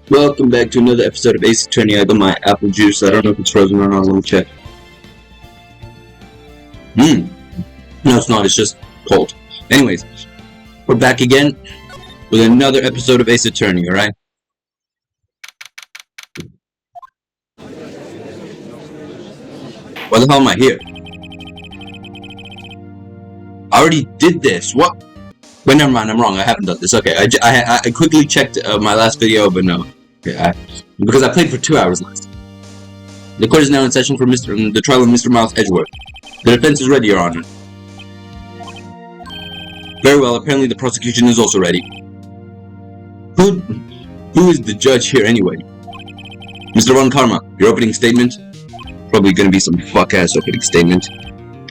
Welcome back to another episode of Ace Attorney. I got my apple juice. I don't know if it's frozen or not. Let me check. No, it's not. It's just cold. Anyways, we're back again with another episode of Ace Attorney, alright? Why the hell am I here? I already did this. What? Wait, never mind. I'm wrong. I haven't done this. Okay, I quickly checked my last video, but no. Okay, because I played for 2 hours last. The court is now in session for the trial of Mr. Miles Edgeworth. The defense is ready, Your Honor. Very well. Apparently, the prosecution is also ready. Who is the judge here anyway? Mr. Von Karma, your opening statement? Probably gonna be some fuck-ass opening statement.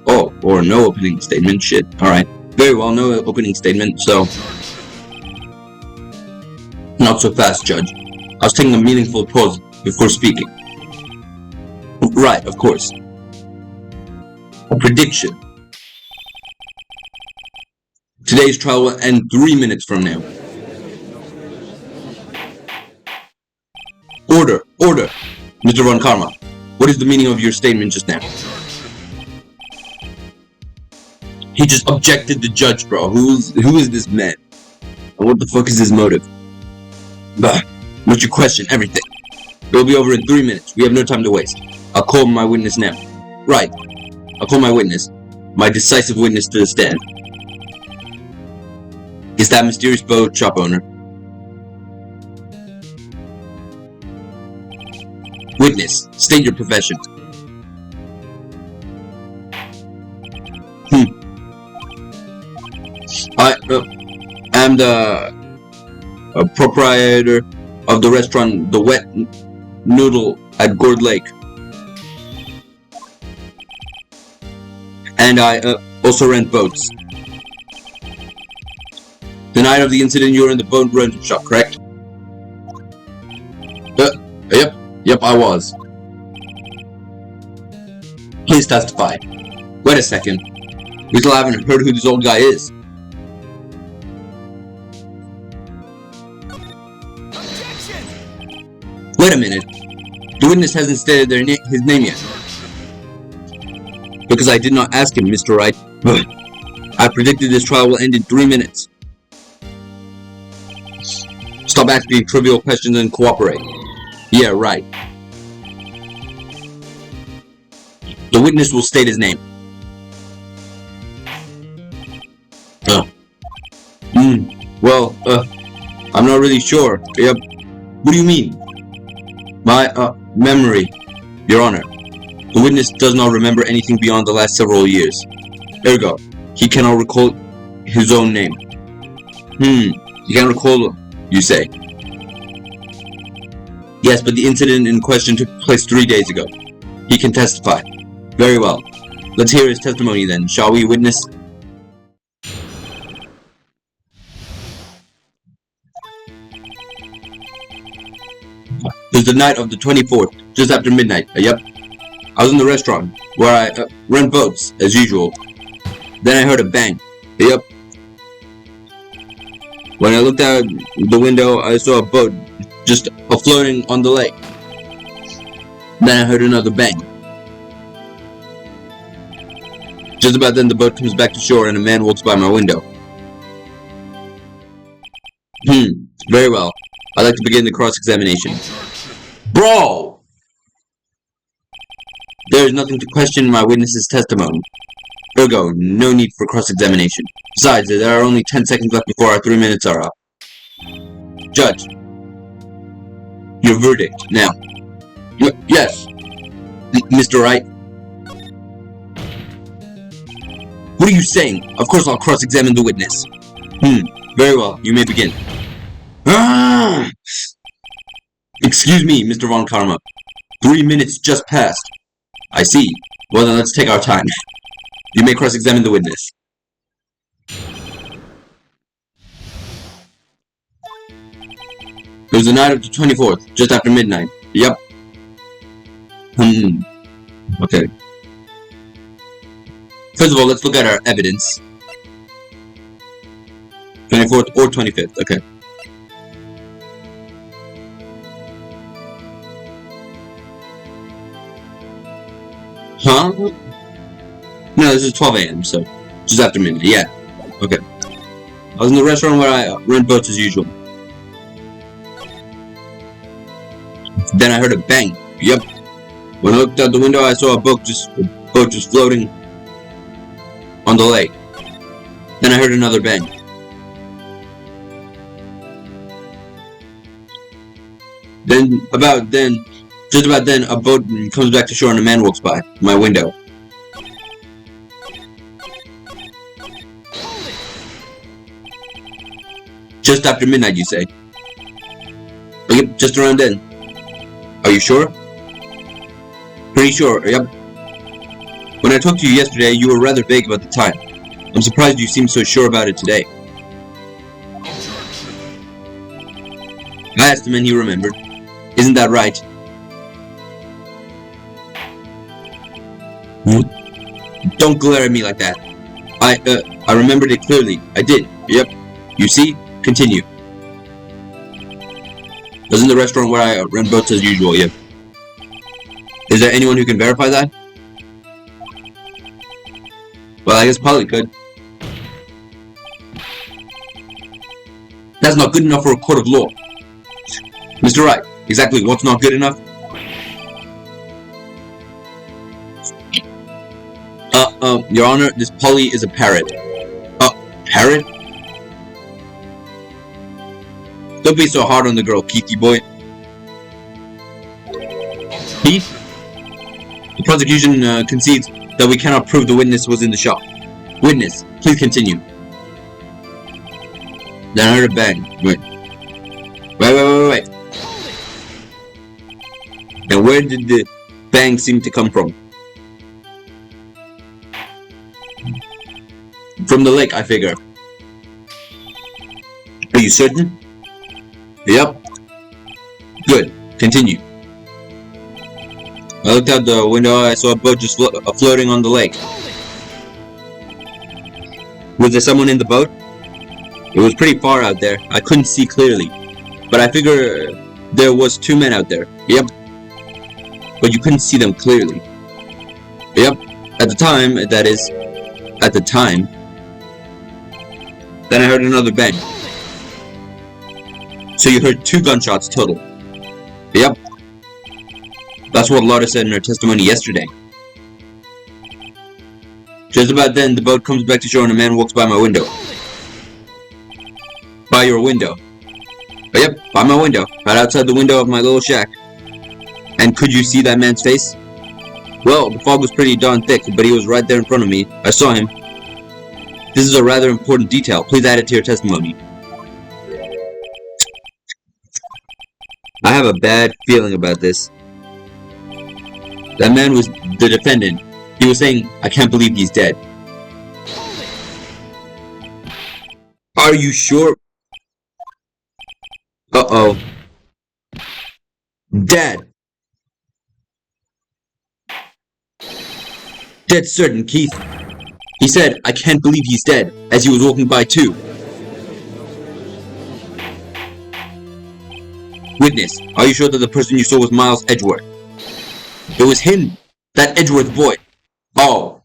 Oh, or no opening statement. Shit. Alright. Very well, no opening statement, so... Not so fast, Judge. I was taking a meaningful pause before speaking. Right, of course. A prediction. Today's trial will end 3 minutes from now. Order! Order! Mr. Von Karma, what is the meaning of your statement just now? He just objected the judge, bro. Who is this man? And what the fuck is his motive? Bah, what's your question? Everything. It'll be over in 3 minutes. We have no time to waste. I'll call my witness now. Right. I'll call my witness. My decisive witness to the stand. Is that mysterious boat shop owner? Witness, state your profession. I am the proprietor of the restaurant The Wet Noodle at Gourd Lake. And I also rent boats. The night of the incident, you were in the boat rental shop, correct? Yep, I was. Please testify. Wait a second. We still haven't heard who this old guy is. Wait a minute. The witness hasn't stated his name yet. Because I did not ask him, Mr. Wright. I predicted this trial will end in 3 minutes. Stop asking trivial questions and cooperate. Yeah, right. The witness will state his name. I'm not really sure. Yep. What do you mean? My, memory, Your Honor. The witness does not remember anything beyond the last several years. Ergo, he cannot recall his own name. He can't recall, you say? Yes, but the incident in question took place 3 days ago. He can testify. Very well. Let's hear his testimony then, shall we, witness? It was the night of the 24th, just after midnight. Yep. I was in the restaurant, where I rent boats, as usual. Then I heard a bang. Yep. When I looked out the window, I saw a boat just floating on the lake. Then I heard another bang. Just about then, the boat comes back to shore and a man walks by my window. Very well. I'd like to begin the cross-examination. Bro! There is nothing to question my witness's testimony. Ergo, no need for cross-examination. Besides, there are only 10 seconds left before our 3 minutes are up. Judge. Your verdict, now. Yes. Mr. Wright. What are you saying? Of course I'll cross-examine the witness. Very well, you may begin. Excuse me, Mr. Von Karma. 3 minutes just passed. I see. Well then, let's take our time. You may cross-examine the witness. It was the night of the 24th, just after midnight. Yep. Okay. First of all, let's look at our evidence. 24th or 25th, okay. Huh? No, this is 12 a.m., so just after midnight. Yeah. Okay. I was in the restaurant where I rent boats as usual. Then I heard a bang. Yep. When I looked out the window, I saw a boat just floating on the lake. Then I heard another bang. Just about then, a boat comes back to shore and a man walks by my window. Just after midnight, you say? Yep, just around then. Are you sure? Pretty sure, yep. When I talked to you yesterday, you were rather vague about the time. I'm surprised you seem so sure about it today. I asked him and he remembered. Isn't that right? Don't glare at me like that. I remembered it clearly. I did. Yep. You see? Continue. I was in the restaurant where I rent boats as usual, yep. Is there anyone who can verify that? Well, I guess Polly could. That's not good enough for a court of law. Mr. Wright, exactly what's not good enough? Your Honor, this Polly is a parrot. Parrot? Don't be so hard on the girl, Keithy boy. Keith? The prosecution concedes that we cannot prove the witness was in the shop. Witness, please continue. Then I heard a bang. Wait. And where did the bang seem to come from? From the lake, I figure. Are you certain? Yep. Good. Continue. I looked out the window, I saw a boat just floating on the lake. Was there someone in the boat? It was pretty far out there. I couldn't see clearly. But I figure there was 2 men out there. Yep. But you couldn't see them clearly. Yep. At the time, that is. At the time. Then I heard another bang. So you heard 2 gunshots total. Yep. That's what Lotta said in her testimony yesterday. Just about then, the boat comes back to shore and a man walks by my window. By your window? Oh, yep, by my window. Right outside the window of my little shack. And could you see that man's face? Well, the fog was pretty darn thick, but he was right there in front of me. I saw him. This is a rather important detail. Please add it to your testimony. I have a bad feeling about this. That man was the defendant. He was saying, I can't believe he's dead. Are you sure? Uh-oh. Dad! Dead certain, Keith. He said, I can't believe he's dead, as he was walking by too. Witness, are you sure that the person you saw was Miles Edgeworth? It was him! That Edgeworth boy! Oh.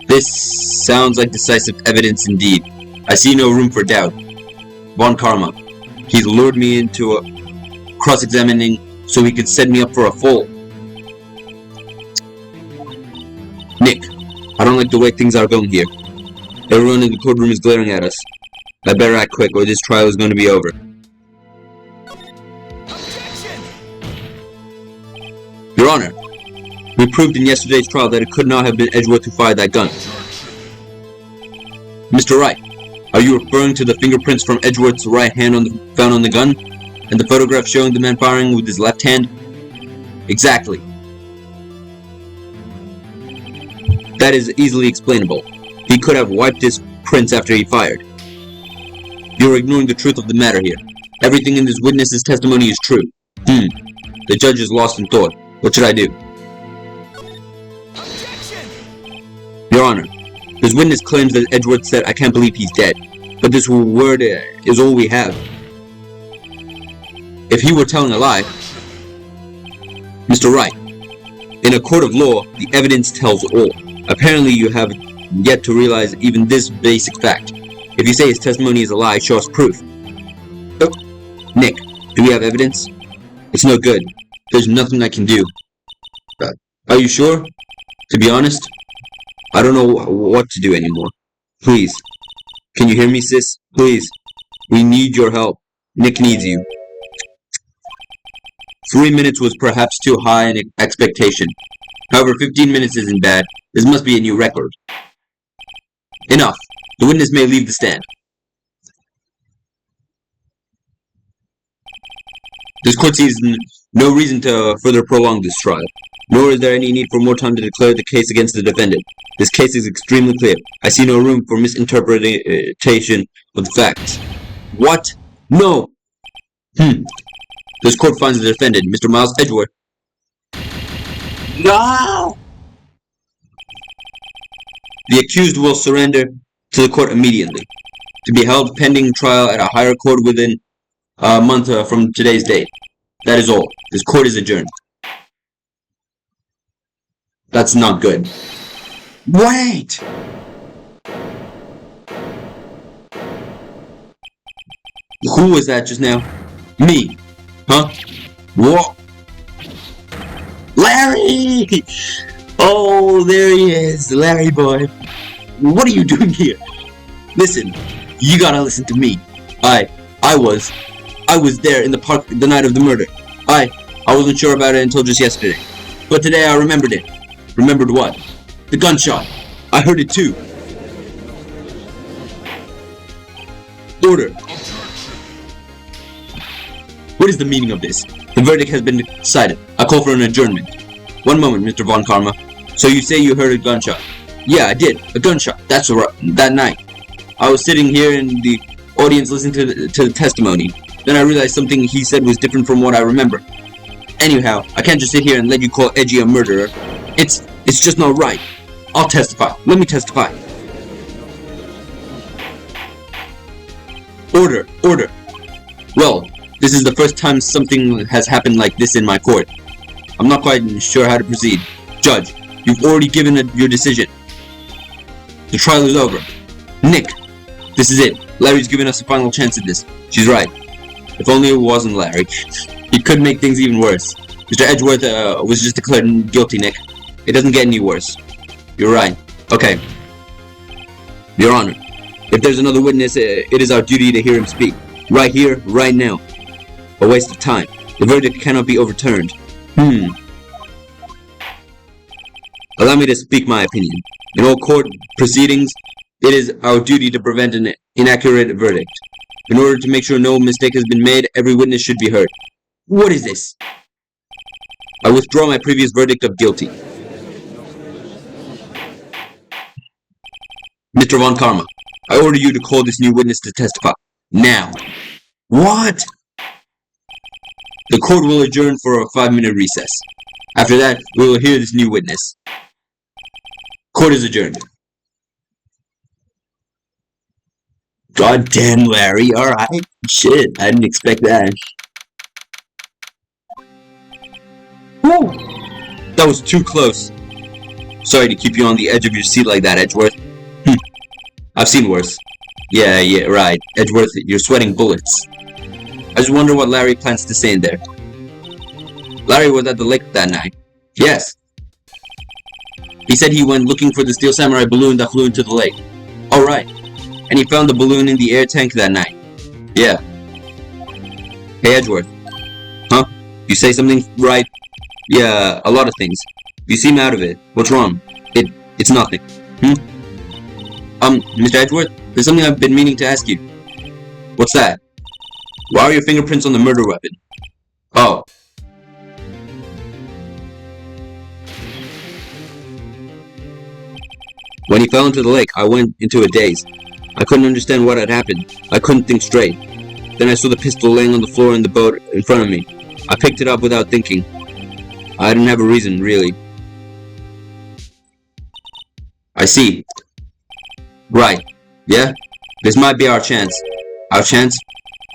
This sounds like decisive evidence indeed. I see no room for doubt. Von Karma. He's lured me into a cross-examining so he could set me up for a fall. Nick, I don't like the way things are going here. Everyone in the courtroom is glaring at us. I better act quick or this trial is going to be over. Your Honor, we proved in yesterday's trial that it could not have been Edgeworth who fired that gun. Mr. Wright, are you referring to the fingerprints from Edgeworth's right hand found on the gun? And the photograph showing the man firing with his left hand? Exactly. That is easily explainable. He could have wiped his prints after he fired. You are ignoring the truth of the matter here. Everything in this witness's testimony is true. The judge is lost in thought. What should I do? Objection! Your Honor, this witness claims that Edgeworth said, I can't believe he's dead. But this word is all we have. If he were telling a lie, Mr. Wright, in a court of law, the evidence tells all. Apparently you have yet to realize even this basic fact. If you say his testimony is a lie, show us proof. Oh, Nick, do we have evidence? It's no good. There's nothing I can do. Are you sure? To be honest, I don't know what to do anymore. Please. Can you hear me, sis? Please. We need your help. Nick needs you. 3 minutes was perhaps too high an expectation. However, 15 minutes isn't bad. This must be a new record. Enough. The witness may leave the stand. This court sees no reason to further prolong this trial, nor is there any need for more time to declare the case against the defendant. This case is extremely clear. I see no room for misinterpretation of the facts. What? No! This court finds the defendant, Mr. Miles Edgeworth. No! The accused will surrender to the court immediately, to be held pending trial at a higher court within a month from today's date. That is all. This court is adjourned. That's not good. Wait! Who was that just now? Me. Huh? What? Larry! Oh, there he is, Larry boy. What are you doing here? Listen, you gotta listen to me. I was there in the park the night of the murder. I wasn't sure about it until just yesterday. But today I remembered it. Remembered what? The gunshot. I heard it too. Order. What is the meaning of this? The verdict has been decided. I call for an adjournment. One moment, Mr. Von Karma. So you say you heard a gunshot? Yeah, I did. A gunshot. That's right. That night. I was sitting here in the audience listening to the testimony. Then I realized something he said was different from what I remember. Anyhow, I can't just sit here and let you call Edgy a murderer. It's just not right. I'll testify. Let me testify. Order. Order. Well, this is the first time something has happened like this in my court. I'm not quite sure how to proceed. Judge, you've already given your decision. The trial is over. Nick, this is it. Larry's given us a final chance at this. She's right. If only it wasn't Larry. He could make things even worse. Mr. Edgeworth was just declared guilty, Nick. It doesn't get any worse. You're right. Okay. Your Honor, if there's another witness, it is our duty to hear him speak. Right here, right now. A waste of time. The verdict cannot be overturned. Allow me to speak my opinion. In all court proceedings, it is our duty to prevent an inaccurate verdict. In order to make sure no mistake has been made, every witness should be heard. What is this? I withdraw my previous verdict of guilty. Mr. Von Karma, I order you to call this new witness to testify. Now. What? The court will adjourn for a 5-minute recess. After that, we will hear this new witness. Court is adjourned. God damn, Larry. Alright. Shit, I didn't expect that. Woo! That was too close. Sorry to keep you on the edge of your seat like that, Edgeworth. I've seen worse. Yeah, right. Edgeworth, you're sweating bullets. I just wonder what Larry plans to say in there. Larry was at the lake that night. Yes. He said he went looking for the Steel Samurai balloon that flew into the lake. Alright. And he found the balloon in the air tank that night. Yeah. Hey, Edgeworth. Huh? You say something right? Yeah, a lot of things. You seem out of it. What's wrong? It's nothing. Mr. Edgeworth, there's something I've been meaning to ask you. What's that? Why are your fingerprints on the murder weapon? Oh. When he fell into the lake, I went into a daze. I couldn't understand what had happened. I couldn't think straight. Then I saw the pistol laying on the floor in the boat in front of me. I picked it up without thinking. I didn't have a reason, really. I see. Right. Yeah? This might be our chance. Our chance?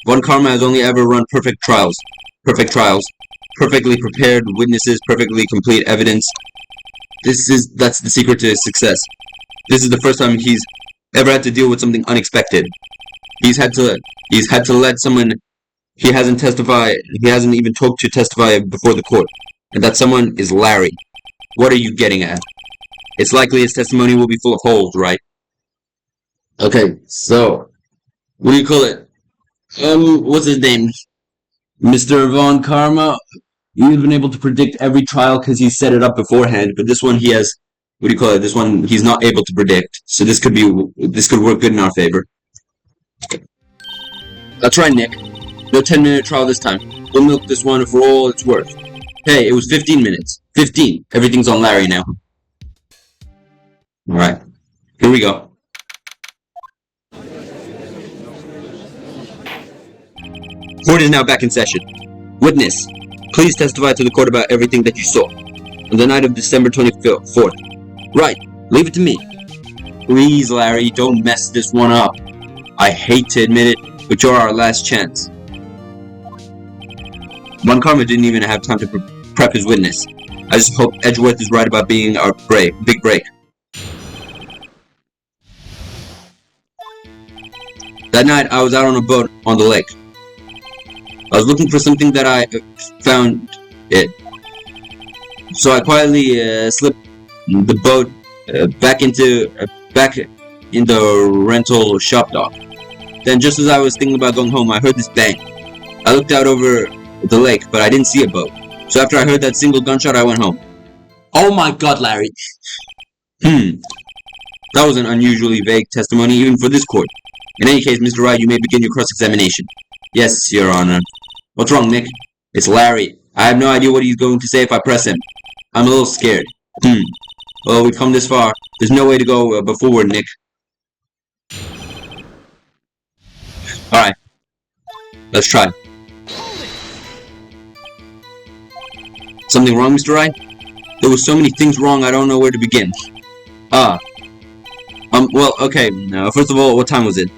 Von Karma has only ever run perfect trials. Perfect trials. perfectly prepared witnesses, perfectly complete evidence. That's the secret to his success. This is the first time he's ever had to deal with something unexpected. He's had to let someone he hasn't even talked to testify before the court. And that someone is Larry. What are you getting at? It's likely his testimony will be full of holes, right? Okay, so what do you call it? What's his name? Mr. Von Karma. You've been able to predict every trial because he set it up beforehand, but this one he has, what do you call it? This one he's not able to predict. So this could work good in our favor. That's right, Nick. No 10-minute trial this time. We'll milk this one for all it's worth. Hey, it was 15 minutes. 15. Everything's on Larry now. Alright. Here we go. Court is now back in session. Witness, please testify to the court about everything that you saw on the night of December 24th. Right, leave it to me. Please, Larry, don't mess this one up. I hate to admit it, but you're our last chance. Von Karma didn't even have time to prep his witness. I just hope Edgeworth is right about being our big break. That night, I was out on a boat on the lake. I was looking for something that I found it. So I quietly slipped the boat back in the rental shop dock. Then just as I was thinking about going home, I heard this bang. I looked out over the lake, but I didn't see a boat. So after I heard that single gunshot, I went home. Oh my god, Larry. That was an unusually vague testimony even for this court. In any case, Mr. Wright, you may begin your cross-examination. Yes, Your Honor. What's wrong, Nick? It's Larry. I have no idea what he's going to say if I press him. I'm a little scared. Well, we've come this far. There's no way to go but forward, Nick. Alright. Let's try. Something wrong, Mr. Wright? There were so many things wrong, I don't know where to begin. Well, okay. First of all, what time was it?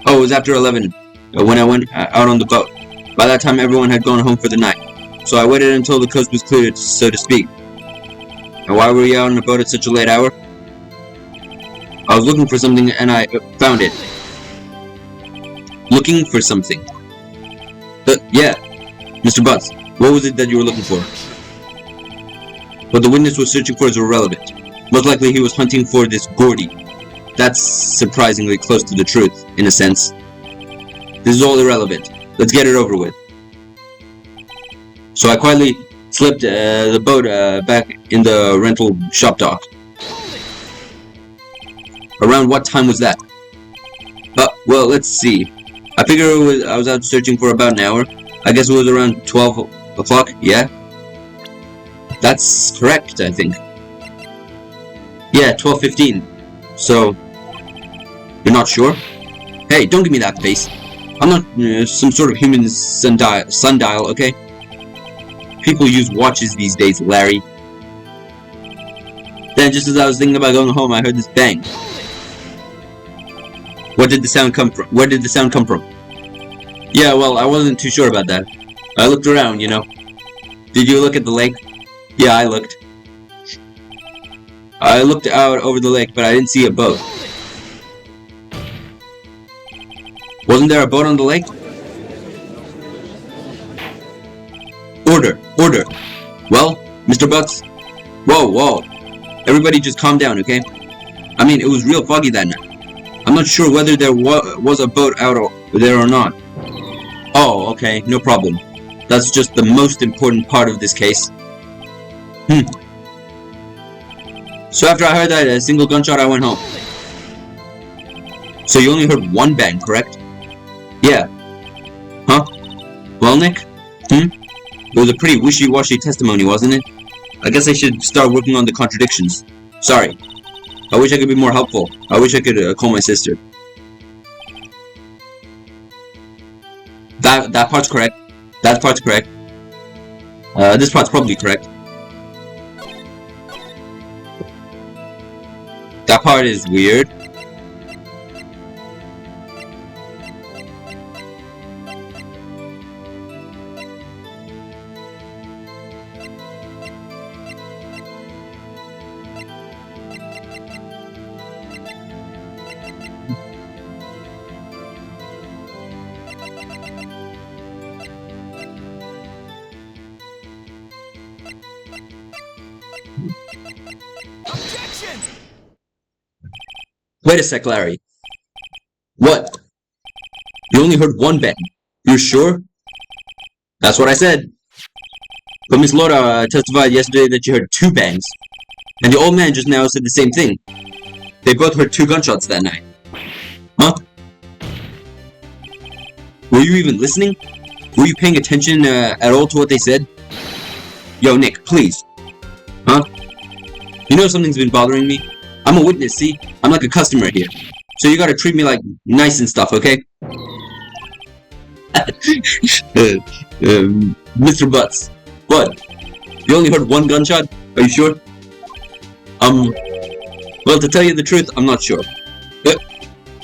Oh, it was after 11, when I went out on the boat. By that time, everyone had gone home for the night. So I waited until the coast was cleared, so to speak. And why were you out on the boat at such a late hour? I was looking for something, and I found it. Looking for something? Yeah. Mr. Butts, what was it that you were looking for? What the witness was searching for is irrelevant. Most likely he was hunting for this Gordy. That's surprisingly close to the truth, in a sense. This is all irrelevant. Let's get it over with. So I quietly slipped the boat back in the rental shop dock. Around what time was that? Well, let's see. I figure I was out searching for about an hour. I guess it was around 12 o'clock, yeah? That's correct, I think. Yeah, 12:15. So, you're not sure? Hey, don't give me that face. I'm not some sort of human sundial, okay? People use watches these days, Larry. Then, just as I was thinking about going home, I heard this bang. Where did the sound come from? Yeah, well, I wasn't too sure about that. I looked around, you know. Did you look at the lake? Yeah, I looked. I looked out over the lake, but I didn't see a boat. Wasn't there a boat on the lake? Order! Well, Mr. Butts? Whoa. Everybody just calm down, okay? I mean, it was real foggy that night. I'm not sure whether there was a boat out there or not. Oh, okay, no problem. That's just the most important part of this case. So after I heard that single gunshot, I went home. So you only heard one bang, correct? Yeah. Huh? Well, Nick? It was a pretty wishy-washy testimony, wasn't it? I guess I should start working on the contradictions. Sorry. I wish I could be more helpful. I wish I could call my sister. That part's correct. That part's correct. This part's probably correct. That part is weird. Wait a sec, Larry. What? You only heard one bang. You're sure? That's what I said. But Miss Laura testified yesterday that she heard 2 bangs. And the old man just now said the same thing. They both heard 2 gunshots that night. Huh? Were you even listening? Were you paying attention at all to what they said? Yo, Nick, please. Huh? You know something's been bothering me? I'm a witness, see? I'm like a customer here. So you gotta treat me like nice and stuff, okay? Mr. Butts. What? You only heard 1 gunshot? Are you sure? Well, to tell you the truth, I'm not sure.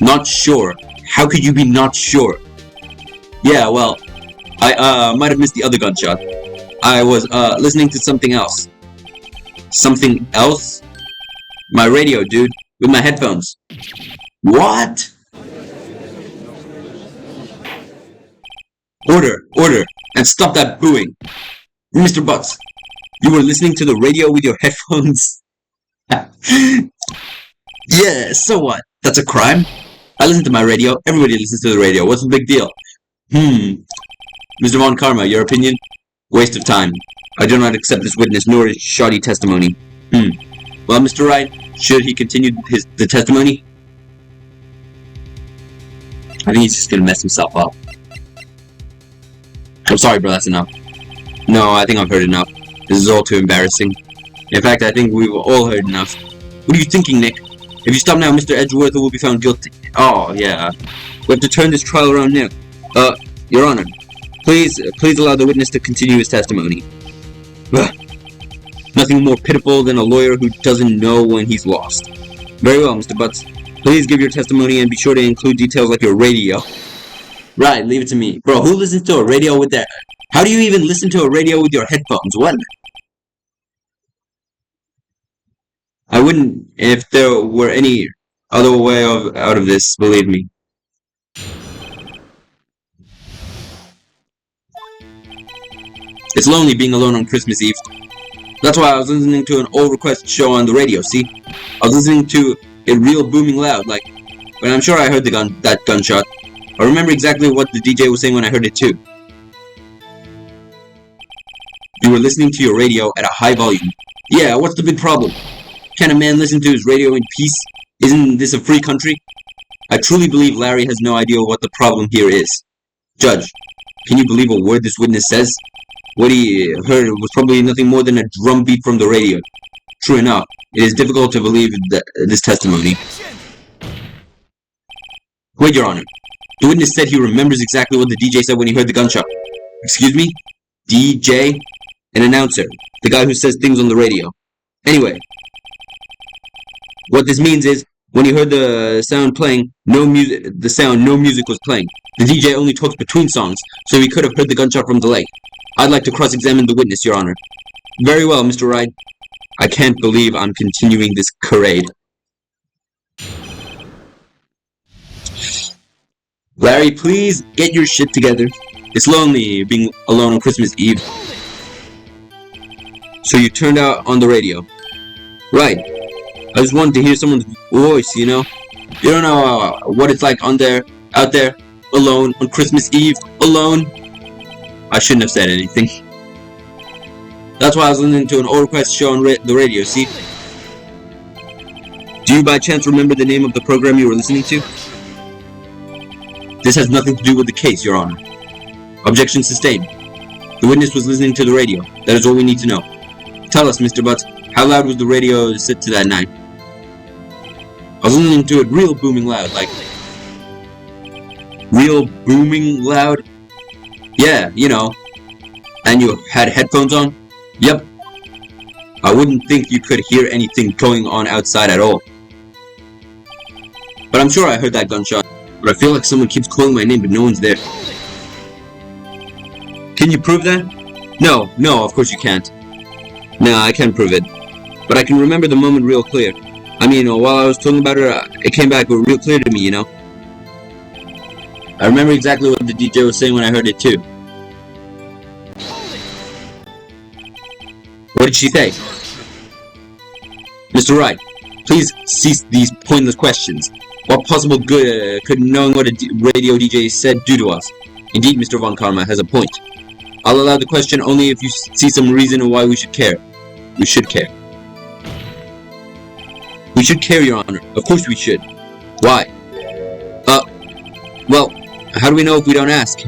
Not sure? How could you be not sure? Yeah, well, I might have missed the other gunshot. I was listening to something else. Something else? My radio, dude, with my headphones. What? Order, and stop that booing. Mr. Butts, you were listening to the radio with your headphones? Yeah, so what? That's a crime? I listen to my radio, everybody listens to the radio, what's the big deal? Mr. Von Karma, your opinion? Waste of time. I do not accept this witness nor his shoddy testimony. Well, Mr. Wright, should he continue the testimony? I think he's just gonna mess himself up. I'm sorry, bro, that's enough. No, I think I've heard enough. This is all too embarrassing. In fact, I think we've all heard enough. What are you thinking, Nick? If you stop now, Mr. Edgeworth will be found guilty. Oh, yeah. We have to turn this trial around now. Your Honor, please allow the witness to continue his testimony. Ugh. Nothing more pitiful than a lawyer who doesn't know when he's lost. Very well, Mr. Butts. Please give your testimony and be sure to include details like your radio. Right, leave it to me. Bro, who listens to a radio with that? How do you even listen to a radio with your headphones? What? I wouldn't if there were any other way out of this, believe me. It's lonely being alone on Christmas Eve. That's why I was listening to an old request show on the radio, see? I was listening to it real booming loud, like, but I'm sure I heard that gunshot. I remember exactly what the DJ was saying when I heard it too. You were listening to your radio at a high volume. Yeah, what's the big problem? Can a man listen to his radio in peace? Isn't this a free country? I truly believe Larry has no idea what the problem here is. Judge, can you believe a word this witness says? What he heard was probably nothing more than a drum beat from the radio. True enough, it is difficult to believe this testimony. Wait, Your Honor. The witness said he remembers exactly what the DJ said when he heard the gunshot. Excuse me? DJ? An announcer. The guy who says things on the radio. Anyway. What this means is, when he heard the sound playing, no music was playing. The DJ only talks between songs, so he could have heard the gunshot from delay. I'd like to cross-examine the witness, Your Honor. Very well, Mr. Wright. I can't believe I'm continuing this charade. Larry, please get your shit together. It's lonely being alone on Christmas Eve. So you turned out on the radio. Right. I just wanted to hear someone's voice, you know? You don't know what it's like out there, alone, on Christmas Eve, alone. I shouldn't have said anything. That's why I was listening to an old request show on the radio, see? Do you by chance remember the name of the program you were listening to? This has nothing to do with the case, Your Honor. Objection sustained. The witness was listening to the radio. That is all we need to know. Tell us, Mr. Butts, how loud was the radio set to that night? I was listening to it real booming loud, like... Real booming loud? Yeah, you know. And you had headphones on? Yep. I wouldn't think you could hear anything going on outside at all. But I'm sure I heard that gunshot. But I feel like someone keeps calling my name, but no one's there. Can you prove that? No, of course you can't. No, I can't prove it. But I can remember the moment real clear. I mean, while I was talking about her, it came back real clear to me, you know? I remember exactly what the DJ was saying when I heard it too. What did she say? Mr. Wright, Please cease these pointless questions. What possible good could knowing what a radio DJ said do to us? Indeed, Mr. Von Karma has a point. I'll allow the question only if you see some reason why we should care. We should care. We should care, Your Honor. Of course we should. Why? Well, how do we know if we don't ask?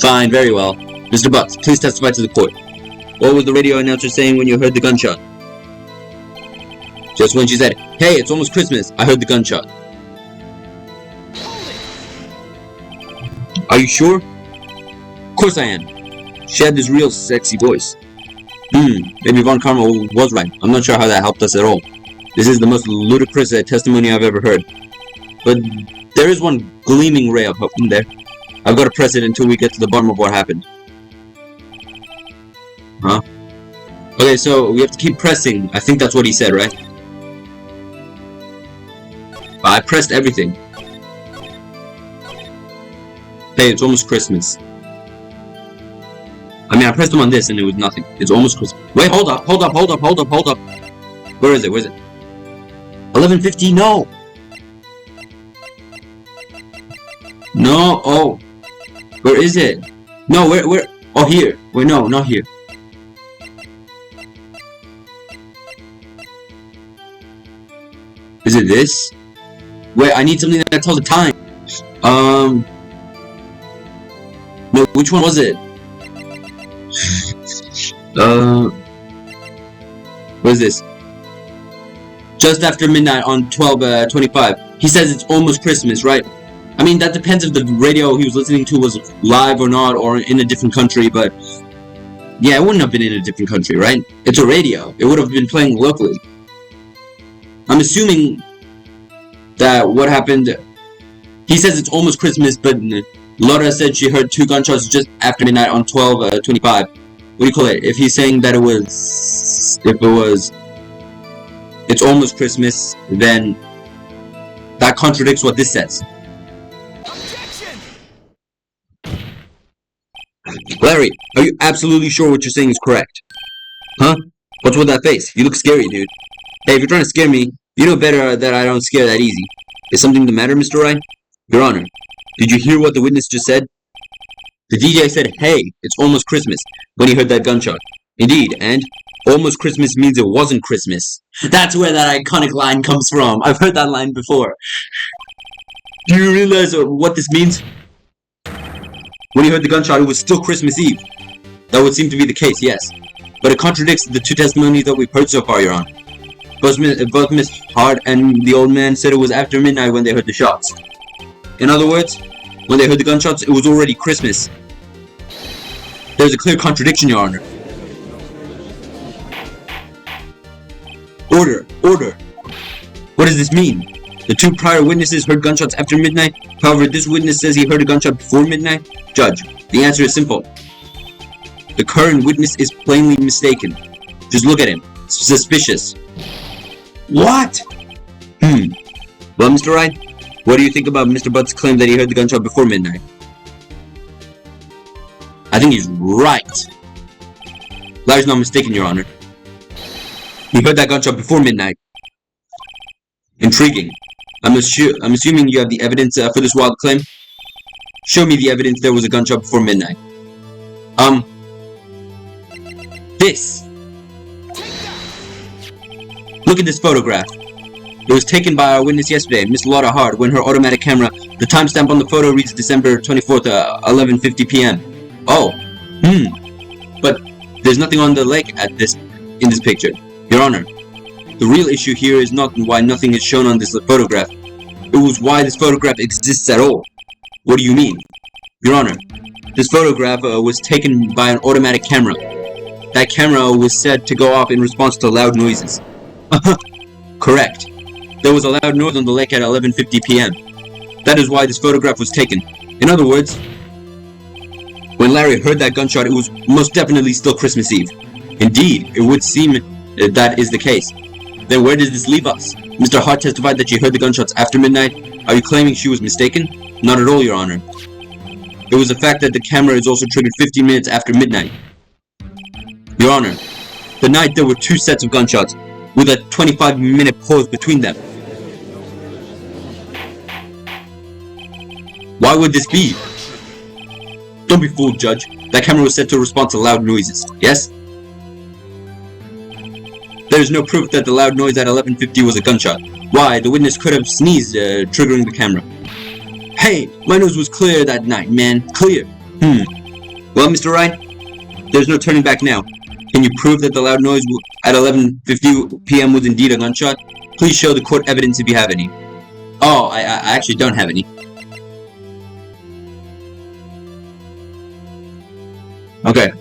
Fine, very well. Mr. Butts, please testify to the court. What was the radio announcer saying when you heard the gunshot? Just when she said, "Hey, it's almost Christmas," I heard the gunshot. Are you sure? Of course I am. She had this real sexy voice. Maybe Von Karma was right. I'm not sure how that helped us at all. This is the most ludicrous testimony I've ever heard. But there is one gleaming ray of hope in there. I've got to press it until we get to the bottom of what happened. Huh? Okay, so we have to keep pressing. I think that's what he said, right? I pressed everything. Hey, it's almost Christmas. I mean, I pressed him on this and it was nothing. It's almost Christmas. Wait, hold up. Where is it? 11:50, no! No, oh. Where is it? No, where? Oh, here. Wait, no, not here. Is it this? Wait, I need something that tells the time. No, which one was it? What is this? Just after midnight on 12:25. He says it's almost Christmas, right? I mean, that depends if the radio he was listening to was live or not, or in a different country, but yeah, it wouldn't have been in a different country, right? It's a radio. It would have been playing locally. I'm assuming that what happened... He says it's almost Christmas, but Laura said she heard 2 gunshots just after midnight on 12:25. What do you call it? If he's saying that it's almost Christmas, then that contradicts what this says. Objection! Larry, are you absolutely sure what you're saying is correct? Huh? What's with that face? You look scary, dude. Hey, if you're trying to scare me, you know better that I don't scare that easy. Is something the matter, Mr. Wright? Your Honor, did you hear what the witness just said? The DJ said, "Hey, it's almost Christmas," when he heard that gunshot. Indeed, and almost Christmas means it wasn't Christmas. That's where that iconic line comes from. I've heard that line before. Do you realize what this means? When he heard the gunshot, it was still Christmas Eve. That would seem to be the case, yes. But it contradicts the 2 testimonies that we've heard so far, Your Honor. Both Miss Hart and the old man said it was after midnight when they heard the shots. In other words, when they heard the gunshots, it was already Christmas. There's a clear contradiction, Your Honor. Order! What does this mean? The 2 prior witnesses heard gunshots after midnight. However, this witness says he heard a gunshot before midnight. Judge, the answer is simple. The current witness is plainly mistaken. Just look at him. Suspicious. What? Well, Mr. Wright, what do you think about Mr. Butt's claim that he heard the gunshot before midnight? I think he's right. Larry's not mistaken, Your Honor. He heard that gunshot before midnight. Intriguing. I'm assuming you have the evidence for this wild claim? Show me the evidence there was a gunshot before midnight. This. Look at this photograph. It was taken by our witness yesterday, Miss Laura Hart, when her automatic camera... The timestamp on the photo reads December 24th, 11:50 p.m. Oh. But there's nothing on the lake in this picture. Your Honor, the real issue here is not why nothing is shown on this photograph. It was why this photograph exists at all. What do you mean? Your Honor, this photograph was taken by an automatic camera. That camera was said to go off in response to loud noises. Correct. There was a loud noise on the lake at 11:50 p.m. That is why this photograph was taken. In other words, when Larry heard that gunshot, it was most definitely still Christmas Eve. Indeed, it would seem that is the case. Then where does this leave us? Mr. Hart testified that she heard the gunshots after midnight. Are you claiming she was mistaken? Not at all, Your Honor. It was the fact that the camera is also triggered 15 minutes after midnight. Your Honor, the night there were 2 sets of gunshots. with a 25-minute pause between them. Why would this be? Don't be fooled, Judge. That camera was set to respond to loud noises, yes? There is no proof that the loud noise at 11:50 was a gunshot. Why? The witness could have sneezed, triggering the camera. Hey, my nose was clear that night, man. Clear. Well, Mr. Wright, there's no turning back now. Can you prove that the loud noise at 11:50 p.m. was indeed a gunshot? Please show the court evidence if you have any. Oh, I actually don't have any. Okay.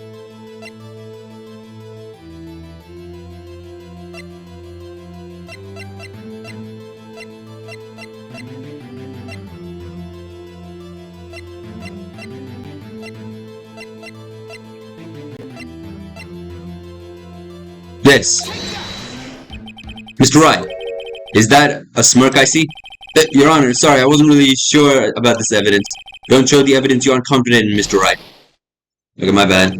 This. Mr. Wright, is that a smirk I see? Your Honor, sorry, I wasn't really sure about this evidence. Don't show the evidence you aren't confident in, Mr. Wright. Okay, my bad.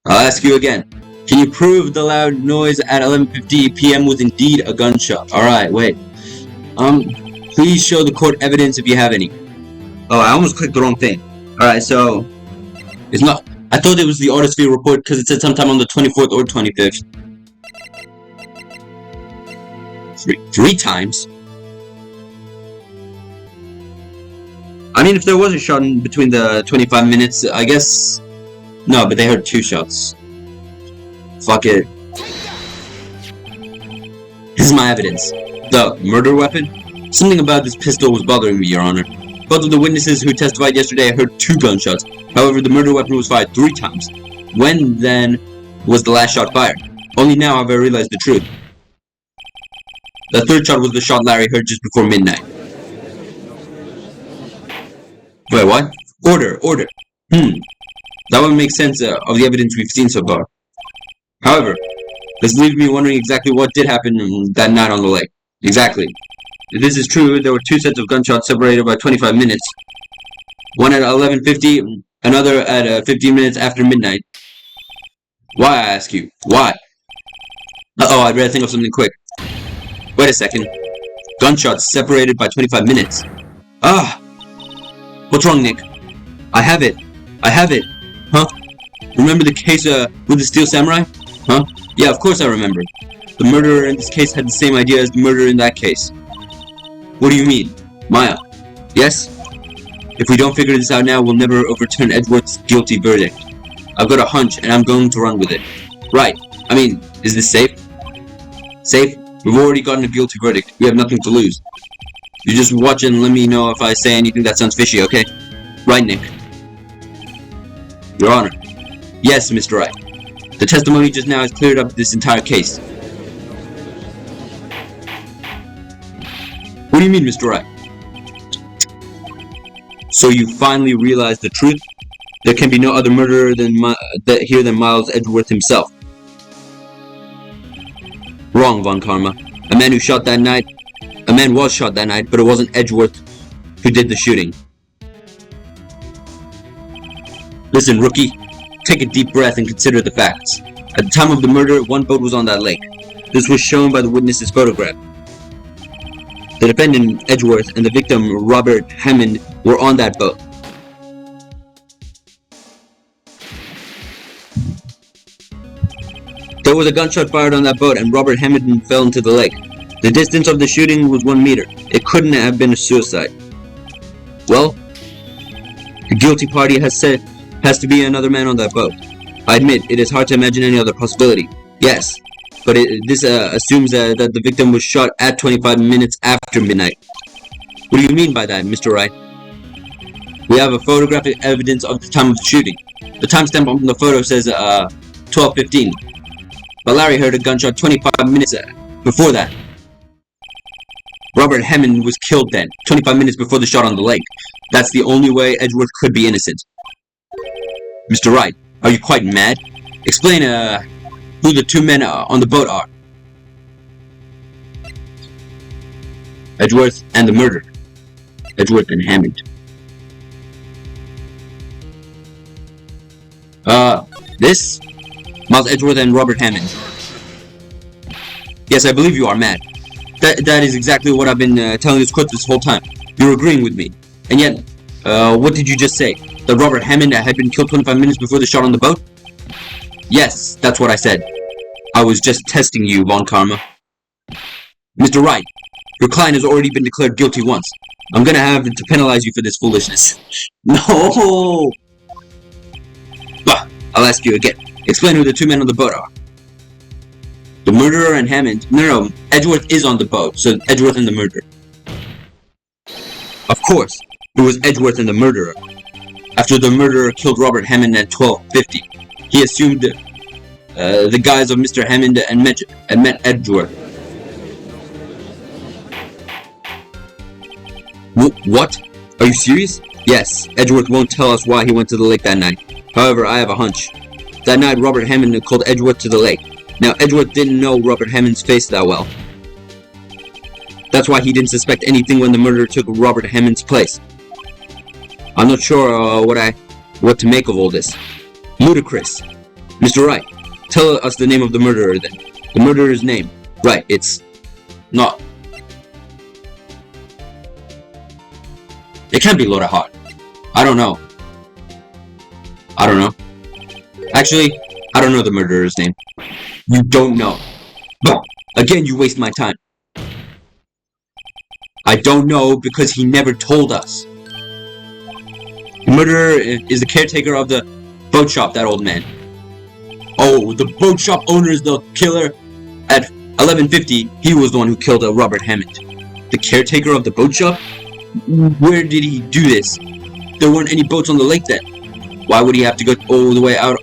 I'll ask you again. Can you prove the loud noise at 11:50 p.m. was indeed a gunshot? Alright, wait. Please show the court evidence if you have any. Oh, I almost clicked the wrong thing. Alright, so... It's not... I thought it was the Autosphere report because it said sometime on the 24th or 25th. Three times? I mean, if there was a shot in between the 25 minutes, I guess... No, but they heard 2 shots. Fuck it. This is my evidence. The murder weapon? Something about this pistol was bothering me, Your Honor. Both of the witnesses who testified yesterday heard 2 gunshots. However, the murder weapon was fired 3 times. When, then, was the last shot fired? Only now have I realized the truth. The 3rd shot was the shot Larry heard just before midnight. Wait, what? Order. That would make sense of the evidence we've seen so far. However, this leaves me wondering exactly what did happen that night on the lake. Exactly. If this is true, there were 2 sets of gunshots separated by 25 minutes. One at 11:50, another at 15 minutes after midnight. Why, I ask you? Why? Uh-oh, I'd rather think of something quick. Wait a second. Gunshots separated by 25 minutes. Ah! What's wrong, Nick? I have it. Huh? Remember the case with the Steel Samurai? Huh? Yeah, of course I remember. The murderer in this case had the same idea as the murderer in that case. What do you mean? Maya? Yes? If we don't figure this out now, we'll never overturn Edgeworth's guilty verdict. I've got a hunch, and I'm going to run with it. Right. I mean, is this safe? Safe? We've already gotten a guilty verdict. We have nothing to lose. You just watch and let me know if I say anything that sounds fishy, okay? Right, Nick. Your Honor. Yes, Mr. Wright. The testimony just now has cleared up this entire case. What do you mean, Mr. Wright? So you finally realized the truth? There can be no other murderer than Miles Edgeworth himself. Wrong, Von Karma. A man was shot that night, but it wasn't Edgeworth who did the shooting. Listen, rookie. Take a deep breath and consider the facts. At the time of the murder, 1 boat was on that lake. This was shown by the witness's photograph. The defendant, Edgeworth, and the victim, Robert Hammond, were on that boat. There was a gunshot fired on that boat and Robert Hammond fell into the lake. The distance of the shooting was 1 meter. It couldn't have been a suicide. Well, the guilty party has to be another man on that boat. I admit, it is hard to imagine any other possibility. Yes, but this assumes that the victim was shot at 25 minutes after midnight. What do you mean by that, Mr. Wright? We have a photographic evidence of the time of the shooting. The timestamp on the photo says 12:15. But Larry heard a gunshot 25 minutes before that. Robert Hammond was killed then, 25 minutes before the shot on the lake. That's the only way Edgeworth could be innocent. Mr. Wright, are you quite mad? Explain who the 2 men on the boat are. Edgeworth and the murderer. Edgeworth and Hammond. This? Miles Edgeworth and Robert Hammond. Yes, I believe you are mad. That is exactly what I've been telling this court this whole time. You're agreeing with me. And yet, what did you just say? That Robert Hammond had been killed 25 minutes before the shot on the boat? Yes, that's what I said. I was just testing you, Von Karma. Mr. Wright, your client has already been declared guilty once. I'm gonna have to penalize you for this foolishness. No! Bah, I'll ask you again. Explain who the two men on the boat are. The murderer and Hammond. No, Edgeworth is on the boat, so Edgeworth and the murderer. Of course, it was Edgeworth and the murderer. After the murderer killed Robert Hammond at 12:50, he assumed the guise of Mr. Hammond and met Edgeworth. What? Are you serious? Yes, Edgeworth won't tell us why he went to the lake that night. However, I have a hunch. That night, Robert Hammond called Edgeworth to the lake. Now, Edgeworth didn't know Robert Hammond's face that well. That's why he didn't suspect anything when the murderer took Robert Hammond's place. I'm not sure what to make of all this. Ludicrous. Mr. Wright, tell us the name of the murderer then. The murderer's name. Right, it's not. It can't be Loda Hart. I don't know. Actually, I don't know the murderer's name. You don't know. But again, you waste my time. I don't know because he never told us. The murderer is the caretaker of the boat shop, that old man. Oh, the boat shop owner is the killer? At 11:50, he was the one who killed Robert Hammond. The caretaker of the boat shop? Where did he do this? There weren't any boats on the lake then. Why would he have to go all the way out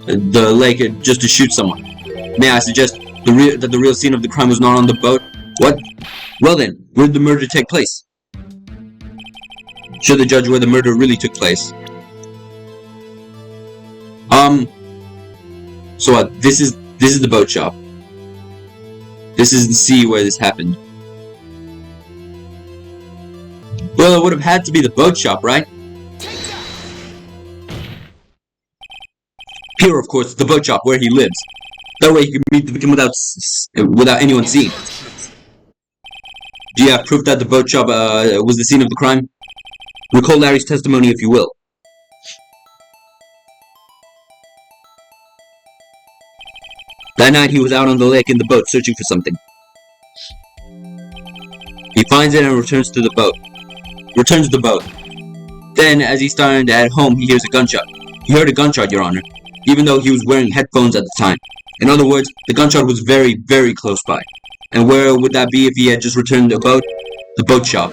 the lake just to shoot someone? May I suggest that the real scene of the crime was not on the boat? What? Well then, where did the murder take place? Show the judge where the murder really took place. So what? This is the boat shop. This is the sea where this happened. Well, it would have had to be the boat shop, right? Here, of course, the boat shop where he lives. That way he can meet the victim without anyone seeing. Do you have proof that the boat shop was the scene of the crime? Recall Larry's testimony if you will. That night he was out on the lake in the boat searching for something. He finds it and returns the boat. Then, as he's starting to head home, he hears a gunshot. He heard a gunshot, Your Honor, even though he was wearing headphones at the time. In other words, the gunshot was very, very close by. And where would that be if he had just returned the boat? The boat shop.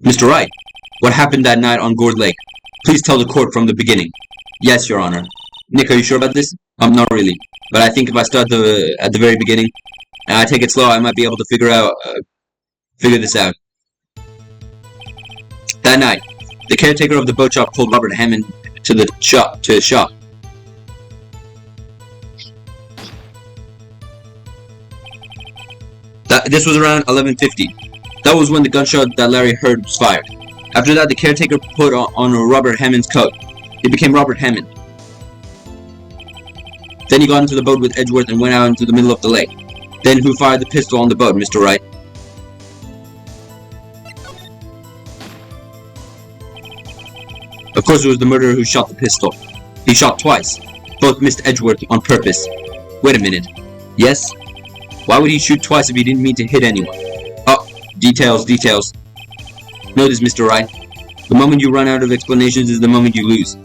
Mr. Wright, what happened that night on Gourd Lake? Please tell the court from the beginning. Yes, Your Honor. Nick, are you sure about this? Not really. But I think if I start at the very beginning, and I take it slow, I might be able to figure this out. That night, the caretaker of the boat shop called Robert Hammond to his shop. This was around 11:50. That was when the gunshot that Larry heard was fired. After that, the caretaker put on Robert Hammond's coat. It became Robert Hammond. Then he got into the boat with Edgeworth and went out into the middle of the lake. Then who fired the pistol on the boat, Mr. Wright? Of course it was the murderer who shot the pistol. He shot twice. Both missed Edgeworth on purpose. Wait a minute. Yes? Why would he shoot twice if he didn't mean to hit anyone? Oh, details. Know this, Mr. Wright. The moment you run out of explanations is the moment you lose.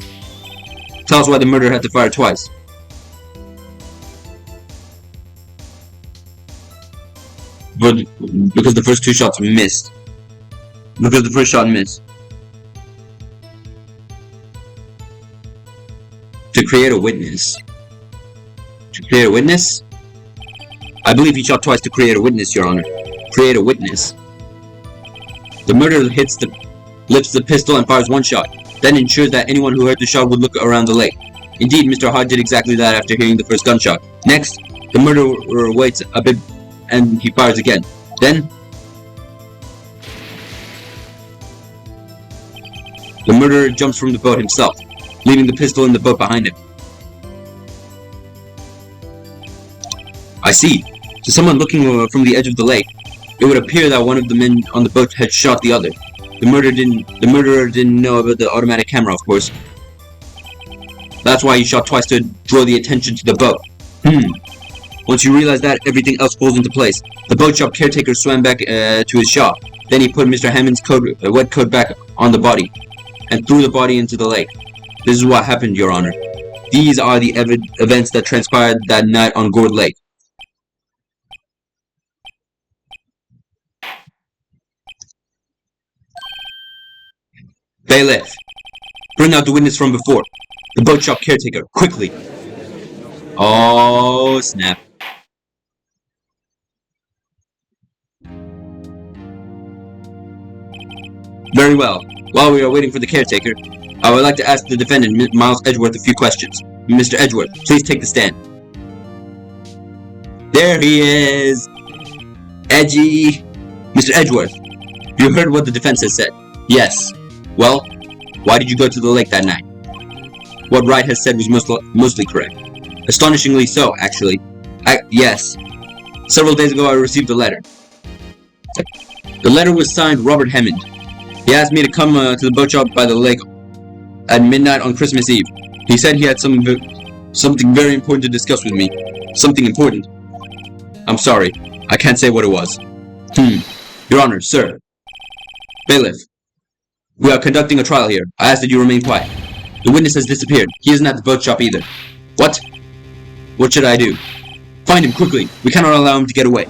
Tell us why the murderer had to fire twice. Because the first two shots missed. Because the first shot missed. To create a witness. To create a witness? I believe he shot twice to create a witness, Your Honor. Create a witness. The murderer lifts the pistol and fires one shot, then ensures that anyone who heard the shot would look around the lake. Indeed, Mr. Hart did exactly that after hearing the first gunshot. Next, the murderer waits a bit and he fires again. Then, the murderer jumps from the boat himself, leaving the pistol in the boat behind him. I see. To someone looking from the edge of the lake, it would appear that one of the men on the boat had shot the other. The murderer didn't know about the automatic camera, of course. That's why he shot twice, to draw the attention to the boat. Once you realize that, everything else falls into place. The boat shop caretaker swam back to his shop. Then he put Mr. Hammond's wet coat back on the body and threw the body into the lake. This is what happened, Your Honor. These are the events that transpired that night on Gourd Lake. Bailiff, bring out the witness from before. The boat shop caretaker, quickly. Oh, snap. Very well. While we are waiting for the caretaker, I would like to ask the defendant, Miles Edgeworth, a few questions. Mr. Edgeworth, please take the stand. There he is! Edgy! Mr. Edgeworth, you heard what the defense has said. Yes. Well, why did you go to the lake that night? What Wright has said was mostly correct. Astonishingly so, actually. Yes. Several days ago I received a letter. The letter was signed Robert Hammond. He asked me to come to the boat shop by the lake at midnight on Christmas Eve. He said he had something very important to discuss with me. Something important. I'm sorry, I can't say what it was. Your Honor, sir. Bailiff, we are conducting a trial here. I ask that you remain quiet. The witness has disappeared. He isn't at the boat shop either. What? What should I do? Find him quickly. We cannot allow him to get away.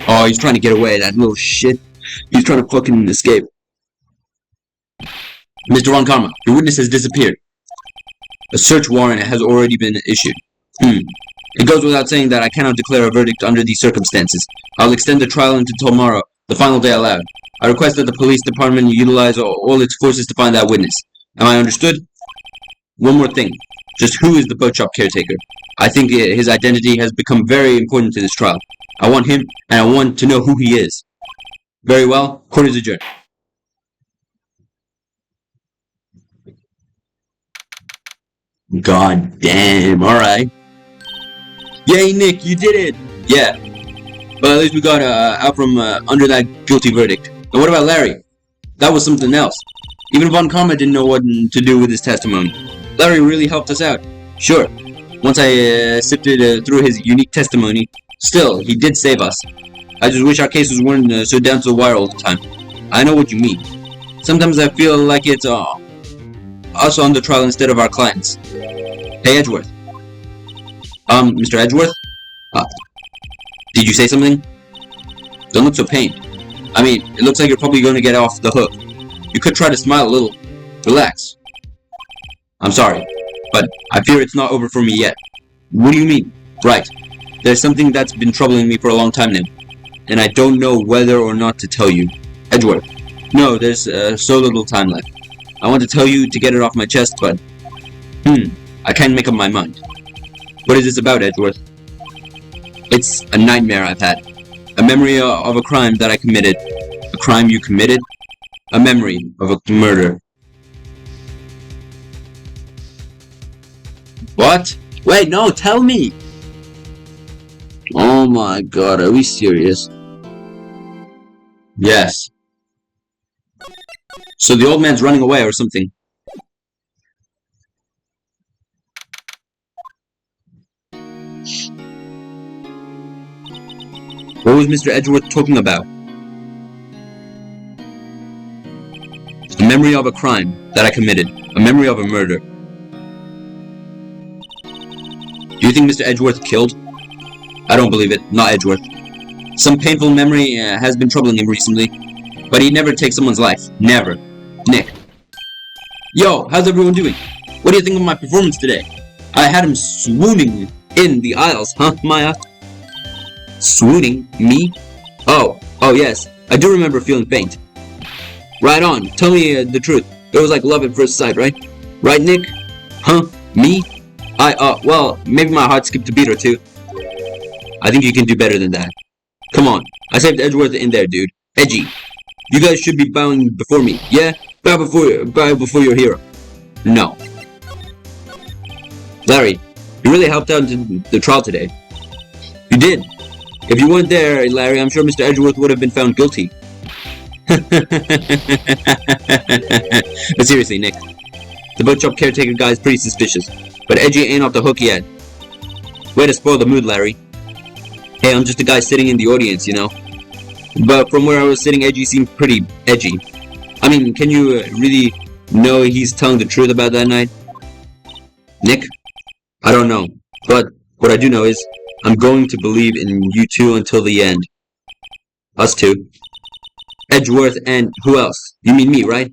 Oh, he's trying to get away, that little shit. He's trying to fucking escape. Mr. Ron Karma, your witness has disappeared. A search warrant has already been issued. It goes without saying that I cannot declare a verdict under these circumstances. I'll extend the trial until tomorrow, the final day allowed. I request that the police department utilize all its forces to find that witness. Am I understood? One more thing. Just who is the boat shop caretaker? I think his identity has become very important to this trial. I want him, and I want to know who he is. Very well. Court is adjourned. God damn. Alright. Yay, Nick, you did it! Yeah. But at least we got out from under that guilty verdict. And what about Larry? That was something else. Even Von Karma didn't know what to do with his testimony. Larry really helped us out. Sure. Once I sifted through his unique testimony, still, he did save us. I just wish our cases weren't so down to the wire all the time. I know what you mean. Sometimes I feel like it's us on the trial instead of our clients. Hey, Edgeworth. Mr. Edgeworth? Did you say something? Don't look so pained. I mean, it looks like you're probably going to get off the hook. You could try to smile a little. Relax. I'm sorry, but I fear it's not over for me yet. What do you mean? Right. There's something that's been troubling me for a long time now, and I don't know whether or not to tell you. Edgeworth. No, there's so little time left. I want to tell you to get it off my chest, but... I can't make up my mind. What is this about, Edgeworth? It's a nightmare I've had. A memory of a crime that I committed. A crime you committed? A memory of a murder. What? Wait, no, tell me! Oh my god, are we serious? Yes. So the old man's running away or something. What was Mr. Edgeworth talking about? A memory of a crime that I committed. A memory of a murder. Do you think Mr. Edgeworth killed? I don't believe it. Not Edgeworth. Some painful memory has been troubling him recently. But he'd never take someone's life. Never. Nick. Yo, how's everyone doing? What do you think of my performance today? I had him swooning in the aisles, huh, Maya? Swooning? Me? Oh yes. I do remember feeling faint. Right on. Tell me the truth. It was like love at first sight, right? Right, Nick? Huh? Me? Well, maybe my heart skipped a beat or two. I think you can do better than that. Come on. I saved Edgeworth in there, dude. Edgy. You guys should be bowing before me, yeah? Bow before your hero. No. Larry, You really helped out in the trial today. You did. If you weren't there, Larry, I'm sure Mr. Edgeworth would have been found guilty. But seriously, Nick, the bookshop caretaker guy is pretty suspicious. But Edgy ain't off the hook yet. Way to spoil the mood, Larry. Hey, I'm just a guy sitting in the audience, you know. But from where I was sitting, Edgy seemed pretty edgy. I mean, can you really know he's telling the truth about that night? Nick? I don't know. But what I do know is, I'm going to believe in you two until the end. Us two. Edgeworth and who else? You mean me, right?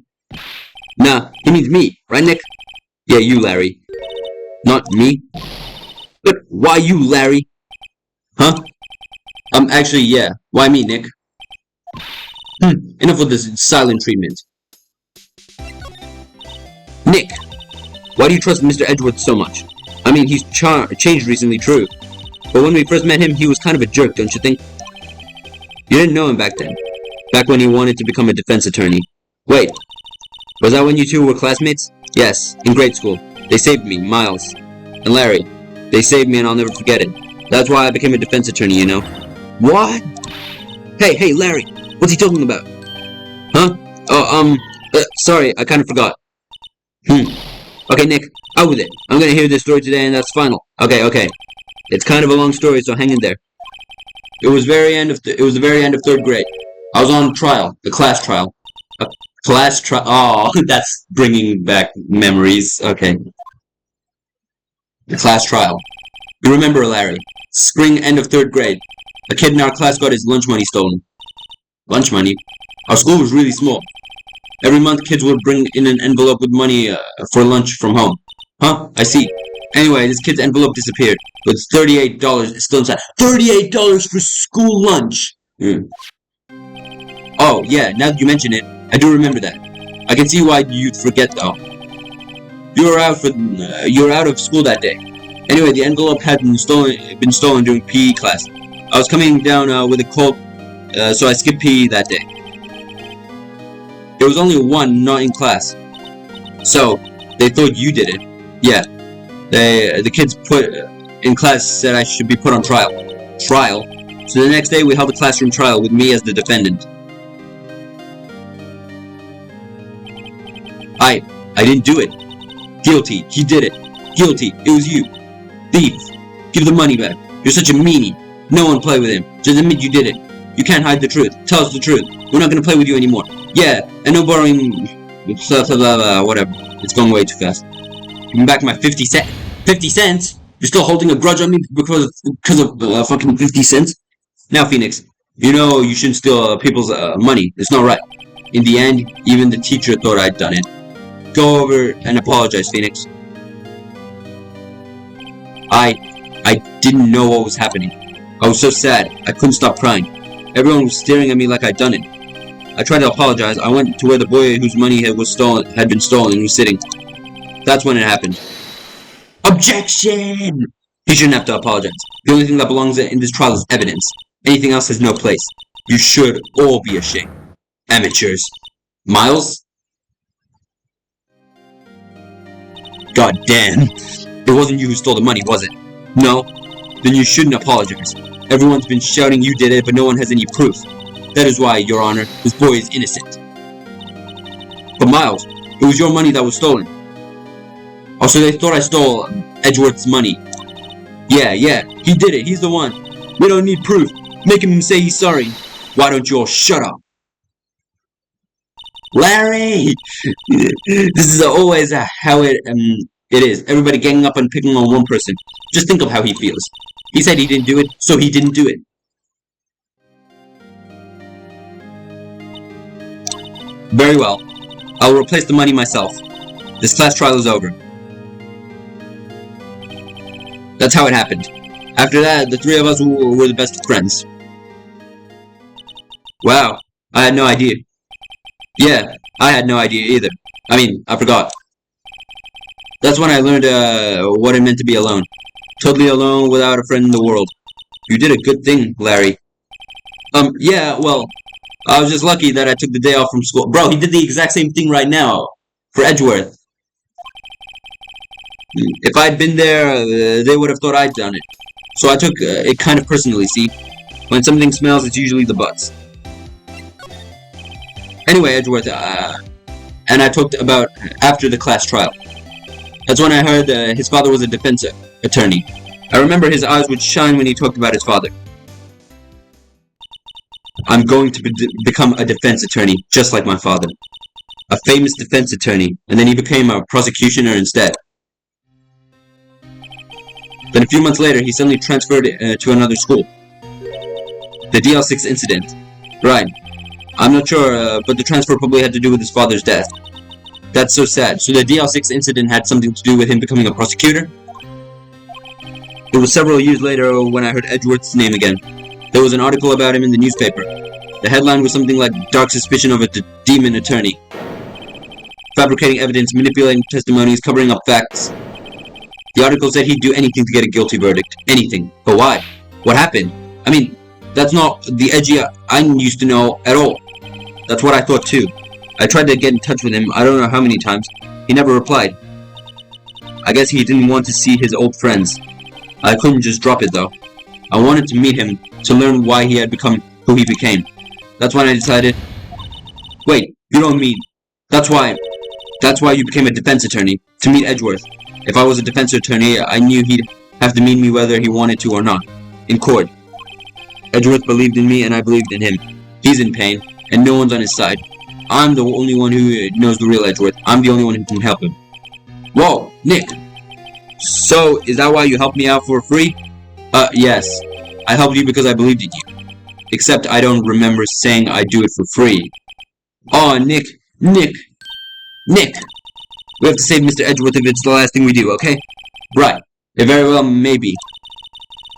Nah, he means me, right, Nick? Yeah, you, Larry. Not me? But why you, Larry? Huh? Actually, yeah. Why me, Nick? Enough with this silent treatment. Nick! Why do you trust Mr. Edgeworth so much? I mean, he's changed recently, true. But when we first met him, he was kind of a jerk, don't you think? You didn't know him back then. Back when he wanted to become a defense attorney. Wait. Was that when you two were classmates? Yes, in grade school. They saved me, Miles. And Larry. They saved me and I'll never forget it. That's why I became a defense attorney, you know. What? Hey, Larry. What's he talking about? Huh? Oh, sorry, I kind of forgot. Okay, Nick, out with it. I'm gonna hear this story today and that's final. Okay. It's kind of a long story, so hang in there. It was the very end of 3rd grade. I was on trial, the class trial. Oh, that's bringing back memories. Okay. The class trial. You remember, Larry. Spring end of 3rd grade. A kid in our class got his lunch money stolen. Lunch money? Our school was really small. Every month, kids would bring in an envelope with money for lunch from home. Huh? I see. Anyway, this kid's envelope disappeared. With $38 still inside. $38 for school lunch! Oh, yeah, now that you mention it, I do remember that. I can see why you'd forget, though. You were out of school that day. Anyway, the envelope had been stolen during PE class. I was coming down with a cold, so I skipped PE that day. There was only one not in class. So, they thought you did it. Yeah. The kids in class said I should be put on trial. Trial? So the next day we held a classroom trial with me as the defendant. I didn't do it. Guilty. He did it. Guilty. It was you. Thief. Give the money back. You're such a meanie. No one play with him. Just admit you did it. You can't hide the truth. Tell us the truth. We're not gonna play with you anymore. Yeah, and no borrowing... whatever. It's going way too fast. Give me back my 50 cents. 50 cents? You're still holding a grudge on me because of fucking 50 cents? Now, Phoenix, you know you shouldn't steal people's money. It's not right. In the end, even the teacher thought I'd done it. Go over and apologize, Phoenix. I didn't know what was happening. I was so sad, I couldn't stop crying. Everyone was staring at me like I'd done it. I tried to apologize. I went to where the boy whose money had been stolen was sitting. That's when it happened. Objection! He shouldn't have to apologize. The only thing that belongs in this trial is evidence. Anything else has no place. You should all be ashamed. Amateurs. Miles? God damn. It wasn't you who stole the money, was it? No? Then you shouldn't apologize. Everyone's been shouting you did it, but no one has any proof. That is why, Your Honor, this boy is innocent. But Miles, it was your money that was stolen. Oh, so they thought I stole Edgeworth's money. Yeah, he did it. He's the one. We don't need proof. Make him say he's sorry. Why don't you all shut up? Larry! This is always how it is. Everybody ganging up and picking on one person. Just think of how he feels. He said he didn't do it, so he didn't do it. Very well. I will replace the money myself. This class trial is over. That's how it happened. After that, the three of us were the best of friends. Wow, I had no idea. Yeah, I had no idea either. I mean, I forgot. That's when I learned what it meant to be alone. Totally alone without a friend in the world. You did a good thing, Larry. Yeah, well, I was just lucky that I took the day off from school. Bro, he did the exact same thing right now. For Edgeworth. If I'd been there, they would have thought I'd done it. So I took it kind of personally, see? When something smells, it's usually the butts. Anyway, Edgeworth, and I talked about after the class trial. That's when I heard his father was a defense attorney. I remember his eyes would shine when he talked about his father. I'm going to become a defense attorney, just like my father. A famous defense attorney, and then he became a prosecutioner instead. Then a few months later, he suddenly transferred to another school. The DL6 incident. Right. I'm not sure, but the transfer probably had to do with his father's death. That's so sad. So the DL6 incident had something to do with him becoming a prosecutor? It was several years later when I heard Edgeworth's name again. There was an article about him in the newspaper. The headline was something like "Dark Suspicion of a Demon Attorney." Fabricating evidence, manipulating testimonies, covering up facts. The article said he'd do anything to get a guilty verdict. Anything. But why? What happened? I mean, that's not the Edgy I used to know at all. That's what I thought too. I tried to get in touch with him, I don't know how many times. He never replied. I guess he didn't want to see his old friends. I couldn't just drop it though. I wanted to meet him, to learn why he had become who he became. That's when I decided... Wait, you don't mean... That's why you became a defense attorney, to meet Edgeworth. If I was a defense attorney, I knew he'd have to meet me whether he wanted to or not. In court. Edgeworth believed in me and I believed in him. He's in pain, and no one's on his side. I'm the only one who knows the real Edgeworth. I'm the only one who can help him. Whoa, Nick! So, is that why you helped me out for free? Yes. I helped you because I believed in you. Except I don't remember saying I'd do it for free. Aw, Nick! Nick! We have to save Mr. Edgeworth if it's the last thing we do, okay? Right. It very well may be.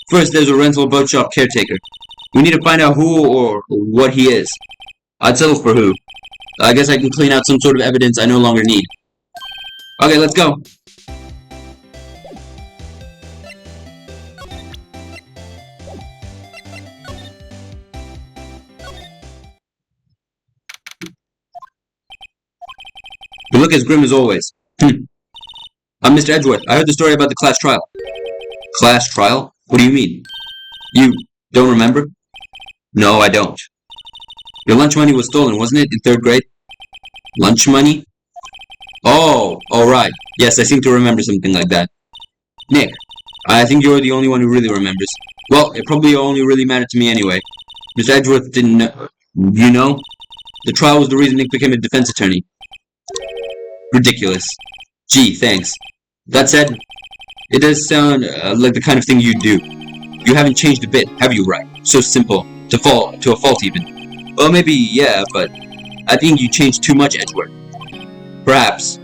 First, there's a rental boat shop caretaker. We need to find out who or what he is. I'd settle for who. I guess I can clean out some sort of evidence I no longer need. Okay, let's go. You look as grim as always. I'm Mr. Edgeworth. I heard the story about the class trial. Class trial? What do you mean? You don't remember? No, I don't. Your lunch money was stolen, wasn't it, in 3rd grade? Lunch money? Oh, alright. Yes, I seem to remember something like that. Nick, I think you're the only one who really remembers. Well, it probably only really mattered to me anyway. Mr. Edgeworth didn't know. You know? The trial was the reason Nick became a defense attorney. Ridiculous. Gee, thanks. That said, it does sound like the kind of thing you'd do. You haven't changed a bit, have you, Wright? So simple. To a fault even. Well, maybe, yeah, but I think you changed too much, Edgeworth. Perhaps.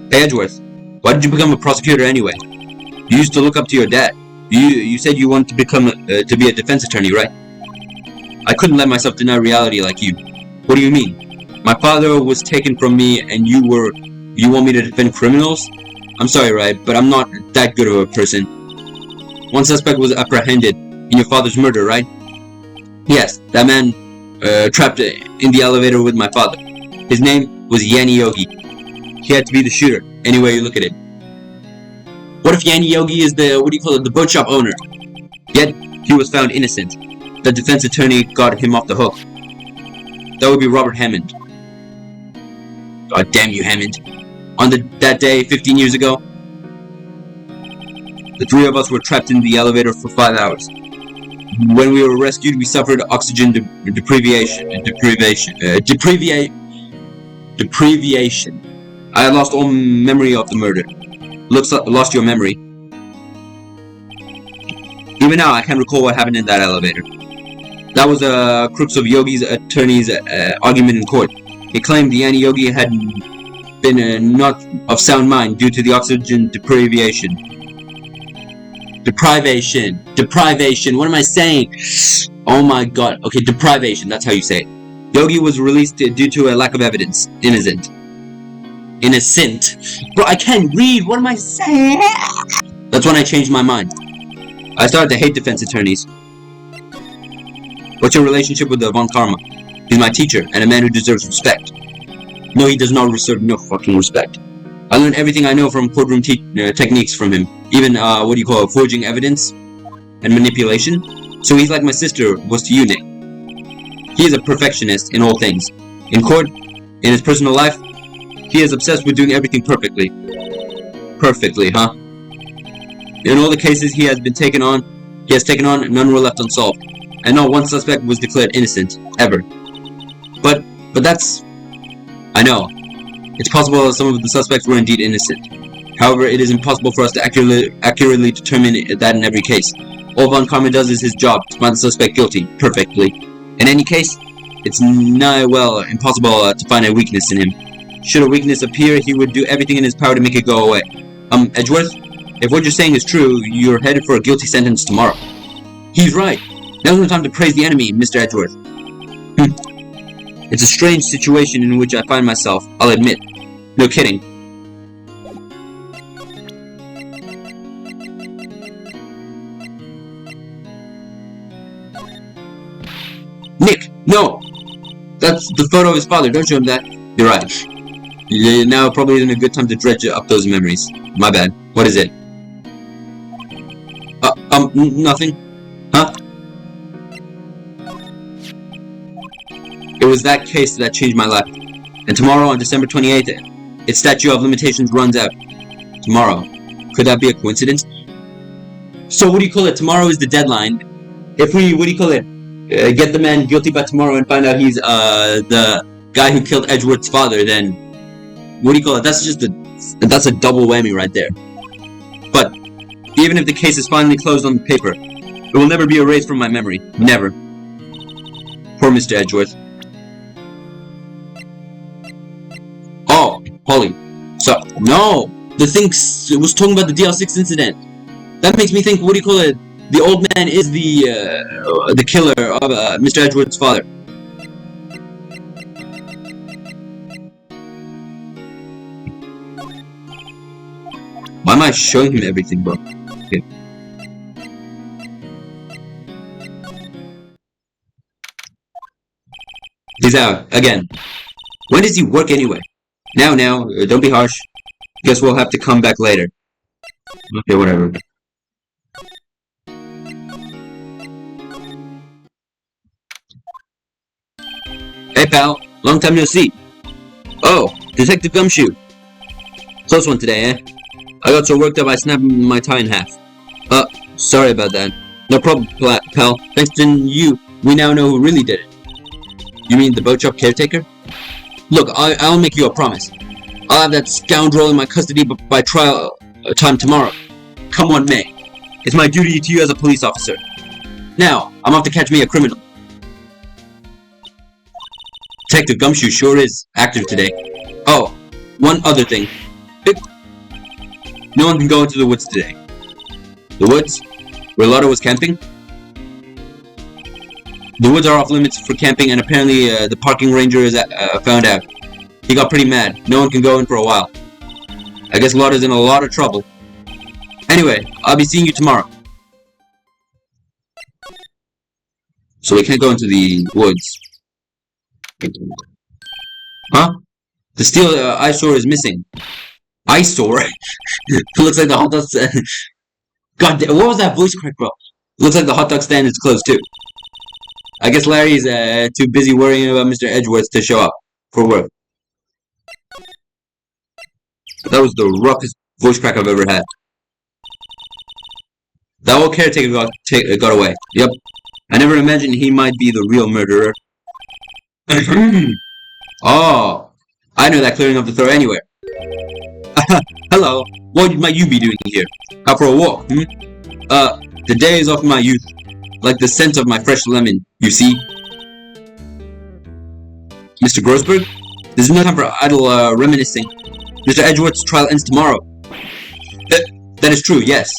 Hey, Edgeworth. Why did you become a prosecutor anyway? You used to look up to your dad. You said you wanted to become to be a defense attorney, right? I couldn't let myself deny reality like you. What do you mean? My father was taken from me and you want me to defend criminals? I'm sorry, Wright, but I'm not that good of a person. One suspect was apprehended in your father's murder, right? Yes, that man trapped in the elevator with my father. His name was Yanni Yogi. He had to be the shooter, any way you look at it. What if Yanni Yogi is the boat shop owner? Yet, he was found innocent. The defense attorney got him off the hook. That would be Robert Hammond. God damn you, Hammond. On that day, 15 years ago, the 3 of us were trapped in the elevator for 5 hours. When we were rescued, we suffered oxygen deprivation. I had lost all memory of the murder. Lost your memory. Even now, I can't recall what happened in that elevator. That was the crux of Yogi's attorney's argument in court. He claimed Yanni Yogi had been not of sound mind due to the oxygen deprivation. Deprivation. What am I saying? Oh my god. Okay, deprivation. That's how you say it. Yogi was released due to a lack of evidence. Innocent. Bro, I can't read. What am I saying? That's when I changed my mind. I started to hate defense attorneys. What's your relationship with Von Karma? He's my teacher, and a man who deserves respect. No, he does not deserve no fucking respect. I learned everything I know from courtroom techniques from him. Even, forging evidence and manipulation. So he's like my sister was to you, Nick. He is a perfectionist in all things. In court, in his personal life, he is obsessed with doing everything perfectly. Perfectly, huh? In all the cases he has taken on, none were left unsolved. And not one suspect was declared innocent, ever. But that's... I know. It's possible that some of the suspects were indeed innocent. However, it is impossible for us to accurately determine that in every case. All Von Karman does is his job, to find the suspect guilty, perfectly. In any case, it's impossible to find a weakness in him. Should a weakness appear, he would do everything in his power to make it go away. Edgeworth? If what you're saying is true, you're headed for a guilty sentence tomorrow. He's right. Now's no time to praise the enemy, Mr. Edgeworth. It's a strange situation in which I find myself, I'll admit. No kidding. Nick, no! That's the photo of his father, don't show him that. You're right. Now probably isn't a good time to dredge up those memories. My bad. What is it? Nothing. Huh? It was that case that changed my life. And tomorrow, on December 28th, its statute of limitations runs out. Tomorrow. Could that be a coincidence? So what do you call it? Tomorrow is the deadline. If we, get the man guilty by tomorrow and find out he's, the guy who killed Edgeworth's father, then, what do you call it? That's a double whammy right there. But, even if the case is finally closed on the paper, it will never be erased from my memory. Never. Poor Mr. Edgeworth. Oh, Holly. So, no! The thing was talking about the DL6 incident. That makes me think, the old man is the killer of Mr. Edgeworth's father. Why am I showing him everything, bro? Okay. He's out, again. When does he work anyway? Now, don't be harsh. Guess we'll have to come back later. Okay, whatever. Hey pal, long time no see. Oh, Detective Gumshoe. Close one today, eh? I got so worked up I snapped my tie in half. Sorry about that. No problem, pal. Thanks to you, we now know who really did it. You mean the boat shop caretaker? Look, I'll make you a promise. I'll have that scoundrel in my custody by trial time tomorrow. Come what may. It's my duty to you as a police officer. Now, I'm off to catch me a criminal. Detective Gumshoe sure is active today. Oh, one other thing. No one can go into the woods today. The woods? Where Lotto was camping? The woods are off limits for camping, and apparently the parking ranger is found out. He got pretty mad. No one can go in for a while. I guess Lotto's in a lot of trouble. Anyway, I'll be seeing you tomorrow. So we can't go into the woods. Huh? The steel eyesore is missing. Eyesore? It looks like the hot dog stand. God damn, what was that voice crack, bro? It looks like the hot dog stand is closed too. I guess Larry's too busy worrying about Mr. Edgeworth to show up for work. That was the roughest voice crack I've ever had. That old caretaker got away. Yep. I never imagined he might be the real murderer. Oh, I know that clearing up the throat anywhere. Hello, what might you be doing here? Out for a walk, the day is off my youth. Like the scent of my fresh lemon, you see? Mr. Grossberg? There's no time for idle reminiscing. Mr. Edgeworth's trial ends tomorrow. That is true, yes.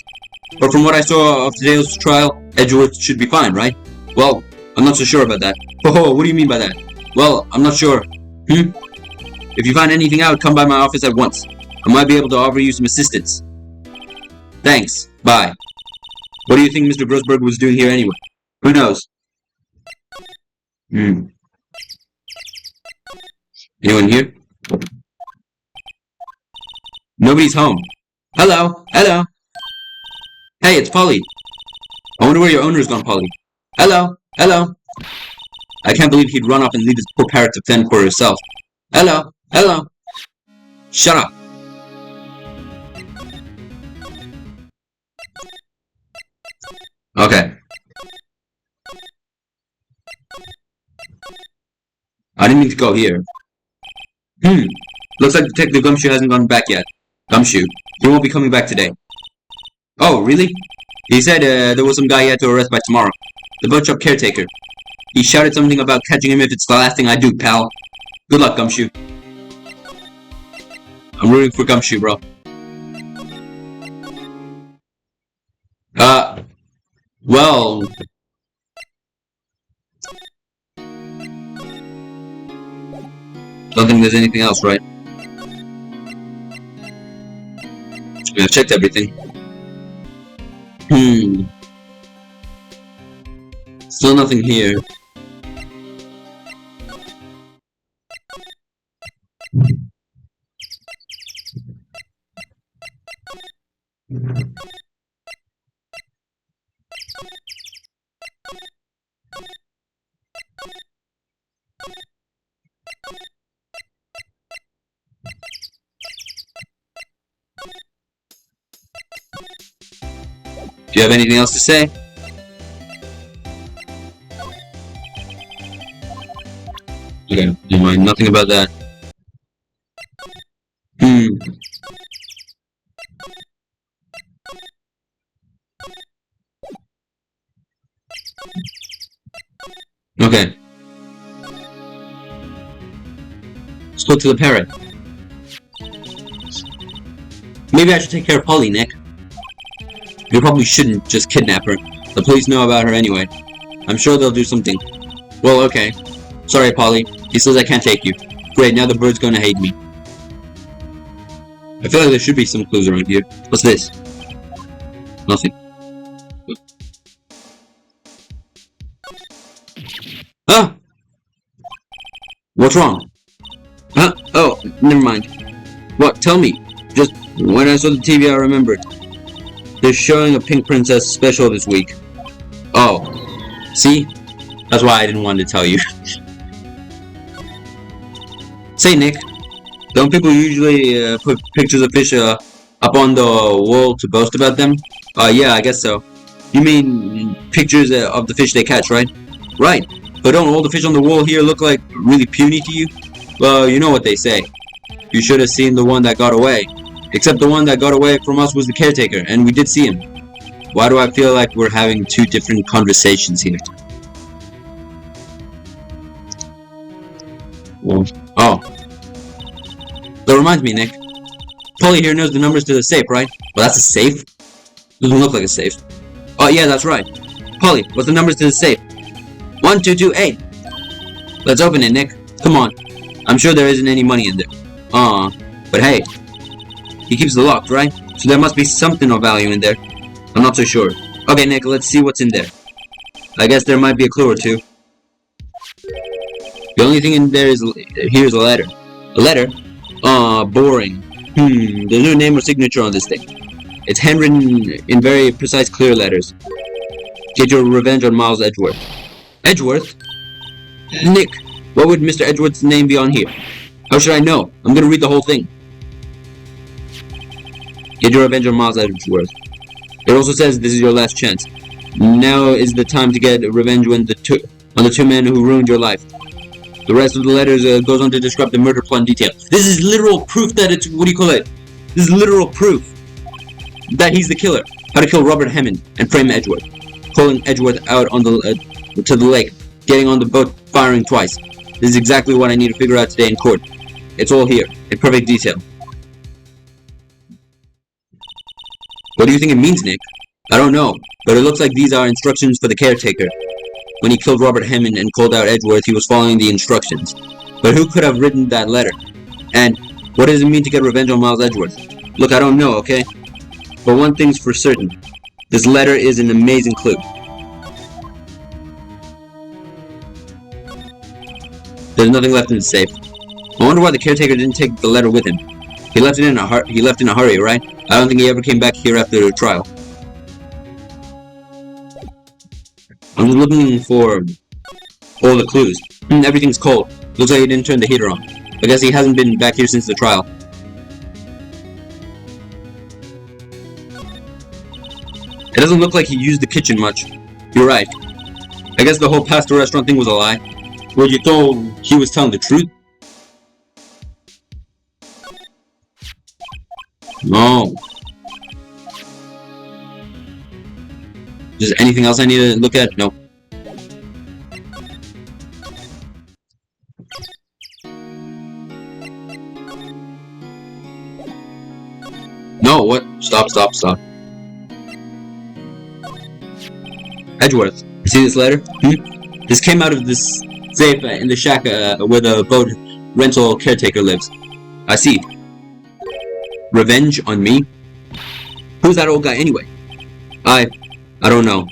But from what I saw of today's trial, Edgeworth should be fine, right? Well, I'm not so sure about that. Oh, what do you mean by that? Well, I'm not sure. If you find anything out, come by my office at once. I might be able to offer you some assistance. Thanks. Bye. What do you think Mr. Grossberg was doing here anyway? Who knows? Anyone here? Nobody's home. Hello? Hello? Hey, it's Polly. I wonder where your owner's gone, Polly. Hello? Hello? I can't believe he'd run off and leave his poor parrot to fend for herself. Hello? Hello? Shut up. Okay. I didn't mean to go here. Looks like Detective Gumshoe hasn't gone back yet. Gumshoe, he won't be coming back today. Oh, really? He said there was some guy he had to arrest by tomorrow. The boat shop caretaker. He shouted something about catching him if it's the last thing I do, pal. Good luck, Gumshoe. I'm rooting for Gumshoe, bro. Well... Don't think there's anything else, right? I've checked everything. Still nothing here. Do you have anything else to say? Okay, never mind. Nothing about that. Okay. Let's go to the parrot. Maybe I should take care of Polly, Nick. You probably shouldn't just kidnap her. The police know about her anyway. I'm sure they'll do something. Well, okay. Sorry, Polly. He says I can't take you. Great, now the bird's gonna hate me. I feel like there should be some clues around here. What's this? Nothing. Ah! What's wrong? Huh? Oh, never mind. What? Tell me. Just when I saw the TV, I remembered. They're showing a Pink Princess special this week. Oh. See? That's why I didn't want to tell you. Say, Nick. Don't people usually put pictures of fish up on the wall to boast about them? Yeah, I guess so. You mean pictures of the fish they catch, right? Right. But don't all the fish on the wall here look like really puny to you? Well, you know what they say. You should have seen the one that got away. Except the one that got away from us was the caretaker, and we did see him. Why do I feel like we're having two different conversations here? Well, oh. That reminds me, Nick. Polly here knows the numbers to the safe, right? Well, that's a safe? Doesn't look like a safe. Oh, yeah, that's right. Polly, what's the numbers to the safe? 1228. Let's open it, Nick. Come on. I'm sure there isn't any money in there. But hey. He keeps it locked, right? So there must be something of value in there. I'm not so sure. Okay, Nick, let's see what's in there. I guess there might be a clue or two. The only thing in there is here's a letter. A letter? Boring. There's no name or signature on this thing. It's handwritten in very precise, clear letters. Get your revenge on Miles Edgeworth. Edgeworth? Nick, what would Mr. Edgeworth's name be on here? How should I know? I'm gonna read the whole thing. Get your revenge on Miles Edgeworth. It also says this is your last chance. Now is the time to get revenge on the two men who ruined your life. The rest of the letters goes on to describe the murder plot in detail. This is literal proof that it's, what do you call it? This is literal proof that he's the killer. How to kill Robert Hammond and frame Edgeworth. Pulling Edgeworth out on the to the lake. Getting on the boat, firing twice. This is exactly what I need to figure out today in court. It's all here, in perfect detail. What do you think it means, Nick? I don't know, but it looks like these are instructions for the caretaker. When he killed Robert Hammond and called out Edgeworth, he was following the instructions. But who could have written that letter? And what does it mean to get revenge on Miles Edgeworth? Look, I don't know, okay? But one thing's for certain. This letter is an amazing clue. There's nothing left in the safe. I wonder why the caretaker didn't take the letter with him. He left in a hurry, right? I don't think he ever came back here after the trial. I'm looking for all the clues. Everything's cold. Looks like he didn't turn the heater on. I guess he hasn't been back here since the trial. It doesn't look like he used the kitchen much. You're right. I guess the whole pasta restaurant thing was a lie. Well, you thought he was telling the truth? No. Is there anything else I need to look at? No. No, what? Stop. Edgeworth, you see this letter? This came out of this safe in the shack where the boat rental caretaker lives. I see. Revenge on me? Who's that old guy anyway? I don't know.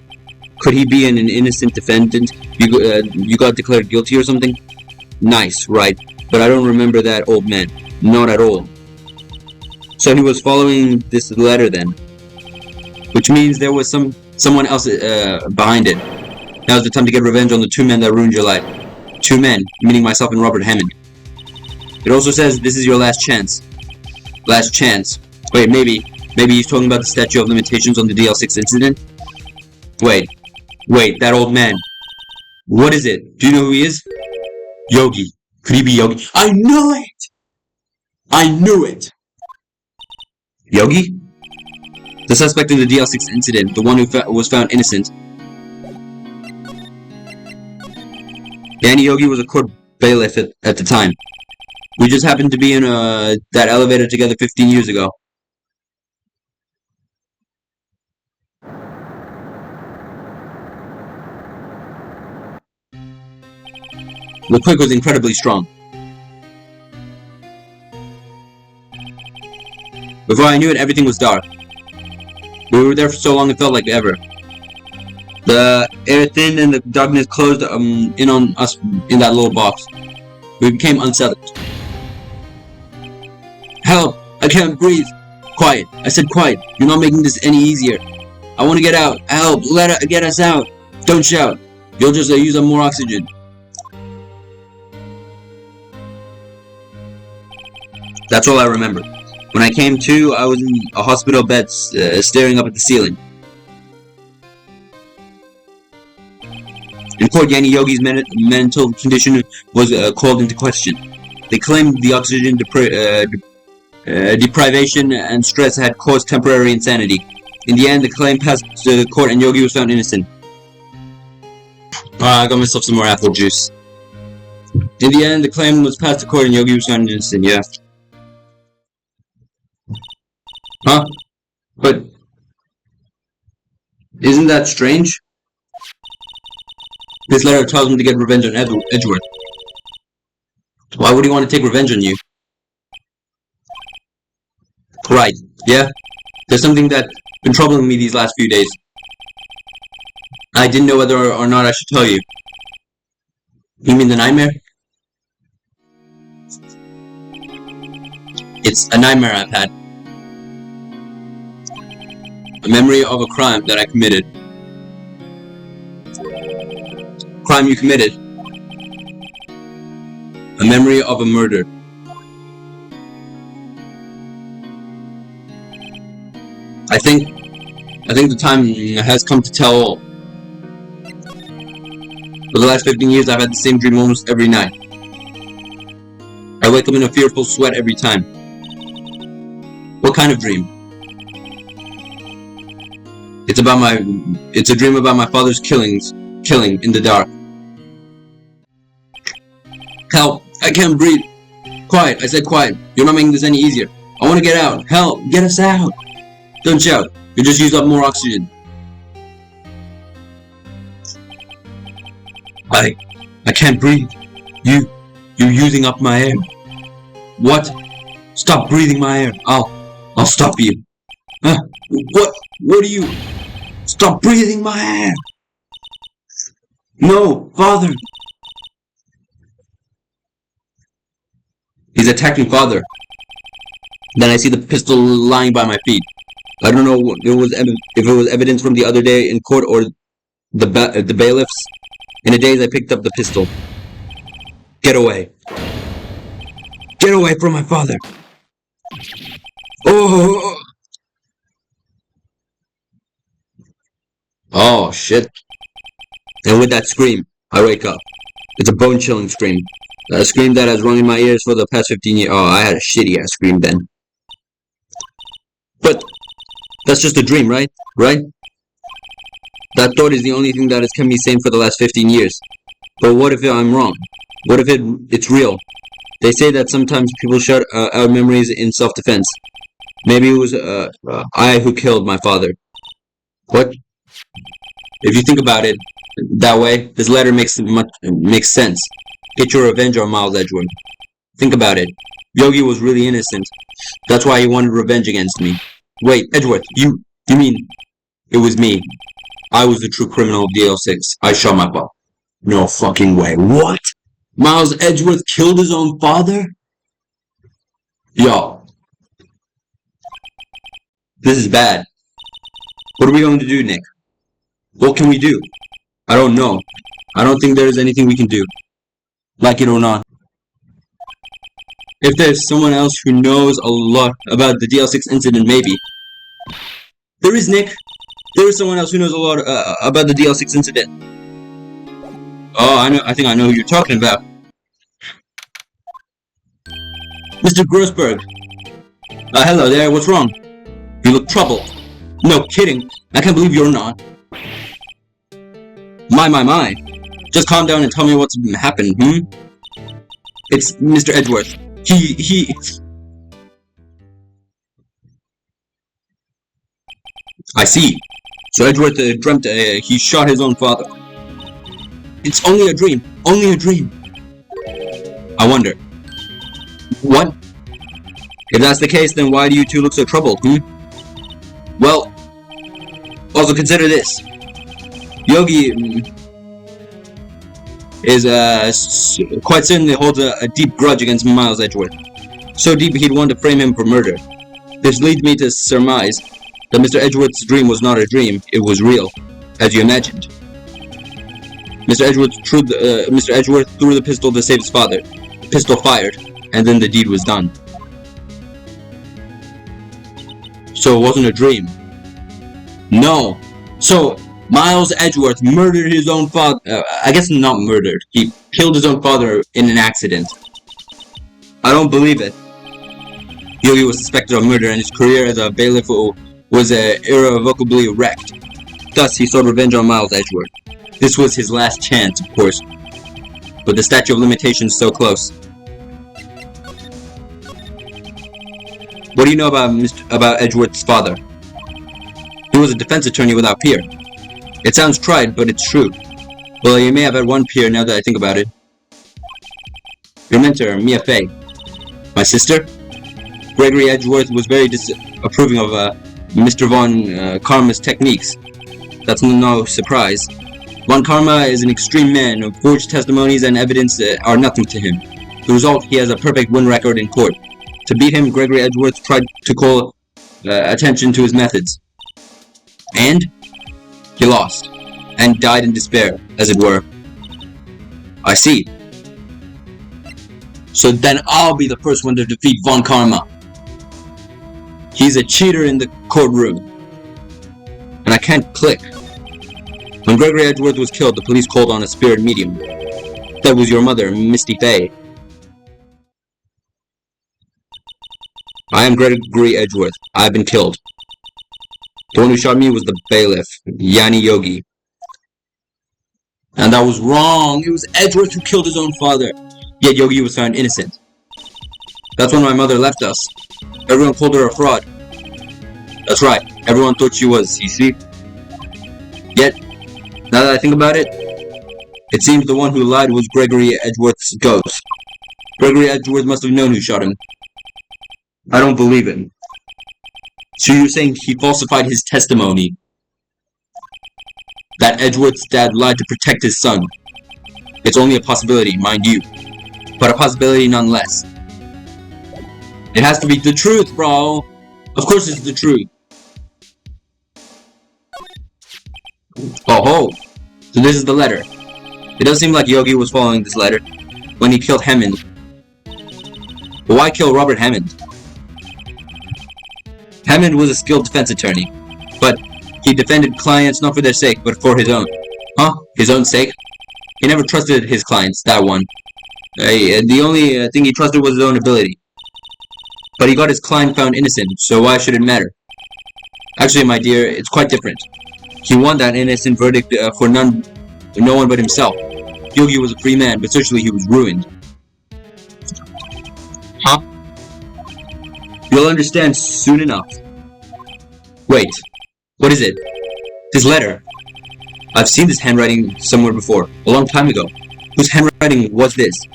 Could he be an innocent defendant? You got declared guilty or something? Nice, right? But I don't remember that old man. Not at all. So he was following this letter then, which means there was someone else behind it. Now's the time to get revenge on the two men that ruined your life. Two men, meaning myself and Robert Hammond. It also says this is your last chance. Last chance. Wait, maybe he's talking about the statute of limitations on the DL6 incident? Wait, that old man. What is it? Do you know who he is? Yogi. Could he be Yogi? I knew it! Yogi? The suspect in the DL6 incident, the one who was found innocent. Danny Yogi was a court bailiff at the time. We just happened to be in that elevator together 15 years ago. The quick was incredibly strong. Before I knew it, everything was dark. We were there for so long it felt like ever. The air thinned and the darkness closed in on us in that little box. We became unsettled. Help! I can't breathe! Quiet! I said quiet! You're not making this any easier. I want to get out! Help! Get us out! Don't shout! You'll just use up more oxygen. That's all I remember. When I came to, I was in a hospital bed, staring up at the ceiling. In court, Yanni Yogi's mental condition was called into question. They claimed the oxygen deprivation and stress had caused temporary insanity. In the end, the claim passed to the court and Yogi was found innocent. I got myself some more apple juice. In the end, the claim was passed to court and Yogi was found innocent, yeah. Huh? But isn't that strange? This letter tells him to get revenge on Edgeworth. Why would he want to take revenge on you? Right, yeah? There's something that's been troubling me these last few days. I didn't know whether or not I should tell you. You mean the nightmare? It's a nightmare I've had. A memory of a crime that I committed. Crime you committed. A memory of a murder. I think the time has come to tell all. For the last 15 years, I've had the same dream almost every night. I wake up in a fearful sweat every time. What kind of dream? It's a dream about my father's killing in the dark. Help! I can't breathe! Quiet! I said quiet! You're not making this any easier. I want to get out! Help! Get us out! Don't shout! You just used up more oxygen. I can't breathe. You're using up my air. What? Stop breathing my air. I'll stop you. What are you? Stop breathing my air. No, Father. He's attacking Father. Then I see the pistol lying by my feet. I don't know if it was evidence from the other day in court or the bailiffs. In a daze, I picked up the pistol. Get away. Get away from my father. Oh! Oh, shit. And with that scream, I wake up. It's a bone-chilling scream. A scream that has rung in my ears for the past 15 years. Oh, I had a shitty-ass scream then. But that's just a dream, right? Right? That thought is the only thing that has kept me sane for the last 15 years. But what if I'm wrong? What if it's real? They say that sometimes people shut out memories in self-defense. Maybe it was I who killed my father. What? If you think about it that way, this letter makes sense. Get your revenge on Miles Edgeworth. Think about it. Yogi was really innocent. That's why he wanted revenge against me. Wait, Edgeworth, you mean it was me? I was the true criminal of DL6. I shot my father. No fucking way. What? Miles Edgeworth killed his own father? Yo. This is bad. What are we going to do, Nick? What can we do? I don't know. I don't think there's anything we can do. Like it or not. If there's someone else who knows a lot about the DL6 incident, maybe. There is, Nick. There is someone else who knows a lot about the DL6 incident. Oh, I think I know who you're talking about. Mr. Grossberg. Hello there, what's wrong? You look troubled. No kidding. I can't believe you're not. My. Just calm down and tell me what's happened, It's Mr. Edgeworth. He... I see. So Edgeworth dreamt he shot his own father. It's only a dream. Only a dream. I wonder. What? If that's the case, then why do you two look so troubled, Well, also consider this. Yogi is quite certainly holds a deep grudge against Miles Edgeworth. So deep he'd want to frame him for murder. This leads me to surmise that Mr. Edgeworth's dream was not a dream, it was real, as you imagined. Mr. Edgeworth threw the pistol to save his father. The pistol fired, and then the deed was done. So it wasn't a dream. No. So Miles Edgeworth murdered his own father. I guess not murdered. He killed his own father in an accident. I don't believe it. Yogi was suspected of murder, and his career as a bailiff was irrevocably wrecked. Thus, he sought revenge on Miles Edgeworth. This was his last chance, of course. But the statute of limitations is so close. What do you know about Edgeworth's father? He was a defense attorney without peer. It sounds tried, but it's true. Well, you may have had one peer now that I think about it. Your mentor, Mia Fey. My sister? Gregory Edgeworth was very disapproving of Mr. Von Karma's techniques. That's no surprise. Von Karma is an extreme man. Forged testimonies and evidence are nothing to him. The result, he has a perfect win record in court. To beat him, Gregory Edgeworth tried to call attention to his methods. And he lost, and died in despair, as it were. I see. So then I'll be the first one to defeat Von Karma. He's a cheater in the courtroom. And I can't click. When Gregory Edgeworth was killed, the police called on a spirit medium. That was your mother, Misty Fey. I am Gregory Edgeworth. I've been killed. The one who shot me was the bailiff, Yanni Yogi. And that was wrong. It was Edgeworth who killed his own father. Yet Yogi was found innocent. That's when my mother left us. Everyone called her a fraud. That's right. Everyone thought she was, you see? Yet, now that I think about it, it seems the one who lied was Gregory Edgeworth's ghost. Gregory Edgeworth must have known who shot him. I don't believe it. So you're saying he falsified his testimony? That Edgeworth's dad lied to protect his son? It's only a possibility, mind you. But a possibility nonetheless. It has to be the truth, bro. Of course it's the truth. Oh ho. So this is the letter. It does seem like Yogi was following this letter when he killed Hammond. But why kill Robert Hammond? Hammond was a skilled defense attorney, but he defended clients not for their sake, but for his own. Huh? His own sake? He never trusted his clients, that one. The only thing he trusted was his own ability. But he got his client found innocent, so why should it matter? Actually, my dear, it's quite different. He won that innocent verdict for no one but himself. Yogi was a free man, but socially he was ruined. Huh? You'll understand soon enough. Wait, what is it? This letter. I've seen this handwriting somewhere before, a long time ago. Whose handwriting was this?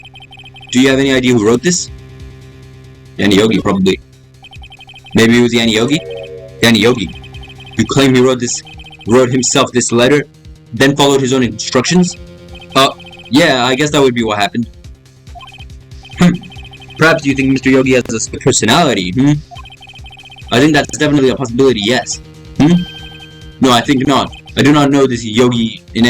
Do you have any idea who wrote this? Danny Yogi, probably. Maybe it was Danny Yogi? Danny Yogi. You claim he wrote himself this letter, then followed his own instructions? Yeah, I guess that would be what happened. Perhaps you think Mr. Yogi has a personality, I think that's definitely a possibility, yes. No, I think not. I do not know this Yogi in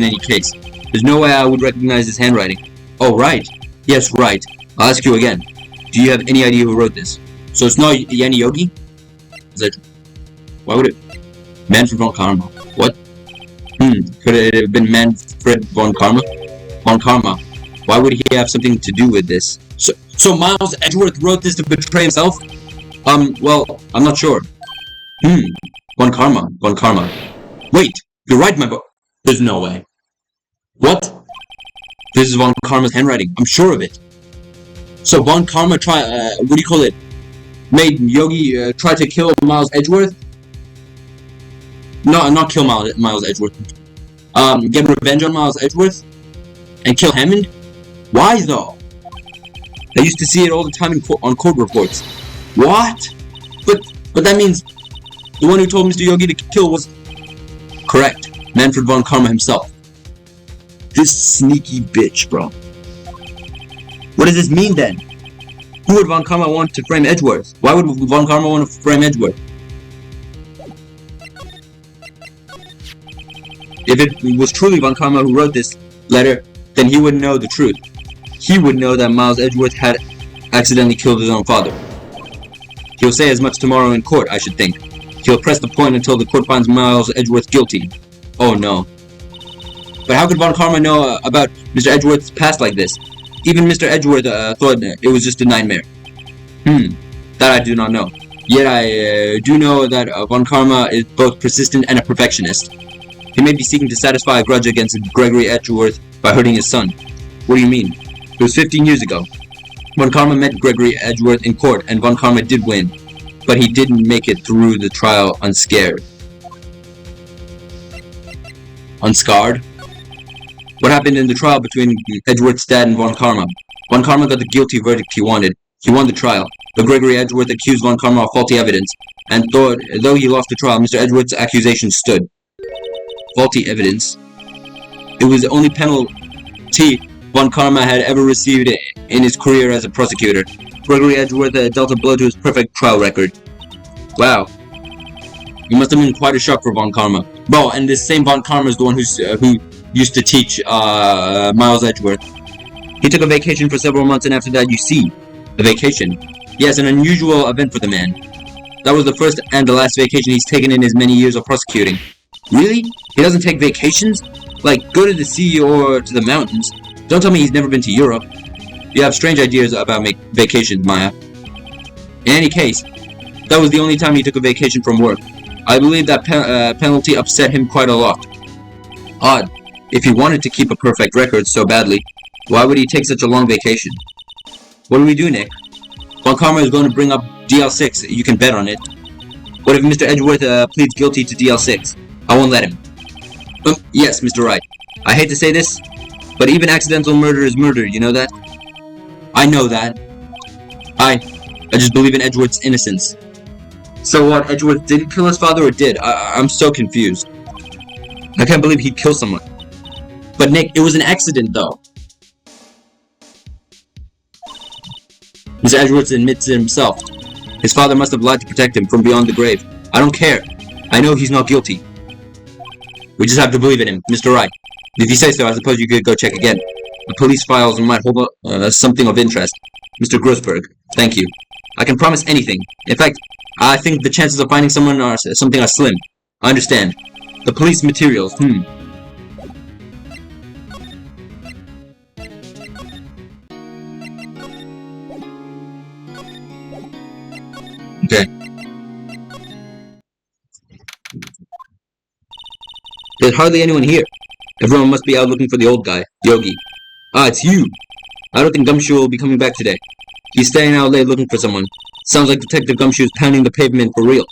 any case. There's no way I would recognize his handwriting. Oh, right. Yes, right. I'll ask you again. Do you have any idea who wrote this? So it's not Yanni Yogi? Is that... Why would it... Manfred von Karma. What? Could it have been Manfred von Karma? Von Karma. Why would he have something to do with this? So Miles Edgeworth wrote this to betray himself? Well, I'm not sure. Von Karma. Von Karma. Wait, you're right, my boy. There's no way. What? This is Von Karma's handwriting. I'm sure of it. So Von Karma made Yogi try to kill Miles Edgeworth? No, not kill Miles Edgeworth. Get revenge on Miles Edgeworth? And kill Hammond? Why though? I used to see it all the time on court reports. What? But that means the one who told Mr. Yogi to kill was... Correct. Manfred von Karma himself. This sneaky bitch, bro. What does this mean then? Who would von Karma want to frame Edgeworth? Why would von Karma want to frame Edgeworth? If it was truly von Karma who wrote this letter, then he would know the truth. He would know that Miles Edgeworth had accidentally killed his own father. He'll say as much tomorrow in court, I should think. He'll press the point until the court finds Miles Edgeworth guilty. Oh no. But how could von Karma know about Mr. Edgeworth's past like this? Even Mr. Edgeworth thought it was just a nightmare. That I do not know. Yet I do know that von Karma is both persistent and a perfectionist. He may be seeking to satisfy a grudge against Gregory Edgeworth by hurting his son. What do you mean? It was 15 years ago. Von Karma met Gregory Edgeworth in court, and von Karma did win. But he didn't make it through the trial unscared. Unscarred? What happened in the trial between Edgeworth's dad and von Karma? Von Karma got the guilty verdict he wanted. He won the trial, but Gregory Edgeworth accused von Karma of faulty evidence, and though he lost the trial, Mr. Edgeworth's accusation stood. Faulty evidence? It was the only penalty von Karma had ever received in his career as a prosecutor. Gregory Edgeworth dealt a blow to his perfect trial record. Wow. It must have been quite a shock for von Karma. Bro, and this same von Karma is the one who used to teach Miles Edgeworth. He took a vacation for several months, and after that, you see, a vacation. Yes, an unusual event for the man. That was the first and the last vacation he's taken in his many years of prosecuting. Really? He doesn't take vacations? Like, go to the sea or to the mountains. Don't tell me he's never been to Europe. You have strange ideas about vacations, Maya. In any case, that was the only time he took a vacation from work. I believe that penalty upset him quite a lot. Odd. If he wanted to keep a perfect record so badly, why would he take such a long vacation? What do we do, Nick? Von Karma is going to bring up DL6, you can bet on it. What if Mr. Edgeworth pleads guilty to DL6? I won't let him. Yes, Mr. Wright. I hate to say this, but even accidental murder is murder, you know that? I know that. I just believe in Edgeworth's innocence. So what, Edgeworth didn't kill his father or did? I'm so confused. I can't believe he'd kill someone. But Nick, it was an accident though. Mr. Edgeworth admits it himself. His father must have lied to protect him from beyond the grave. I don't care. I know he's not guilty. We just have to believe in him, Mr. Wright. If you say so, I suppose you could go check again. The police files might hold something of interest. Mr. Grossberg, thank you. I can promise anything. In fact, I think the chances of finding something are slim. I understand. The police materials, Okay. There's hardly anyone here. Everyone must be out looking for the old guy, Yogi. Ah, it's you! I don't think Gumshoe will be coming back today. He's staying out late looking for someone. Sounds like Detective Gumshoe is pounding the pavement for real.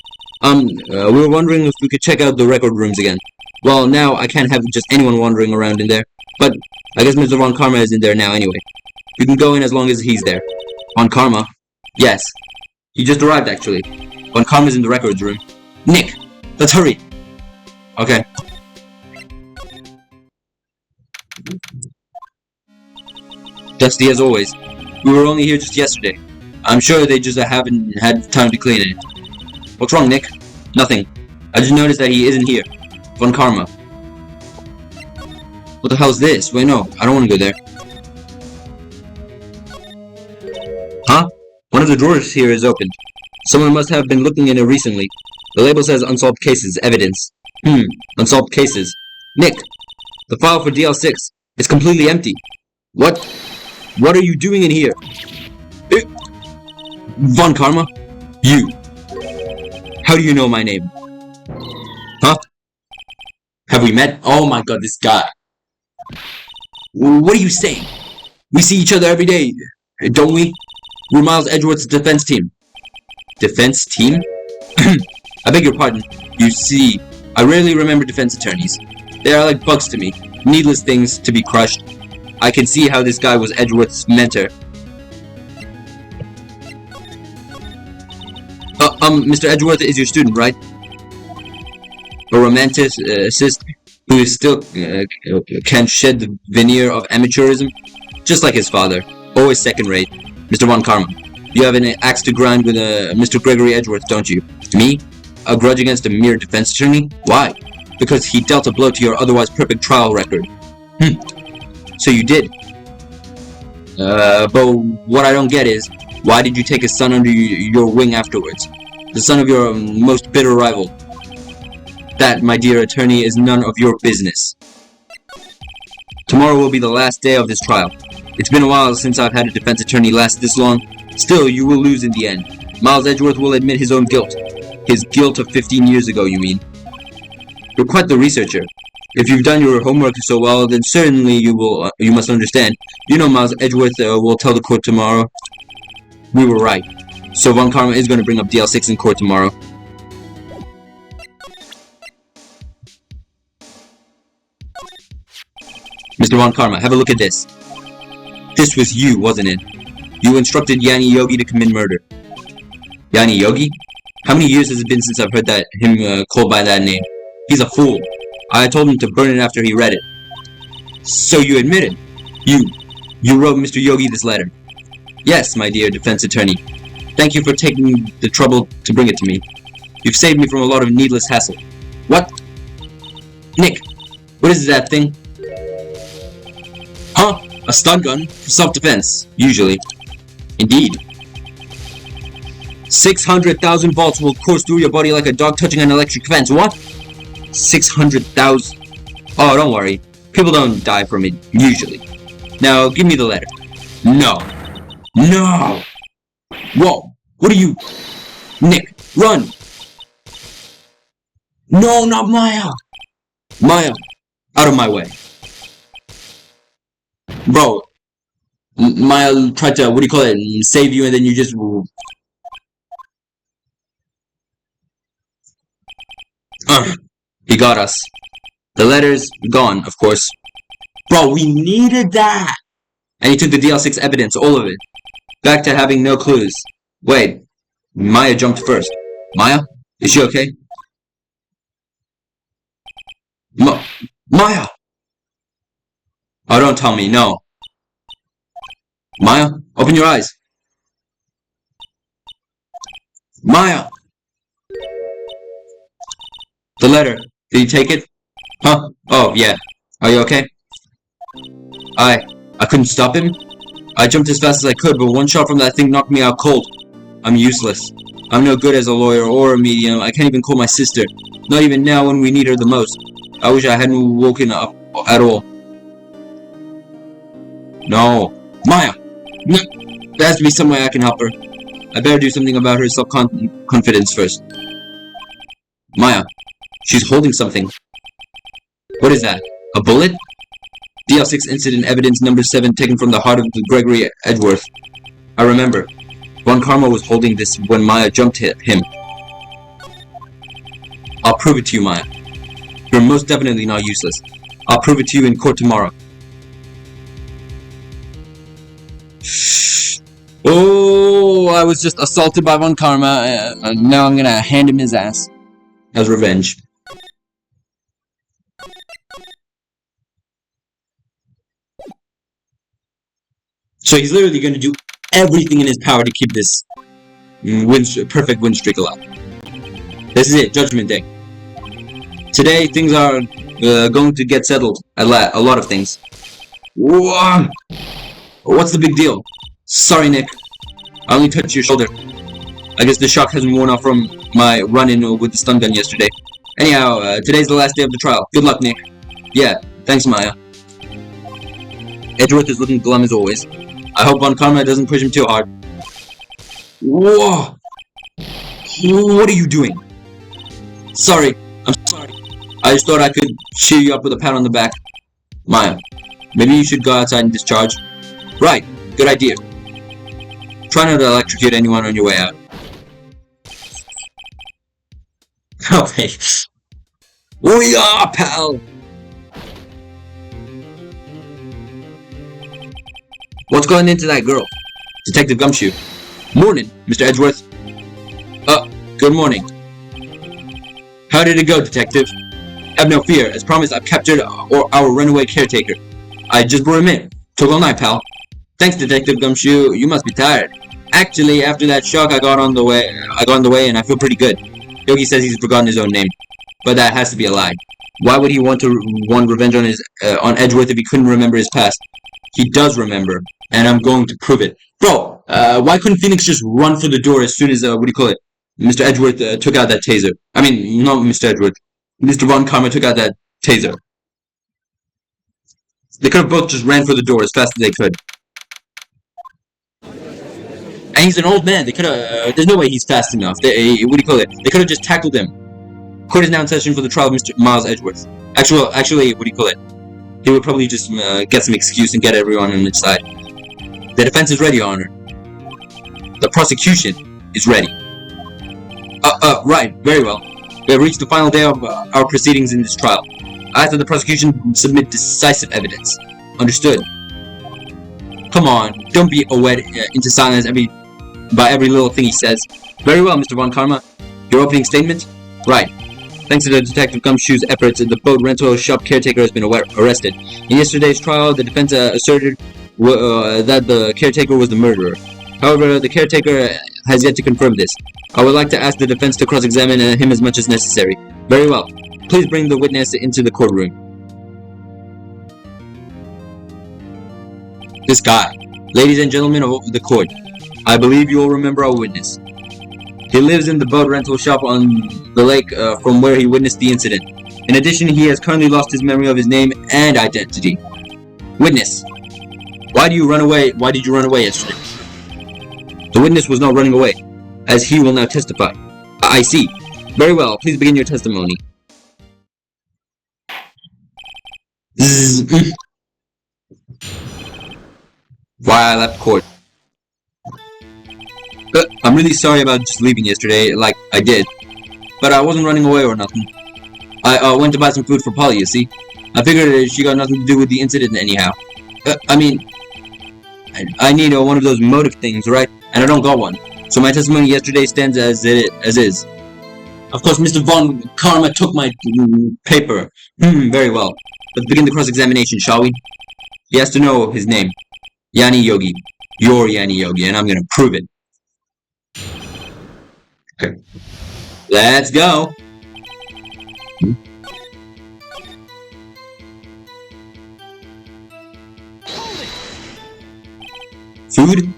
We were wondering if we could check out the record rooms again. Well, now I can't have just anyone wandering around in there. But I guess Mr. Von Karma is in there now anyway. You can go in as long as he's there. Von Karma? Yes. He just arrived, actually. Von Karma's in the records room. Nick! Let's hurry! Okay. Dusty as always. We were only here just yesterday. I'm sure they just haven't had time to clean it. What's wrong, Nick? Nothing. I just noticed that he isn't here. Von Karma. What the hell is this? Wait, no. I don't want to go there. Huh? One of the drawers here is opened. Someone must have been looking in it recently. The label says unsolved cases, evidence. Unsolved cases. Nick! The file for DL6. It's completely empty. What? What are you doing in here? Von Karma? You. How do you know my name? Huh? Have we met? Oh my god, this guy. What are you saying? We see each other every day, don't we? We're Miles Edgeworth's defense team. Defense team? I beg your pardon. You see, I rarely remember defense attorneys. They are like bugs to me. Needless things to be crushed. I can see how this guy was Edgeworth's mentor. Mr. Edgeworth is your student, right? A romanticist who still can shed the veneer of amateurism? Just like his father. Always second-rate. Mr. Von Karma, you have an axe to grind with Mr. Gregory Edgeworth, don't you? Me? A grudge against a mere defense attorney? Why? Because he dealt a blow to your otherwise perfect trial record. So you did. But what I don't get is, why did you take his son under your wing afterwards? The son of your most bitter rival. That, my dear attorney, is none of your business. Tomorrow will be the last day of this trial. It's been a while since I've had a defense attorney last this long. Still, you will lose in the end. Miles Edgeworth will admit his own guilt. His guilt of 15 years ago, you mean? You're quite the researcher. If you've done your homework so well, then certainly you must understand. You know Miles Edgeworth will tell the court tomorrow. We were right. So Von Karma is going to bring up DL6 in court tomorrow. Mr. Von Karma, have a look at this. This was you, wasn't it? You instructed Yanni Yogi to commit murder. Yanni Yogi? How many years has it been since I've heard him called by that name? He's a fool. I told him to burn it after he read it. So you admitted? You wrote Mr. Yogi this letter? Yes, my dear defense attorney. Thank you for taking the trouble to bring it to me. You've saved me from a lot of needless hassle. What? Nick, what is that thing? Huh? A stun gun? For self-defense, usually. Indeed. 600,000 volts will course through your body like a dog touching an electric fence. What? 600,000... Oh, don't worry. People don't die from it, usually. Now, give me the letter. No. No! Whoa! What are you... Nick, run! No, not Maya! Maya, out of my way. Bro, Maya tried to, what do you call it, save you and then you just... He got us. The letter's gone, of course. Bro, we needed that! And he took the DL6 evidence, all of it. Back to having no clues. Wait, Maya jumped first. Maya? Is she okay? Maya! Oh, don't tell me, no. Maya, open your eyes. Maya! The letter. Did you take it? Huh? Oh, yeah. Are you okay? I couldn't stop him? I jumped as fast as I could, but one shot from that thing knocked me out cold. I'm useless. I'm no good as a lawyer or a medium. I can't even call my sister. Not even now when we need her the most. I wish I hadn't woken up at all. No. Maya! No. There has to be some way I can help her. I better do something about her self-confidence first. Maya. She's holding something. What is that? A bullet? DL6 incident evidence number 7 taken from the heart of Gregory Edgeworth. I remember. Von Karma was holding this when Maya jumped him. I'll prove it to you, Maya. You're most definitely not useless. I'll prove it to you in court tomorrow. Oh, I was just assaulted by Von Karma. Now I'm gonna hand him his ass. As revenge. So he's literally gonna do everything in his power to keep this perfect win streak alive. This is it, Judgment Day. Today, things are going to get settled. A lot of things. Whoa! What's the big deal? Sorry, Nick. I only touched your shoulder. I guess the shock hasn't worn off from my run-in with the stun gun yesterday. Anyhow, today's the last day of the trial. Good luck, Nick. Yeah, thanks, Maya. Edgeworth is looking glum as always. I hope Von Karma doesn't push him too hard. Whoa! What are you doing? Sorry. I'm sorry. I just thought I could cheer you up with a pat on the back. Maya, maybe you should go outside and discharge. Right. Good idea. Try not to electrocute anyone on your way out. Okay. We are, pal! What's going into that girl? Detective Gumshoe. Morning, Mr. Edgeworth. Good morning. How did it go, Detective? Have no fear. As promised, I've captured our runaway caretaker. I just brought him in. Took all night, pal. Thanks, Detective Gumshoe. You must be tired. Actually, after that shock, I got on the way and I feel pretty good. Yogi says he's forgotten his own name. But that has to be a lie. Why would he want revenge on Edgeworth if he couldn't remember his past? He does remember, and I'm going to prove it. Bro, why couldn't Phoenix just run for the door as soon as, Mr. Edgeworth took out that taser? I mean, not Mr. Edgeworth. Mr. Von Karma took out that taser. They could have both just ran for the door as fast as they could. And he's an old man. They could have, there's no way he's fast enough. They could have just tackled him. Court is now in session for the trial of Mr. Miles Edgeworth. Actually, he would probably just get some excuse and get everyone on his side. The defense is ready, Your Honor. The prosecution is ready. Right, very well. We have reached the final day of our proceedings in this trial. I ask that the prosecution submit decisive evidence. Understood. Come on, don't be awed into silence by every little thing he says. Very well, Mr. Von Karma. Your opening statement? Right. Thanks to the Detective Gumshoe's efforts, the boat rental shop caretaker has been arrested. In yesterday's trial, the defense asserted that the caretaker was the murderer. However, the caretaker has yet to confirm this. I would like to ask the defense to cross-examine him as much as necessary. Very well. Please bring the witness into the courtroom. This guy. Ladies and gentlemen of the court, I believe you will remember our witness. He lives in the boat rental shop on the lake from where he witnessed the incident. In addition, he has currently lost his memory of his name and identity. Witness. Why did you run away yesterday? The witness was not running away, as he will now testify. I see. Very well, please begin your testimony. Why I left court. I'm really sorry about just leaving yesterday, like I did. But I wasn't running away or nothing. I went to buy some food for Polly, you see. I figured she got nothing to do with the incident anyhow. I mean, I need one of those motive things, right? And I don't got one. So my testimony yesterday stands as is. Of course, Mr. Von Karma took my paper. Very well. Let's begin the cross-examination, shall we? He has to know his name. Yanni Yogi. You're Yanni Yogi, and I'm gonna prove it. Okay. Let's go. Hold it. Food?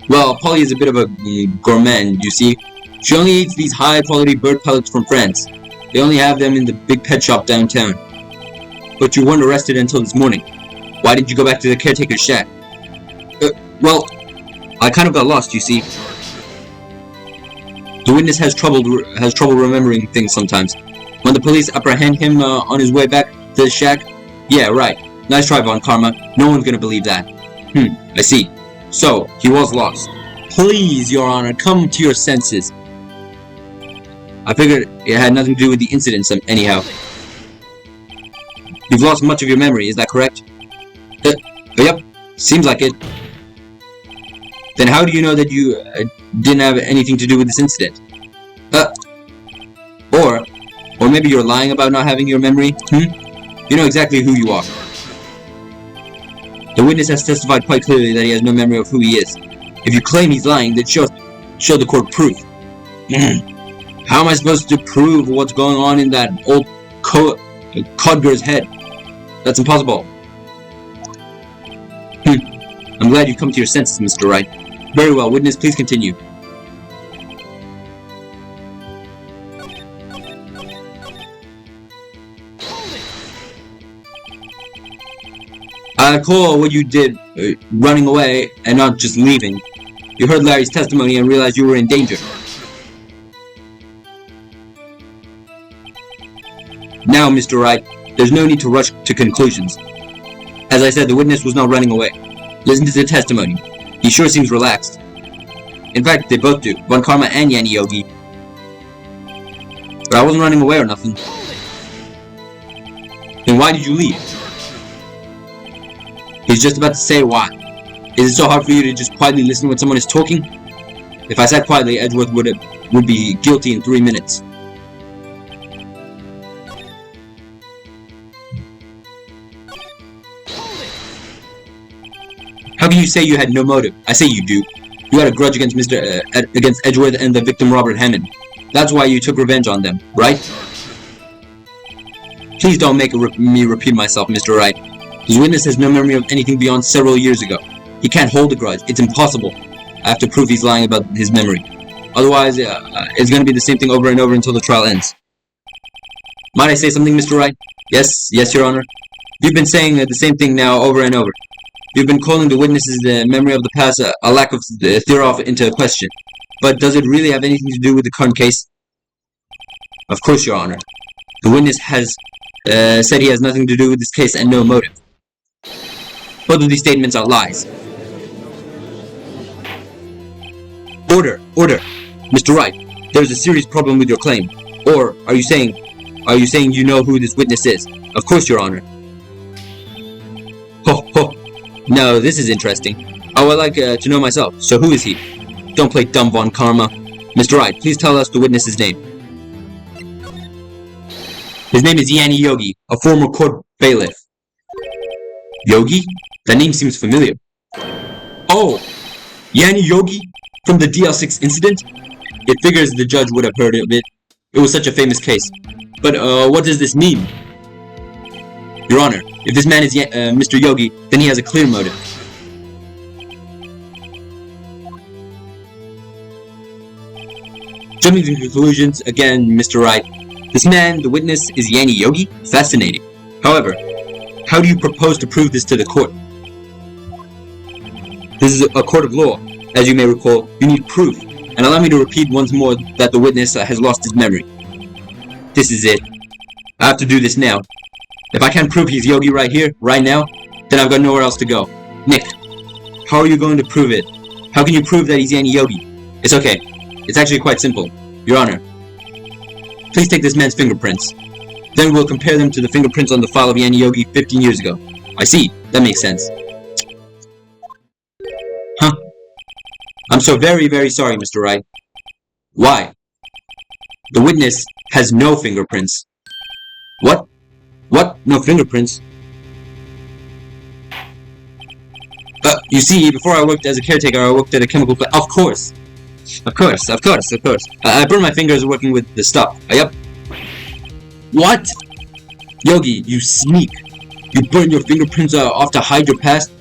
Well, Polly is a bit of a gourmand, you see. She only eats these high-quality bird pellets from France. They only have them in the big pet shop downtown. But you weren't arrested until this morning. Why did you go back to the caretaker's shack? Well, I kind of got lost, you see. The witness has trouble remembering things sometimes. When the police apprehend him on his way back to the shack, yeah, right. Nice try, Von Karma. No one's gonna believe that. I see. So, he was lost. Please, Your Honor, come to your senses. I figured it had nothing to do with the incidents anyhow. You've lost much of your memory, is that correct? Yep, seems like it. Then how do you know that you didn't have anything to do with this incident? Or maybe you're lying about not having your memory, You know exactly who you are. The witness has testified quite clearly that he has no memory of who he is. If you claim he's lying, then show the court proof. How am I supposed to prove what's going on in that old Codger's head? That's impossible. I'm glad you've come to your senses, Mr. Wright. Very well, witness, please continue. I call what you did running away and not just leaving. You heard Larry's testimony and realized you were in danger. Now, Mr. Wright, there's no need to rush to conclusions. As I said, the witness was not running away. Listen to the testimony. He sure seems relaxed. In fact, they both do, Von Karma and Yanni Yogi. But I wasn't running away or nothing. Then why did you leave? He's just about to say why. Is it so hard for you to just quietly listen when someone is talking? If I sat quietly, Edgeworth would be guilty in 3 minutes. How can you say you had no motive? I say you do. You had a grudge against against Edgeworth and the victim Robert Hammond. That's why you took revenge on them, right? Please don't make me repeat myself, Mr. Wright. His witness has no memory of anything beyond several years ago. He can't hold a grudge. It's impossible. I have to prove he's lying about his memory. Otherwise, it's going to be the same thing over and over until the trial ends. Might I say something, Mr. Wright? Yes, Your Honor. You've been saying the same thing now over and over. You've been calling the witnesses' memory of the past a lack of thereof into question. But does it really have anything to do with the current case? Of course, Your Honor. The witness has said he has nothing to do with this case and no motive. Both of these statements are lies. Order! Mr. Wright, there's a serious problem with your claim. Or are you saying you know who this witness is? Of course, Your Honor. Ho! No, this is interesting. I would like to know myself. So who is he? Don't play dumb, Von Karma. Mr. Wright, please tell us the witness's name. His name is Yanni Yogi, a former court bailiff. Yogi? That name seems familiar. Oh! Yanni Yogi? From the DL6 incident? It figures the judge would have heard of it. It was such a famous case. But, what does this mean? Your Honor, if this man is Mr. Yogi, then he has a clear motive. Jumping to conclusions, again, Mr. Wright. This man, the witness, is Yanni Yogi? Fascinating. However, how do you propose to prove this to the court? This is a court of law. As you may recall, you need proof. And allow me to repeat once more that the witness has lost his memory. This is it. I have to do this now. If I can't prove he's Yogi right here, right now, then I've got nowhere else to go. Nick, how are you going to prove it? How can you prove that he's Yanni Yogi? It's okay. It's actually quite simple. Your Honor, please take this man's fingerprints. Then we'll compare them to the fingerprints on the file of Yanni Yogi 15 years ago. I see. That makes sense. Huh? I'm so very, very sorry, Mr. Wright. Why? The witness has no fingerprints. What? What? No fingerprints? You see, before I worked as a caretaker, I worked at a chemical plant. Of course! Of course. I burned my fingers working with the stuff. Yup. What? Yogi, you sneak. You burned your fingerprints off to hide your past?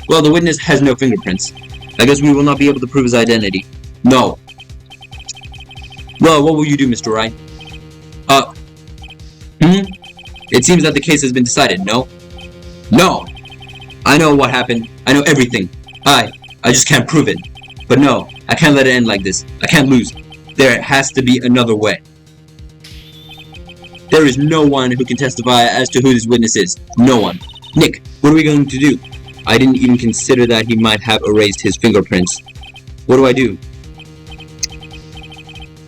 Well, the witness has no fingerprints. I guess we will not be able to prove his identity. No. Well, what will you do, Mr. Wright? It seems that the case has been decided, no? No! I know what happened. I know everything. I just can't prove it. But no, I can't let it end like this. I can't lose. There has to be another way. There is no one who can testify as to who this witness is. No one. Nick, what are we going to do? I didn't even consider that he might have erased his fingerprints. What do I do?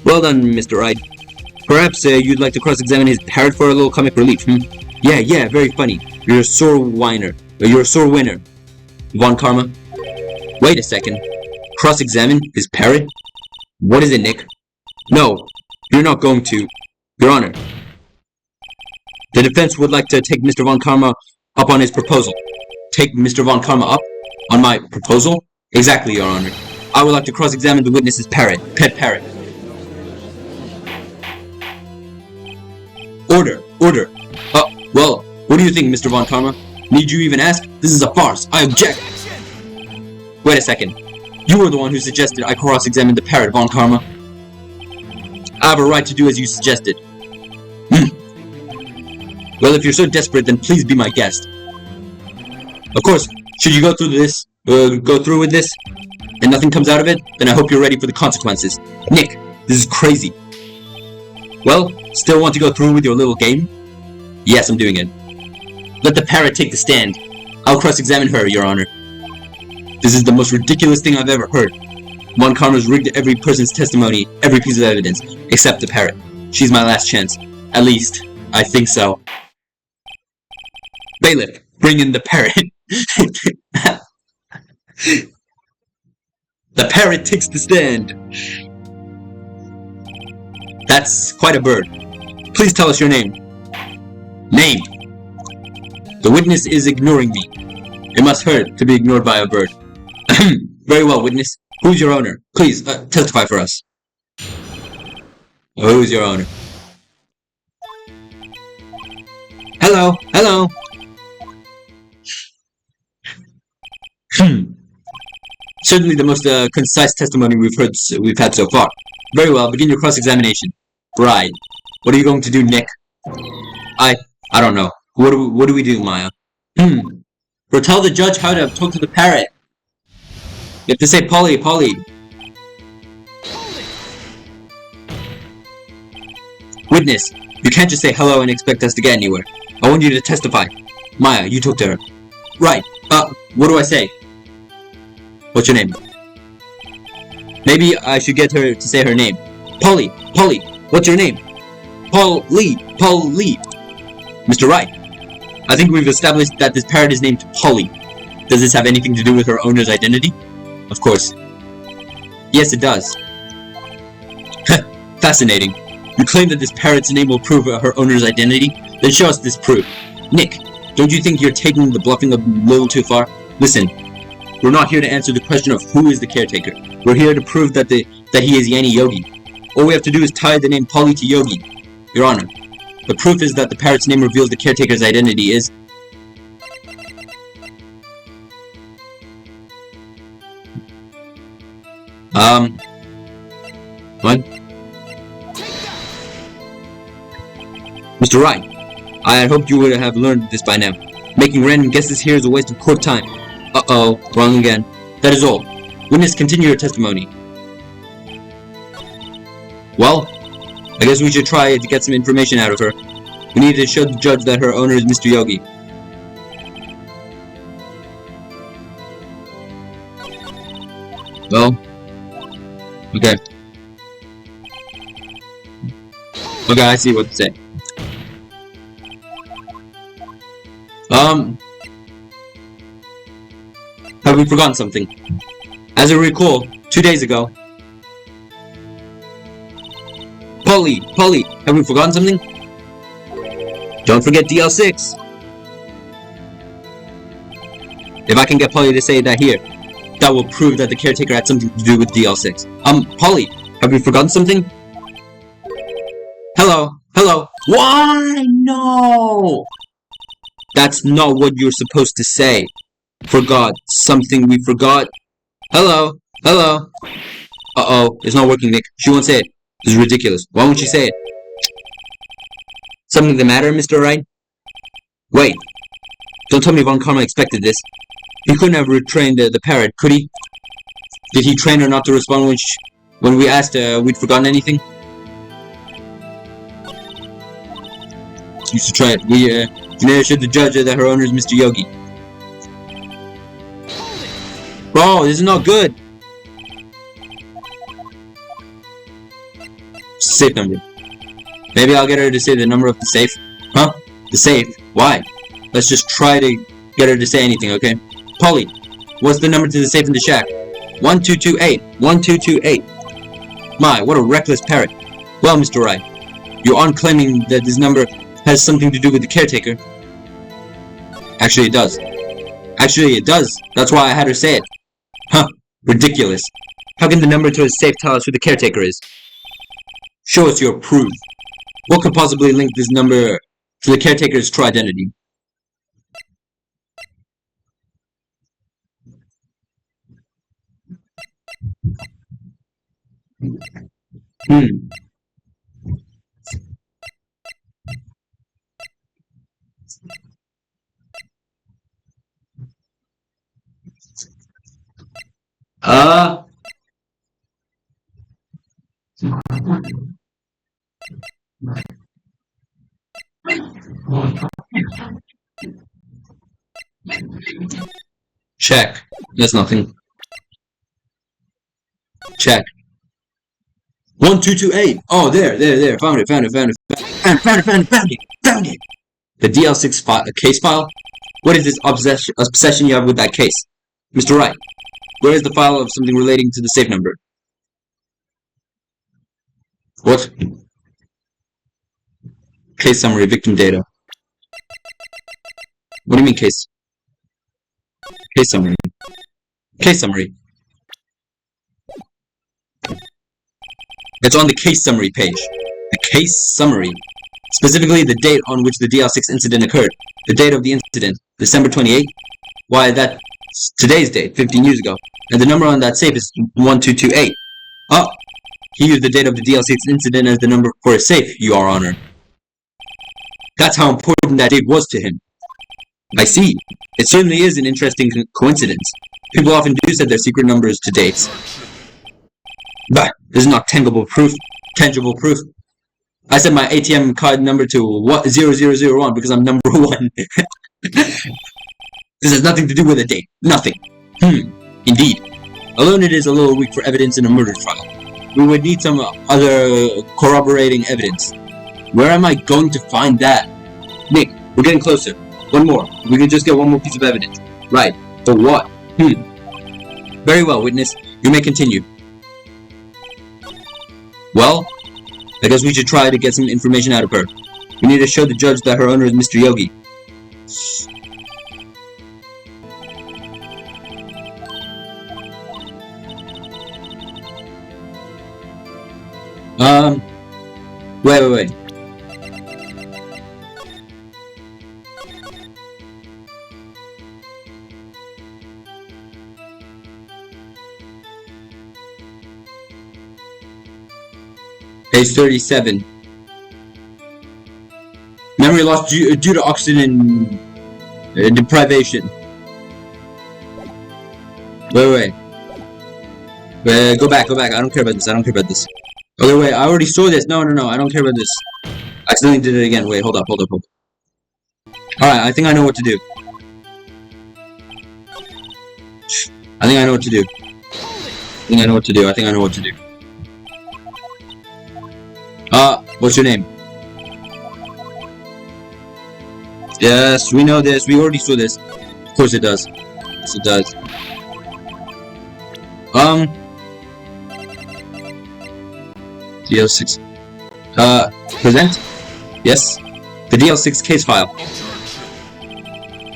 Well done, Mr. Wright. Perhaps you'd like to cross-examine his parrot for a little comic relief, Yeah, very funny. You're a sore whiner. You're a sore winner. Von Karma? Wait a second. Cross-examine his parrot? What is it, Nick? No, you're not going to. Your Honor. The defense would like to take Mr. Von Karma up on his proposal. Take Mr. Von Karma up on my proposal? Exactly, Your Honor. I would like to cross-examine the witness's pet parrot. Order. Well, what do you think, Mr. Von Karma? Need you even ask? This is a farce. I object. Wait a second. You were the one who suggested I cross-examine the parrot, Von Karma. I have a right to do as you suggested. Well, if you're so desperate, then please be my guest. Of course, should you go through with this, and nothing comes out of it, then I hope you're ready for the consequences. Nick, this is crazy. Well, still want to go through with your little game? Yes, I'm doing it. Let the parrot take the stand. I'll cross-examine her, Your Honor. This is the most ridiculous thing I've ever heard. Von Karma's rigged every person's testimony, every piece of evidence, except the parrot. She's my last chance. At least, I think so. Bailiff, bring in the parrot. The parrot takes the stand. That's quite a bird. Please tell us your name. Name. The witness is ignoring me. It must hurt to be ignored by a bird. Very well, witness. Who's your owner? Please, testify for us. Who's your owner? Hello. Certainly the most concise testimony we've had so far. Very well, begin your cross-examination. Right. What are you going to do, Nick? I don't know. What do we do, Maya? Or tell the judge how to talk to the parrot. You have to say Polly. Witness, you can't just say hello and expect us to get anywhere. I want you to testify. Maya, you talk to her. Right. What do I say? What's your name? Maybe I should get her to say her name. Polly, what's your name? Paul Lee. Mr. Wright, I think we've established that this parrot is named Polly. Does this have anything to do with her owner's identity? Of course. Yes, it does. Fascinating. You claim that this parrot's name will prove her owner's identity? Then show us this proof. Nick, don't you think you're taking the bluffing a little too far? Listen, we're not here to answer the question of who is the caretaker. We're here to prove that he is Yanni Yogi. All we have to do is tie the name Polly to Yogi. Your Honor, the proof is that the parrot's name reveals the caretaker's identity is... What? Mr. Wright, I had hoped you would have learned this by now. Making random guesses here is a waste of court time. Uh-oh, wrong again. That is all. Witness, continue your testimony. Well, I guess we should try to get some information out of her. We need to show the judge that her owner is Mr. Yogi. Well, okay. Okay, I see what to say. Have we forgotten something? As I recall, 2 days ago... Polly, have we forgotten something? Don't forget DL6! If I can get Polly to say that here. that will prove that the caretaker had something to do with DL6. Polly, have you forgotten something? Hello? Hello? Why? No! That's not what you're supposed to say. Forgot. Something we forgot. Hello? Hello? Uh-oh. It's not working, Nick. She won't say it. This is ridiculous. Why won't she say it? Something the matter, Mr. Wright? Wait. Don't tell me Von Karma expected this. He couldn't have retrained the parrot, could he? Did he train her not to respond when we asked we'd forgotten anything? Used to try it. We never assured the judge that her owner is Mr. Yogi. Bro, this is not good. Safe number. Maybe I'll get her to say the number of the safe. Huh? The safe? Why? Let's just try to get her to say anything, okay? Polly, what's the number to the safe in the shack? 1228. 1228. My, what a reckless parrot. Well, Mr. Wright, you aren't claiming that this number has something to do with the caretaker. Actually, it does. Actually, it does. That's why I had her say it. Huh. Ridiculous. How can the number to his safe tell us who the caretaker is? Show us your proof. What could possibly link this number to the caretaker's true identity? Check. That's nothing. Check. 1228. Oh, there. Found it. Found it. The DL6 case file? What is this obsession you have with that case? Mr. Wright, where is the file of something relating to the safe number? What? Case summary, victim data. What do you mean case? Case summary. Case summary. It's on the case summary page. The case summary. Specifically the date on which the DL6 incident occurred. The date of the incident, December 28th. Why, that's today's date, 15 years ago. And the number on that safe is 1228. Oh, he used the date of the DL6 incident as the number for his safe, Your Honor. That's how important that date was to him. I see. It certainly is an interesting coincidence. People often do set their secret numbers to dates. But this is not tangible proof. I set my ATM card number to 0001 because I'm number 1. This has nothing to do with a date. Nothing. Indeed. Alone it is a little weak for evidence in a murder trial. We would need some other corroborating evidence. Where am I going to find that? Nick, we're getting closer. One more. We can just get one more piece of evidence. Right. But what? Very well, witness. You may continue. Well, I guess we should try to get some information out of her. We need to show the judge that her owner is Mr. Yogi. Wait. Page 37. Memory loss due to oxygen deprivation. Wait. Go back. I don't care about this. Okay, wait, I already saw this. No, I don't care about this. I accidentally did it again. Wait, hold up. Alright, I think I know what to do. I think I know what to do. What's your name? Yes, we know this. We already saw this. Of course it does. Yes, it does. DL6. Present? Yes. The DL6 case file.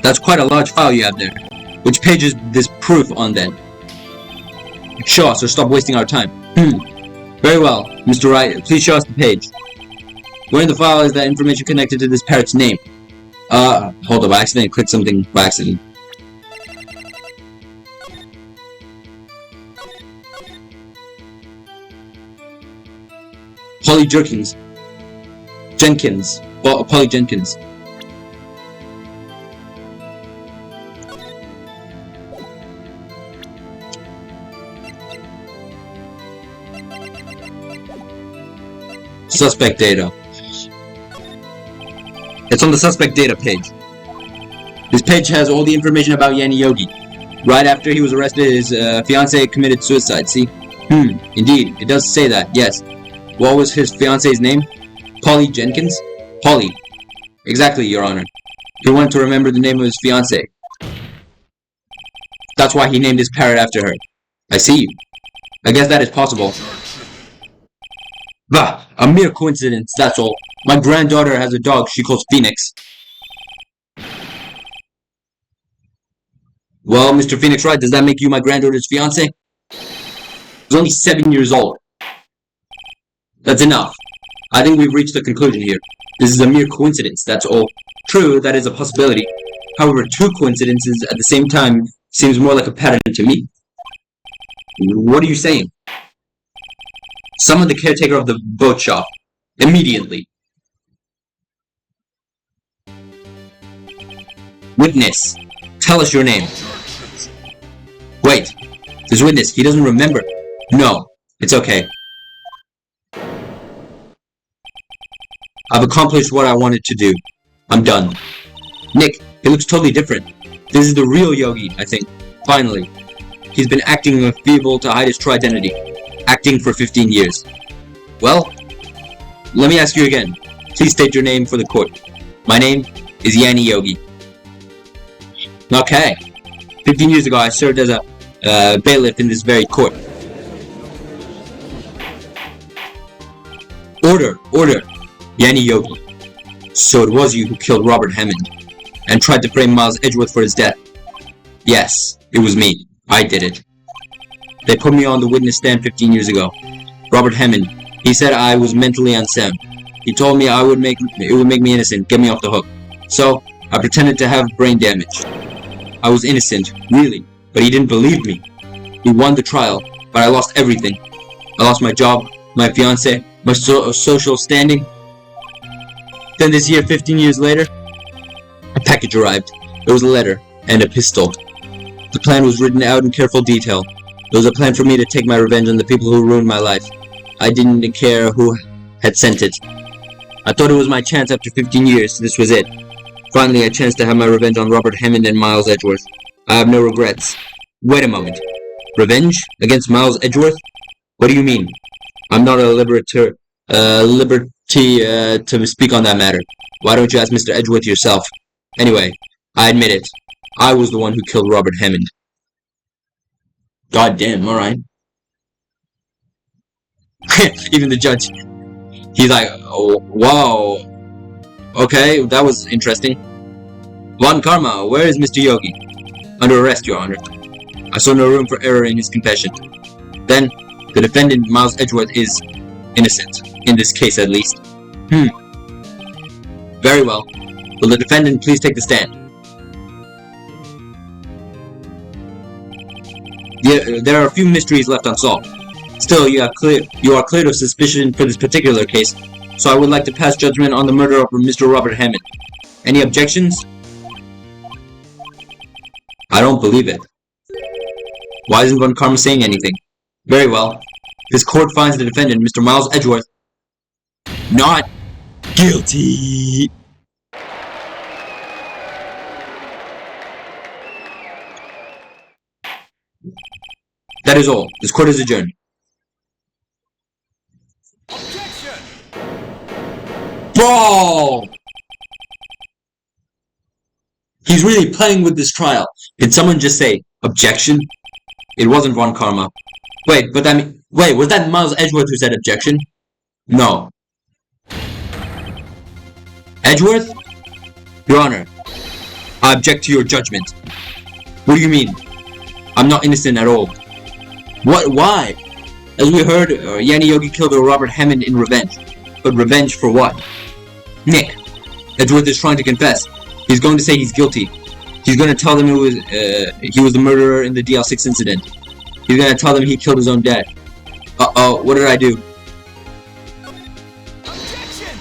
That's quite a large file you have there. Which page is this proof on then? Sure, so stop wasting our time. Very well, Mr. Wright, please show us the page. Where in the file is that information connected to this parrot's name? Hold up, I accidentally clicked something by accident. Polly Jenkins. Polly Jenkins. Suspect data. It's on the suspect data page. This page has all the information about Yanni Yogi. Right after he was arrested, his fiancée committed suicide, see? Indeed, it does say that, yes. What was his fiancée's name? Polly Jenkins? Polly. Exactly, Your Honor. He wanted to remember the name of his fiancée. That's why he named his parrot after her. I see. I guess that is possible. Bah! A mere coincidence, that's all. My granddaughter has a dog she calls Phoenix. Well, Mr. Phoenix Wright, does that make you my granddaughter's fiancé? He's only 7 years old. That's enough. I think we've reached a conclusion here. This is a mere coincidence, that's all. True, that is a possibility. However, two coincidences at the same time seems more like a pattern to me. What are you saying? Summon the caretaker of the boat shop. Immediately. Witness. Tell us your name. Wait. This witness, he doesn't remember. No. It's okay. I've accomplished what I wanted to do. I'm done. Nick, he looks totally different. This is the real Yogi, I think. Finally. He's been acting feeble to hide his true identity. Acting for 15 years. Well, let me ask you again. Please state your name for the court. My name is Yanni Yogi. Okay. 15 years ago, I served as a bailiff in this very court. Order! Order! Yanni Yogi. So it was you who killed Robert Hammond and tried to frame Miles Edgeworth for his death. Yes, it was me. I did it. They put me on the witness stand 15 years ago. Robert Hammond, he said I was mentally unsound. He told me it would make me innocent, get me off the hook. So, I pretended to have brain damage. I was innocent, really, but he didn't believe me. We won the trial, but I lost everything. I lost my job, my fiancé, my social standing. Then this year, 15 years later, a package arrived. There was a letter and a pistol. The plan was written out in careful detail. It was a plan for me to take my revenge on the people who ruined my life. I didn't care who had sent it. I thought it was my chance after 15 years. This was it. Finally, a chance to have my revenge on Robert Hammond and Miles Edgeworth. I have no regrets. Wait a moment. Revenge? Against Miles Edgeworth? What do you mean? I'm not a liberty to speak on that matter. Why don't you ask Mr. Edgeworth yourself? Anyway, I admit it. I was the one who killed Robert Hammond. God damn, alright. Even the judge, he's like, oh, wow. Okay, that was interesting. Von Karma, where is Mr. Yogi? Under arrest, Your Honor. I saw no room for error in his confession. Then, the defendant, Miles Edgeworth, is innocent. In this case, at least. Very well. Will the defendant please take the stand? There are a few mysteries left unsolved. Still, you are clear of suspicion for this particular case, so I would like to pass judgment on the murder of Mr. Robert Hammond. Any objections? I don't believe it. Why isn't Von Karma saying anything? Very well. This court finds the defendant, Mr. Miles Edgeworth, not guilty. That is all. This court is adjourned. Objection! Bro! He's really playing with this trial. Did someone just say, objection? It wasn't Von Karma. Wait, was that Miles Edgeworth who said objection? No. Edgeworth? Your Honor, I object to your judgment. What do you mean? I'm not innocent at all. What? Why? As we heard, Yanni Yogi killed Robert Hammond in revenge. But revenge for what? Nick, Edgeworth is trying to confess. He's going to say he's guilty. He's going to tell them he was the murderer in the DL6 incident. He's going to tell them he killed his own dad. Uh-oh, what did I do? Objection!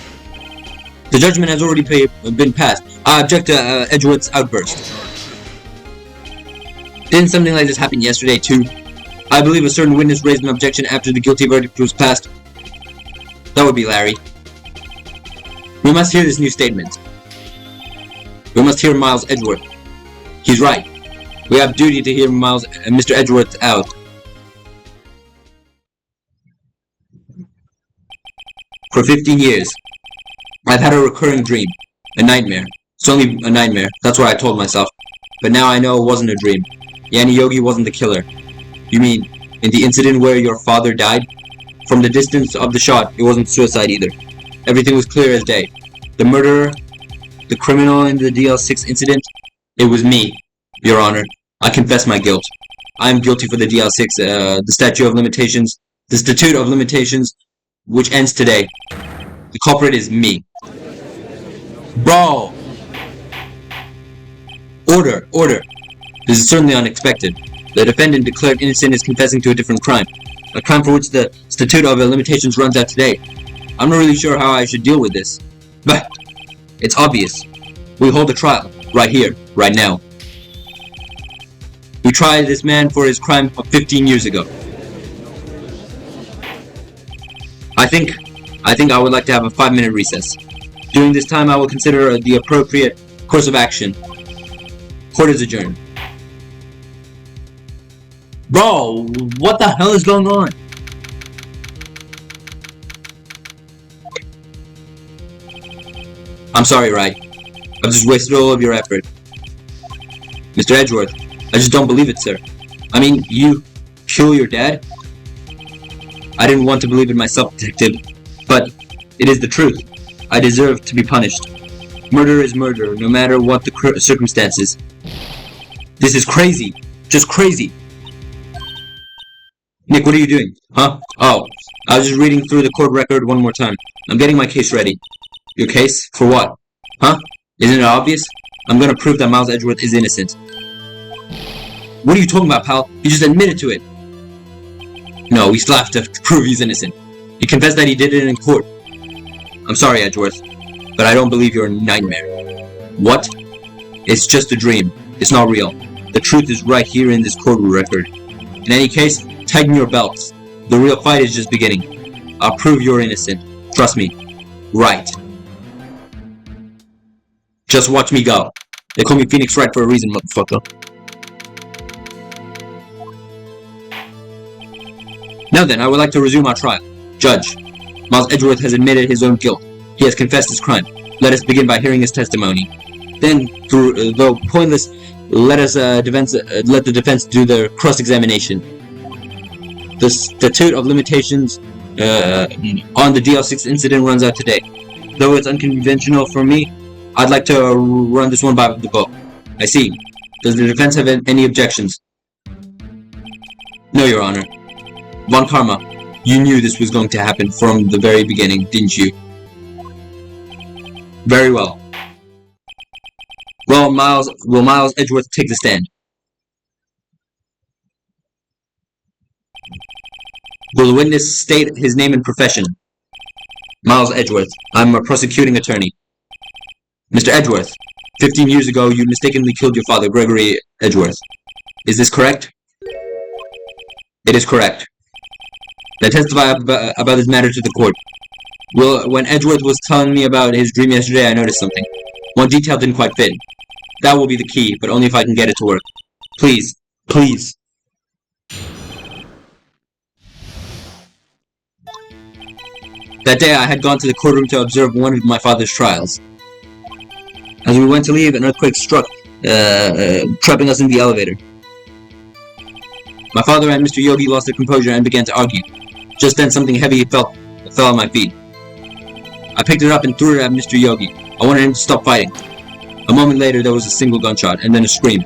The judgment has already been passed. I object to Edgeworth's outburst. Didn't something like this happen yesterday too? I believe a certain witness raised an objection after the guilty verdict was passed. That would be Larry. We must hear this new statement. We must hear Miles Edgeworth. He's right. We have duty to hear Mr. Edgeworth out. For 15 years, I've had a recurring dream. A nightmare. It's only a nightmare. That's what I told myself. But now I know it wasn't a dream. Yanni Yogi wasn't the killer. You mean, in the incident where your father died? From the distance of the shot, it wasn't suicide either. Everything was clear as day. The murderer, the criminal in the DL6 incident, it was me, Your Honor. I confess my guilt. I am guilty for the DL6, the statute of limitations, which ends today. The culprit is me. Bro! Order, order. This is certainly unexpected. The defendant declared innocent is confessing to a different crime. A crime for which the statute of limitations runs out today. I'm not really sure how I should deal with this. But it's obvious. We hold a trial. Right here. Right now. We tried this man for his crime of 15 years ago. I think I would like to have a 5-minute recess. During this time I will consider the appropriate course of action. Court is adjourned. Bro, what the hell is going on? I'm sorry, Wright. I've just wasted all of your effort. Mr. Edgeworth, I just don't believe it, sir. I mean, you kill your dad? I didn't want to believe it myself, detective, but it is the truth. I deserve to be punished. Murder is murder, no matter what the circumstances. This is crazy. Just crazy. Nick, what are you doing? Huh? Oh, I was just reading through the court record one more time. I'm getting my case ready. Your case? For what? Huh? Isn't it obvious? I'm gonna prove that Miles Edgeworth is innocent. What are you talking about, pal? He just admitted to it. No, we still have to prove he's innocent. He confessed that he did it in court. I'm sorry, Edgeworth, but I don't believe you're a nightmare. What? It's just a dream. It's not real. The truth is right here in this court record. In any case, tighten your belts. The real fight is just beginning. I'll prove you're innocent. Trust me. Right. Just watch me go. They call me Phoenix Wright for a reason, motherfucker. Now then, I would like to resume our trial. Judge, Miles Edgeworth has admitted his own guilt. He has confessed his crime. Let us begin by hearing his testimony. Then, though pointless, let the defense do their cross-examination. The statute of limitations on the DL6 incident runs out today. Though it's unconventional for me, I'd like to run this one by the book. I see. Does the defense have any objections? No, Your Honor. Von Karma, you knew this was going to happen from the very beginning, didn't you? Very well. Well, will Miles Edgeworth take the stand? Will the witness state his name and profession? Miles Edgeworth. I'm a prosecuting attorney. Mr. Edgeworth, 15 years ago you mistakenly killed your father, Gregory Edgeworth. Is this correct? It is correct. I testify about this matter to the court. Well, when Edgeworth was telling me about his dream yesterday, I noticed something. One detail didn't quite fit. That will be the key, but only if I can get it to work. Please. Please. That day I had gone to the courtroom to observe one of my father's trials. As we went to leave, an earthquake struck, trapping us in the elevator. My father and Mr. Yogi lost their composure and began to argue. Just then something heavy fell on my feet. I picked it up and threw it at Mr. Yogi. I wanted him to stop fighting. A moment later there was a single gunshot, and then a scream.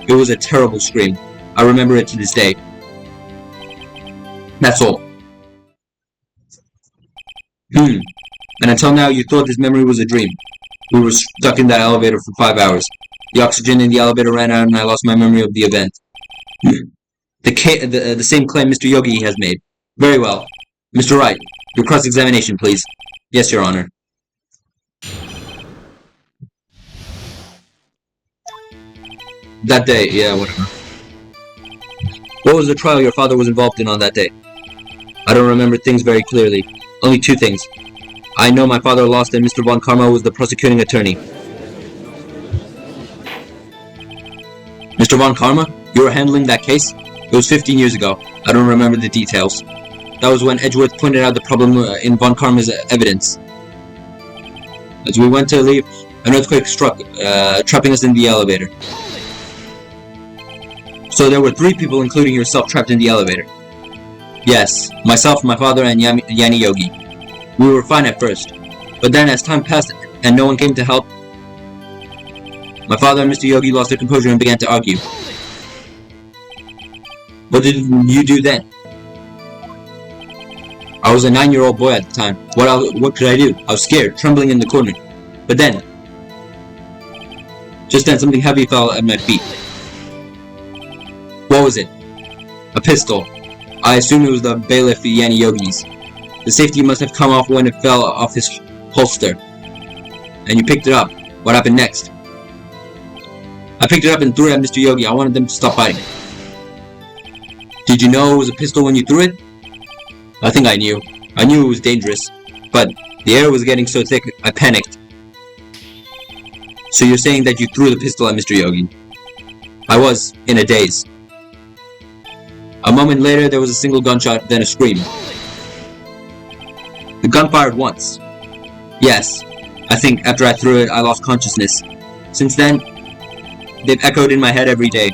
It was a terrible scream. I remember it to this day. That's all. And until now, you thought this memory was a dream. We were stuck in that elevator for 5 hours. The oxygen in the elevator ran out and I lost my memory of the event. The same claim Mr. Yogi has made. Very well. Mr. Wright, your cross-examination, please. Yes, Your Honor. That day, yeah, whatever. What was the trial your father was involved in on that day? I don't remember things very clearly. Only 2 things. I know my father lost and Mr. Von Karma was the prosecuting attorney. Mr. Von Karma? You were handling that case? It was 15 years ago. I don't remember the details. That was when Edgeworth pointed out the problem in Von Karma's evidence. As we went to leave, an earthquake struck, trapping us in the elevator. So there were 3 people, including yourself, trapped in the elevator. Yes, myself, my father, and Yanni Yogi. We were fine at first, but then as time passed and no one came to help, my father and Mr. Yogi lost their composure and began to argue. What did you do then? I was a 9-year-old boy at the time. What could I do? I was scared, trembling in the corner. But then, just then something heavy fell at my feet. What was it? A pistol. I assumed it was the bailiff Yanni Yogi's. The safety must have come off when it fell off his holster. And you picked it up. What happened next? I picked it up and threw it at Mr. Yogi. I wanted them to stop fighting. Did you know it was a pistol when you threw it? I think I knew. I knew it was dangerous. But the air was getting so thick, I panicked. So you're saying that you threw the pistol at Mr. Yogi? I was, in a daze. A moment later, there was a single gunshot, then a scream. The gun fired once. Yes, I think after I threw it, I lost consciousness. Since then, they've echoed in my head every day.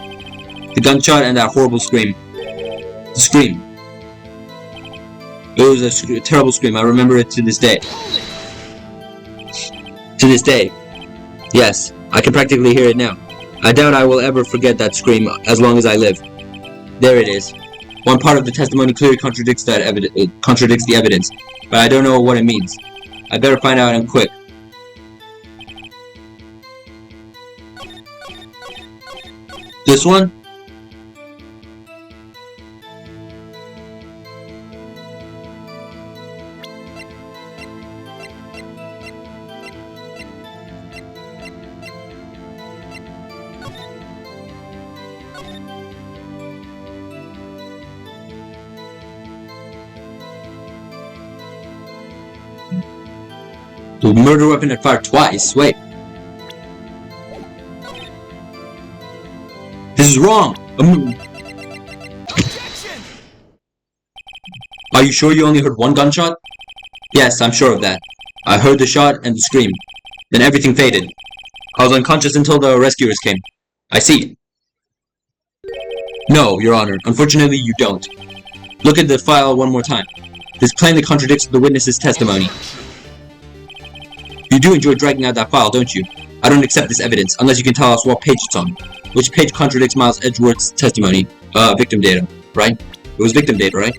The gunshot and that horrible scream. The scream. It was a terrible scream. I remember it to this day. To this day. Yes, I can practically hear it now. I doubt I will ever forget that scream as long as I live. There it is. One part of the testimony clearly contradicts the evidence, but I don't know what it means. I better find out and quick. This one? The murder weapon had fired twice. Wait. This is wrong. Objection! Are you sure you only heard one gunshot? Yes, I'm sure of that. I heard the shot and the scream. Then everything faded. I was unconscious until the rescuers came. I see. No, Your Honor. Unfortunately, you don't. Look at the file one more time. This plainly contradicts the witness's testimony. You do enjoy dragging out that file, don't you? I don't accept this evidence, unless you can tell us what page it's on. Which page contradicts Miles Edgeworth's testimony? Victim data, right? It was victim data, right?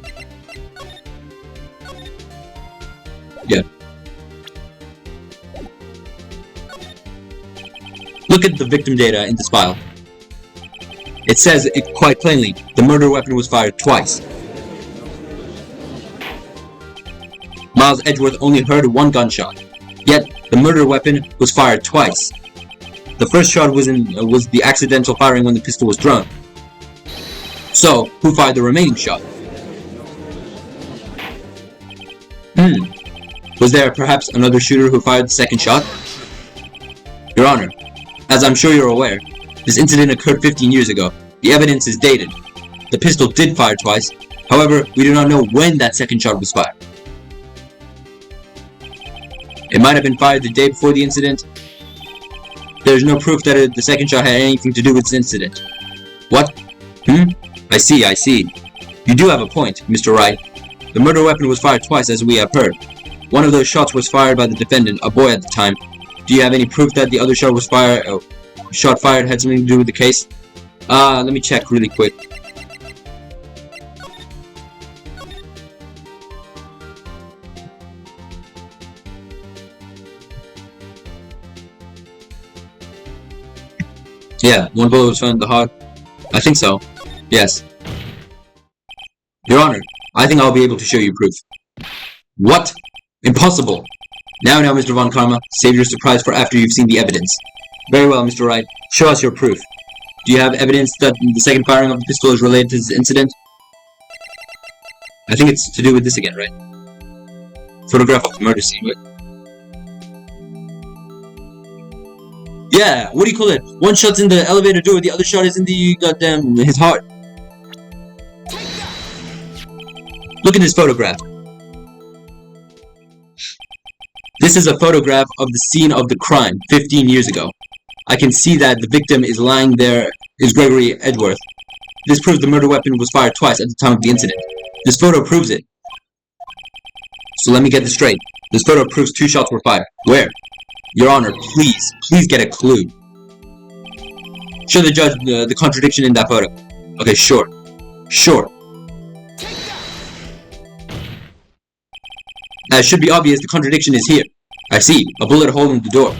Yeah. Look at the victim data in this file. It says it quite plainly, the murder weapon was fired twice. Miles Edgeworth only heard one gunshot. Yet, the murder weapon was fired twice. The first shot was the accidental firing when the pistol was drawn. So, who fired the remaining shot? Was there perhaps another shooter who fired the second shot? Your Honor, as I'm sure you're aware, this incident occurred 15 years ago. The evidence is dated. The pistol did fire twice. However, we do not know when that second shot was fired. It might have been fired the day before the incident. There's no proof that the second shot had anything to do with this incident. What? I see. You do have a point, Mr. Wright. The murder weapon was fired twice, as we have heard. One of those shots was fired by the defendant, a boy at the time. Do you have any proof that the other shot was fired had something to do with the case? Let me check really quick. Yeah, one bullet was found in the heart. I think so. Yes. Your Honor, I think I'll be able to show you proof. What? Impossible! Now, Mr. Von Karma, save your surprise for after you've seen the evidence. Very well, Mr. Wright. Show us your proof. Do you have evidence that the second firing of the pistol is related to this incident? I think it's to do with this again, right? Photograph of the murder scene, right? Yeah, what do you call it? One shot's in the elevator door, the other shot is in the goddamn his heart. Look at this photograph. This is a photograph of the scene of the crime 15 years ago. I can see that the victim is lying there is Gregory Edgeworth. This proves the murder weapon was fired twice at the time of the incident. This photo proves it. So let me get this straight. This photo proves 2 shots were fired. Where? Your Honor, please get a clue. Show the judge the contradiction in that photo. Okay, sure. It should be obvious the contradiction is here. I see, a bullet hole in the door.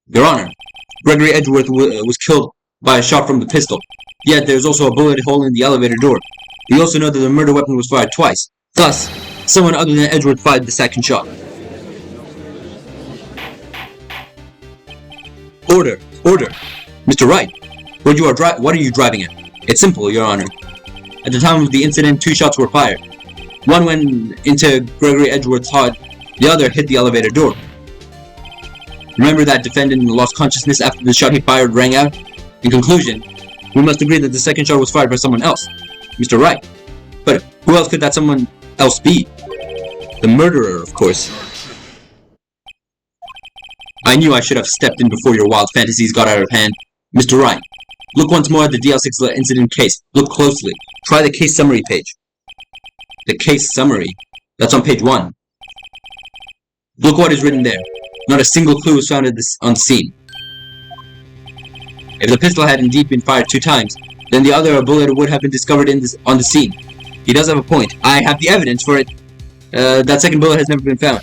Your Honor, Gregory Edgeworth was killed by a shot from the pistol. Yet there's also a bullet hole in the elevator door. We also know that the murder weapon was fired twice. Thus, someone other than Edgeworth fired the second shot. Order! Mr. Wright, what are you driving at? It's simple, Your Honor. At the time of the incident, 2 shots were fired. One went into Gregory Edgeworth's heart, the other hit the elevator door. Remember that defendant lost consciousness after the shot he fired rang out? In conclusion, we must agree that the second shot was fired by someone else, Mr. Wright. But who else could that someone else be? The murderer, of course. I knew I should have stepped in before your wild fantasies got out of hand. Mr. Wright, look once more at the DL6 incident case. Look closely. Try the case summary page. The case summary? That's on page 1. Look what is written there. Not a single clue was found on the scene. If the pistol had indeed been fired 2 times, then the other bullet would have been discovered on the scene. He does have a point. I have the evidence for it. That second bullet has never been found.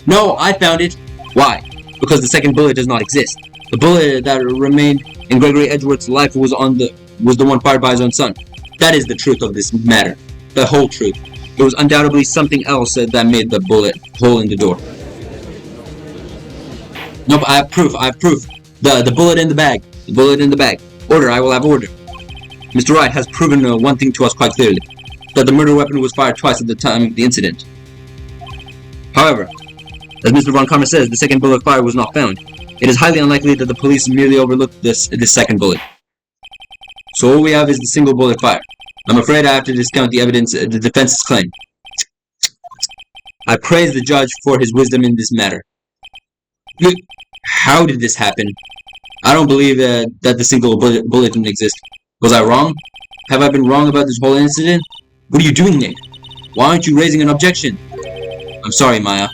No, I found it. Why? Because the second bullet does not exist. The bullet that remained in Gregory Edgeworth's life was the one fired by his own son. That is the truth of this matter. The whole truth. It was undoubtedly something else that made the bullet hole in the door. Nope, I have proof. The bullet in the bag. The bullet in the bag. Order, I will have order. Mr. Wright has proven one thing to us quite clearly. That the murder weapon was fired twice at the time of the incident. However, as Mr. Von Karma says, the second bullet fired was not found. It is highly unlikely that the police merely overlooked this second bullet. So all we have is the single bullet fired. I'm afraid I have to discount the evidence, the defense's claim. I praise the judge for his wisdom in this matter. Look, how did this happen? I don't believe that the single bullet didn't exist. Was I wrong? Have I been wrong about this whole incident? What are you doing, Nick? Why aren't you raising an objection? I'm sorry, Maya.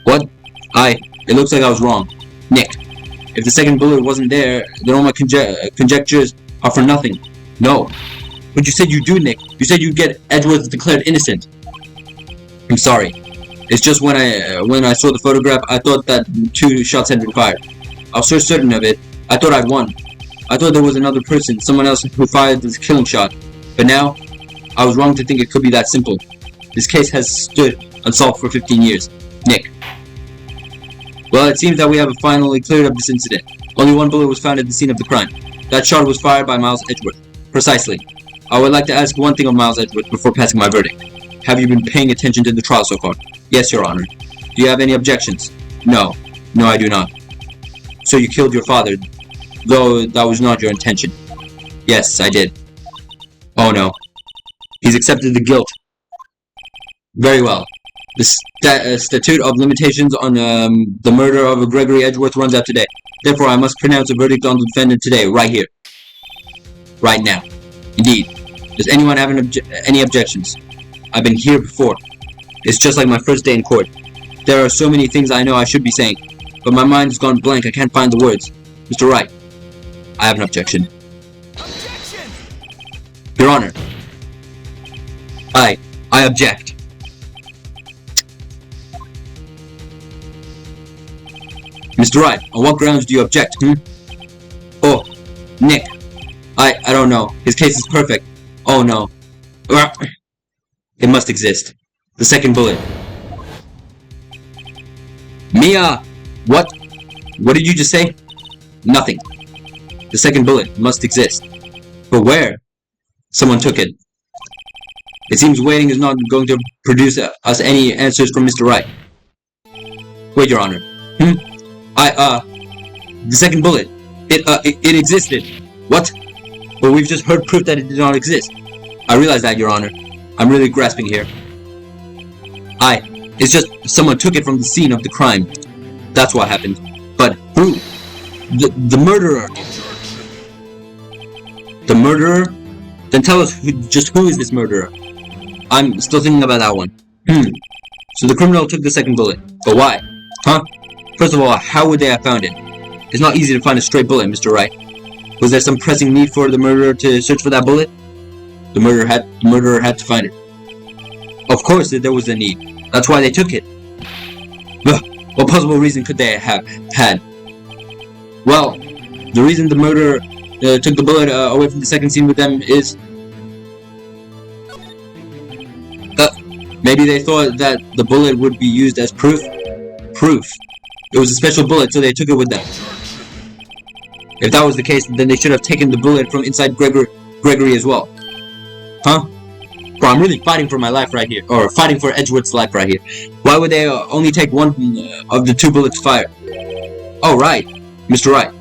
What? It looks like I was wrong. Nick, if the second bullet wasn't there, then all my conjectures are for nothing. No. But you said you do, Nick. You said you'd get Edgeworth declared innocent. I'm sorry. It's just when I saw the photograph, I thought that 2 shots had been fired. I was so certain of it. I thought I'd won. I thought there was another person, someone else who fired this killing shot. But now, I was wrong to think it could be that simple. This case has stood unsolved for 15 years. Nick. Well, it seems that we have finally cleared up this incident. Only 1 bullet was found at the scene of the crime. That shot was fired by Miles Edgeworth. Precisely. I would like to ask one thing of Miles Edgeworth before passing my verdict. Have you been paying attention to the trial so far? Yes, Your Honor. Do you have any objections? No. No, I do not. So you killed your father, though that was not your intention. Yes, I did. Oh no. He's accepted the guilt. Very well. The statute of limitations on the murder of Gregory Edgeworth runs out today. Therefore, I must pronounce a verdict on the defendant today, right here. Right now. Indeed. Does anyone have any objections? I've been here before. It's just like my first day in court. There are so many things I know I should be saying, but my mind has gone blank. I can't find the words. Mr. Wright, I have an objection. Objection! Your Honor, I object. Mr. Wright, on what grounds do you object, Oh, Nick. I don't know. His case is perfect. Oh no. It must exist. The second bullet. Mia! What? What did you just say? Nothing. The second bullet must exist. But where? Someone took it. It seems waiting is not going to produce us any answers from Mr. Wright. Wait, Your Honor. The second bullet. It existed. What? But we've just heard proof that it did not exist. I realize that, Your Honor. I'm really grasping here. It's just someone took it from the scene of the crime. That's what happened. But who? The murderer. The murderer? Then tell us who is this murderer? I'm still thinking about that one. So the criminal took the second bullet. But why? Huh? First of all, how would they have found it? It's not easy to find a stray bullet, Mr. Wright. Was there some pressing need for the murderer to search for that bullet? The murderer had to find it. Of course there was a need. That's why they took it. What possible reason could they have had? Well, the reason the murderer took the bullet away from the second scene with them is... maybe they thought that the bullet would be used as proof? Proof. It was a special bullet, so they took it with them. If that was the case, then they should have taken the bullet from inside Gregory as well. Huh? Bro, I'm really fighting for my life right here. Or fighting for Edgewood's life right here. Why would they only take one of the two bullets fired? Oh, right. Mr. Wright.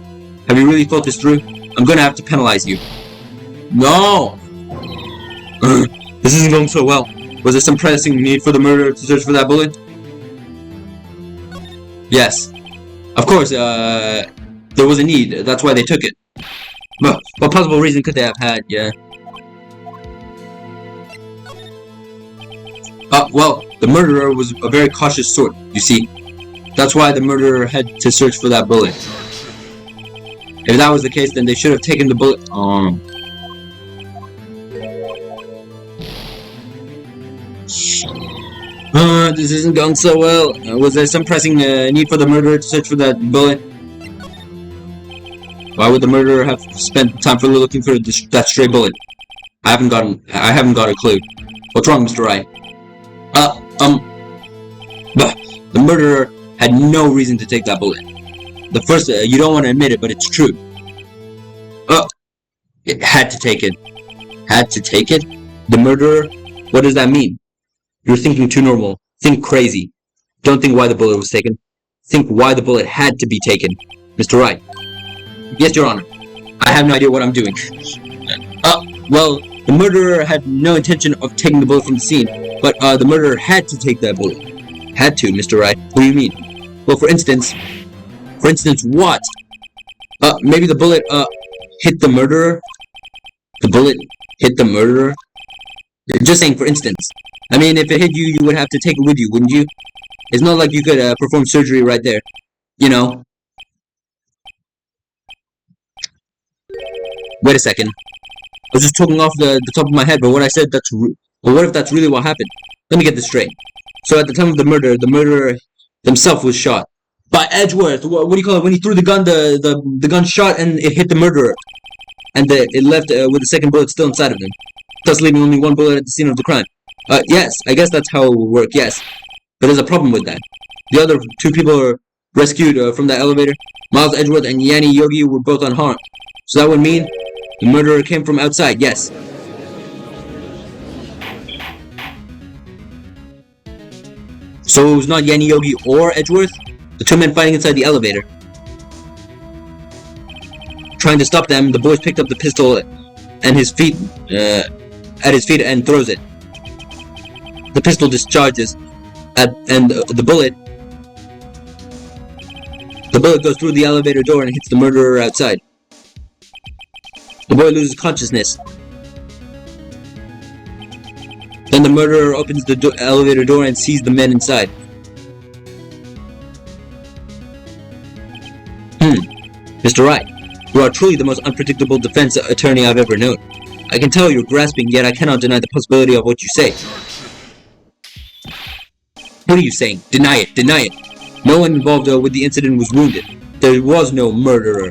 Have you really thought this through? I'm gonna have to penalize you. No! This isn't going so well. Was there some pressing need for the murderer to search for that bullet? Yes. Of course, there was a need. That's why they took it. Well, what possible reason could they have had? Yeah. Well, the murderer was a very cautious sort, you see. That's why the murderer had to search for that bullet. If that was the case, then they should have taken the bullet. This isn't going so well. Was there some pressing need for the murderer to search for that bullet? Why would the murderer have spent time looking for that stray bullet? I haven't got a clue. What's wrong, Mr. Wright? The murderer had no reason to take that bullet. The first, you don't want to admit it, but it's true. It had to take it. Had to take it? The murderer? What does that mean? You're thinking too normal. Think crazy. Don't think why the bullet was taken. Think why the bullet had to be taken. Mr. Wright. Yes, Your Honor. I have no idea what I'm doing. Well, the murderer had no intention of taking the bullet from the scene, but the murderer had to take that bullet. Had to, Mr. Wright. What do you mean? Well, for instance, what? Maybe the bullet, hit the murderer? The bullet hit the murderer? Just saying, for instance. I mean, if it hit you, you would have to take it with you, wouldn't you? It's not like you could, perform surgery right there. You know? Wait a second. I was just talking off the top of my head, but what I said, well, what if that's really what happened? Let me get this straight. So at the time of the murderer himself was shot. By Edgeworth! What do you call it? When he threw the gun, the gun shot and it hit the murderer. And it left with the second bullet still inside of him. Thus leaving only one bullet at the scene of the crime. Yes, I guess that's how it would work, yes. But there's a problem with that. The other two people were rescued from that elevator. Miles Edgeworth and Yanni Yogi were both unharmed. So that would mean the murderer came from outside, yes. So it was not Yanni Yogi or Edgeworth? The two men fighting inside the elevator. Trying to stop them, the boys picked up the pistol and his feet, at his feet and throws it. The pistol discharges, and the bullet goes through the elevator door and hits the murderer outside. The boy loses consciousness. Then the murderer opens the elevator door and sees the men inside. Mr. Wright, you are truly the most unpredictable defense attorney I've ever known. I can tell you're grasping, yet I cannot deny the possibility of what you say. What are you saying? Deny it, deny it. No one involved with the incident was wounded. There was no murderer.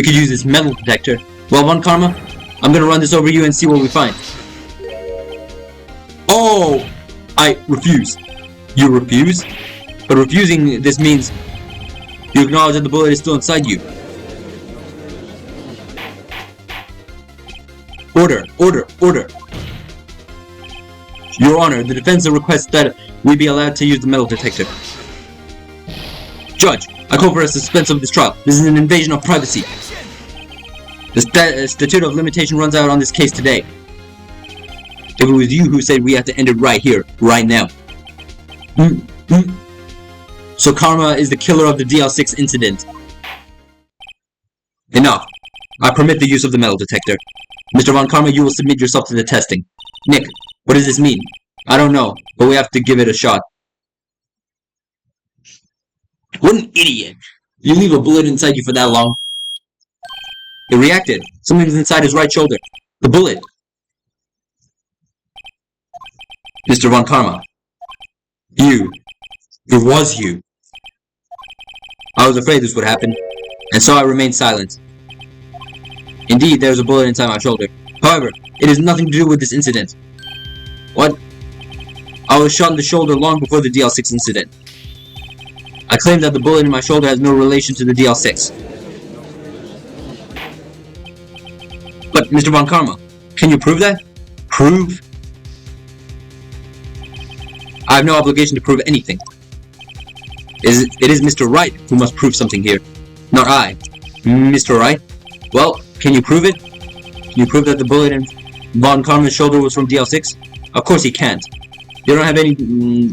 We could use this metal detector. Well, Von Karma, I'm gonna run this over you and see what we find. Oh! I refuse. You refuse? But refusing this means you acknowledge that the bullet is still inside you. Order, order, order. Your Honor, the defense requests that we be allowed to use the metal detector. Judge, I call for a suspense of this trial. This is an invasion of privacy. The statute of limitation runs out on this case today. If it was you who said we have to end it right here, right now. So Karma is the killer of the DL6 incident. Enough. I permit the use of the metal detector. Mr. Von Karma, you will submit yourself to the testing. Nick, what does this mean? I don't know, but we have to give it a shot. What an idiot! You leave a bullet inside you for that long? It reacted. Something was inside his right shoulder. The bullet. Mr. Von Karma. You. It was you. I was afraid this would happen, and so I remained silent. Indeed, there is a bullet inside my shoulder. However, it has nothing to do with this incident. What? I was shot in the shoulder long before the DL6 incident. I claim that the bullet in my shoulder has no relation to the DL6. But, Mr. Von Karma, can you prove that? Prove? I have no obligation to prove anything. It is Mr. Wright who must prove something here, not I. Mr. Wright? Well, can you prove it? Can you prove that the bullet in Von Karma's shoulder was from DL6? Of course he can't. You don't have any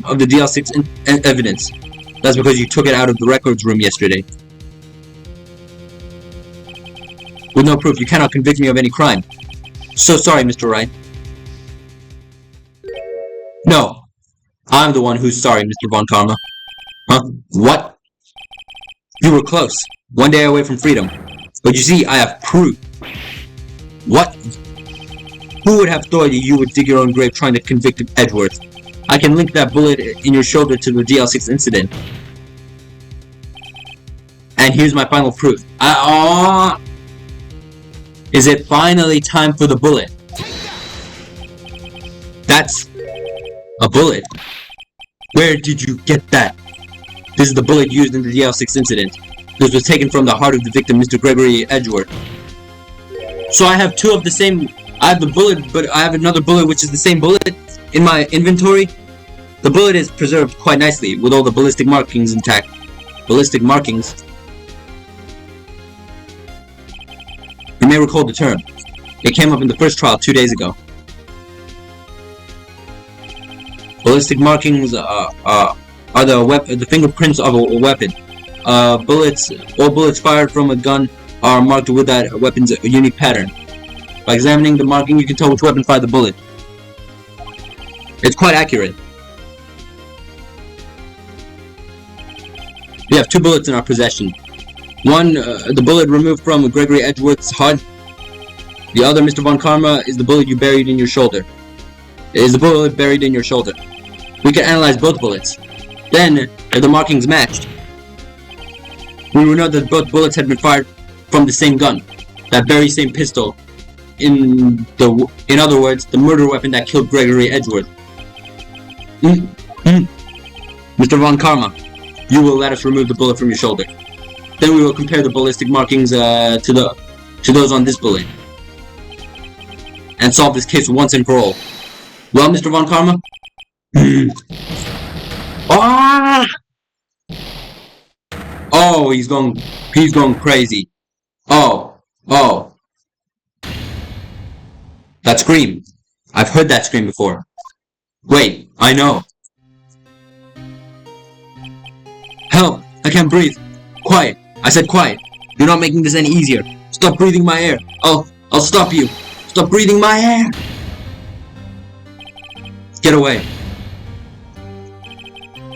of the DL6 evidence. That's because you took it out of the records room yesterday. With no proof, you cannot convict me of any crime. So sorry, Mr. Wright. No. I'm the one who's sorry, Mr. Von Karma. Huh? What? You were close. One day away from freedom. But you see, I have proof. What? Who would have thought you would dig your own grave trying to convict Edgeworth? I can link that bullet in your shoulder to the DL6 incident. And here's my final proof. Is it finally time for the bullet? That's a bullet. Where did you get that? This is the bullet used in the DL6 incident. This was taken from the heart of the victim, Mr. Gregory Edgeworth. So I have two of the same... I have the bullet, but I have another bullet which is the same bullet in my inventory. The bullet is preserved quite nicely, with all the ballistic markings intact. Ballistic markings? You may recall the term. It came up in the first trial 2 days ago. Ballistic markings are the fingerprints of a weapon. All bullets fired from a gun are marked with that weapon's unique pattern. By examining the marking, you can tell which weapon fired the bullet. It's quite accurate. We have two bullets in our possession. One, the bullet removed from Gregory Edgeworth's heart. The other, Mr. Von Karma, is the bullet you buried in your shoulder. It is the bullet buried in your shoulder. We can analyze both bullets. Then, if the markings matched, we will know that both bullets had been fired from the same gun, that very same pistol. In other words, the murder weapon that killed Gregory Edgeworth. Mr. Von Karma, you will let us remove the bullet from your shoulder. Then we will compare the ballistic markings to those on this bullet, and solve this case once and for all. Well, Mr. Von Karma? Oh, he's going crazy. Oh. That scream. I've heard that scream before. Wait, I know. Help! I can't breathe. Quiet. I said quiet. You're not making this any easier. Stop breathing my air. I'll stop you. Stop breathing my air. Get away.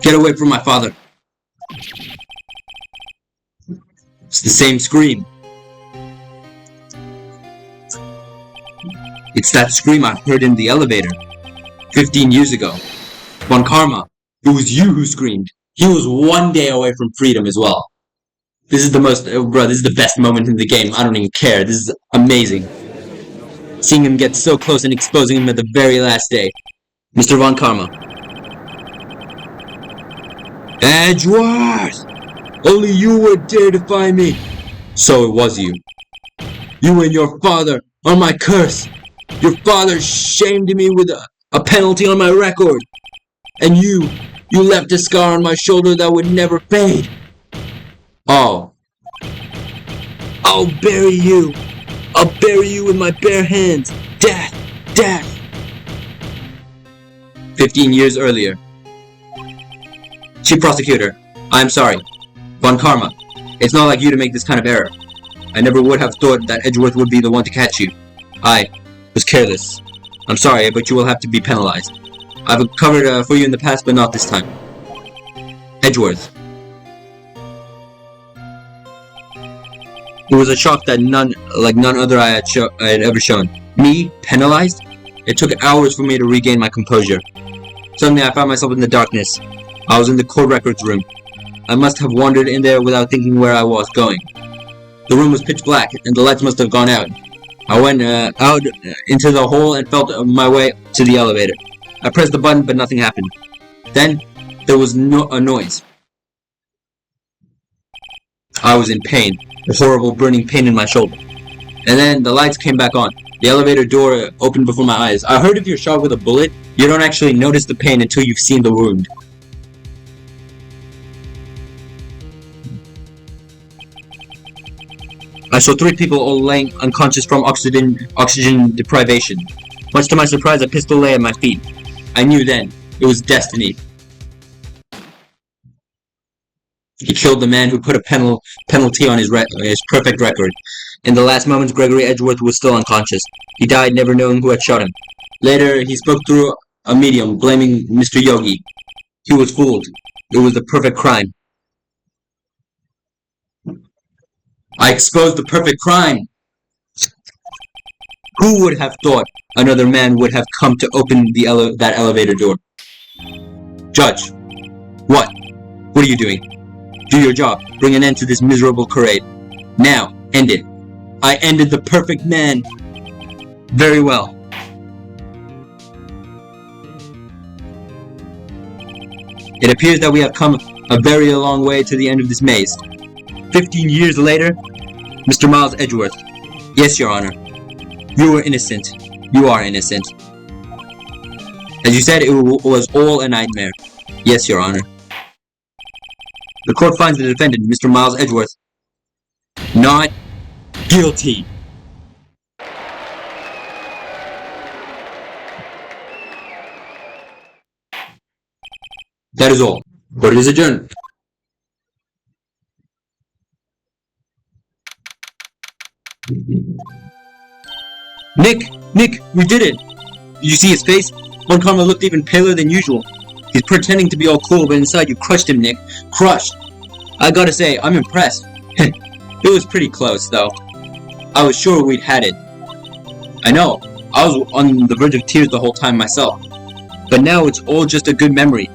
Get away from my father. It's the same scream. It's that scream I heard in the elevator 15 years ago. Von Karma, it was you who screamed. He was 1 day away from freedom as well. This is the most, bro, this is the best moment in the game. I don't even care. This is amazing. Seeing him get so close and exposing him at the very last day. Mr. Von Karma. Edgeworth! Only you would dare defy me. So it was you. You and your father are my curse. Your father shamed me with a penalty on my record. And you left a scar on my shoulder that would never fade. Oh. I'll bury you. I'll bury you with my bare hands. Death! Death! 15 years earlier. Chief Prosecutor, I'm sorry. Von Karma, it's not like you to make this kind of error. I never would have thought that Edgeworth would be the one to catch you. I was careless. I'm sorry, but you will have to be penalized. I've covered for you in the past, but not this time. Edgeworth. It was a shock that none other I had ever shown. Me, penalized? It took hours for me to regain my composure. Suddenly I found myself in the darkness. I was in the court records room. I must have wandered in there without thinking where I was going. The room was pitch black, and the lights must have gone out. I went out into the hole and felt my way to the elevator. I pressed the button, but nothing happened. Then, there was a noise. I was in pain, a horrible burning pain in my shoulder. And then the lights came back on. The elevator door opened before my eyes. I heard if you're shot with a bullet, you don't actually notice the pain until you've seen the wound. I saw 3 people all laying unconscious from oxygen deprivation. Much to my surprise, a pistol lay at my feet. I knew then, it was destiny. He killed the man who put a penalty on his perfect record. In the last moments, Gregory Edgeworth was still unconscious. He died never knowing who had shot him. Later, he spoke through a medium, blaming Mr. Yogi. He was fooled. It was the perfect crime. I exposed the perfect crime! Who would have thought another man would have come to open that elevator door? Judge. What? What are you doing? Do your job. Bring an end to this miserable charade. Now, end it. I ended the perfect man. Very well. It appears that we have come a very long way to the end of this maze. 15 years later, Mr. Miles Edgeworth. Yes, Your Honor. You were innocent. You are innocent. As you said, it was all a nightmare. Yes, Your Honor. The court finds the defendant, Mr. Miles Edgeworth, not guilty. That is all. Court is adjourned. Nick, we did it! Did you see his face? Von Karma looked even paler than usual. He's pretending to be all cool, but inside you crushed him, Nick. Crushed. I gotta say, I'm impressed. It was pretty close, though. I was sure we'd had it. I know. I was on the verge of tears the whole time myself. But now it's all just a good memory.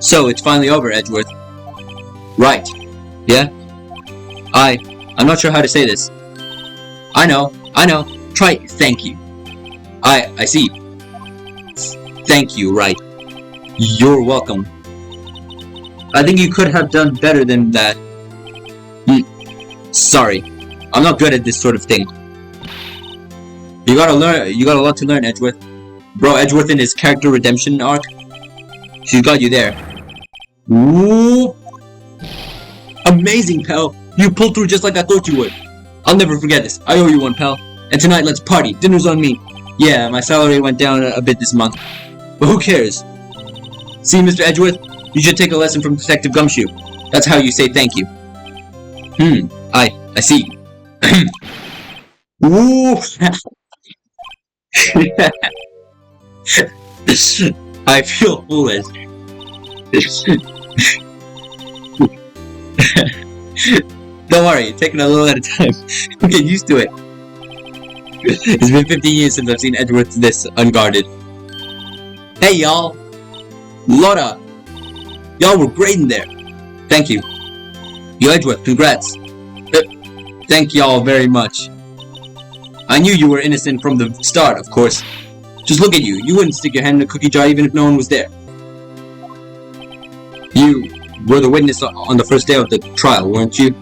So, it's finally over, Edgeworth. Right. Yeah? I'm not sure how to say this. I know. Try thank you. I see. Thank you, Wright. You're welcome. I think you could have done better than that. Sorry. I'm not good at this sort of thing. You got a lot to learn, Edgeworth. Bro, Edgeworth in his character redemption arc, she's got you there. Whoop! Amazing, pal! You pulled through just like I thought you would. I'll never forget this. I owe you one, pal. And tonight, let's party. Dinner's on me. Yeah, my salary went down a bit this month. But who cares? See, Mr. Edgeworth? You should take a lesson from Detective Gumshoe. That's how you say thank you. I see. Woo! I feel foolish. Don't worry, taking a little at a time. Get used to it. It's been 15 years since I've seen Edgeworth this unguarded. Hey y'all! Lotta! Y'all were great in there. Thank you. Yo, Edgeworth, congrats. Thank y'all very much. I knew you were innocent from the start, of course. Just look at you. You wouldn't stick your hand in a cookie jar even if no one was there. You were the witness on the first day of the trial, weren't you?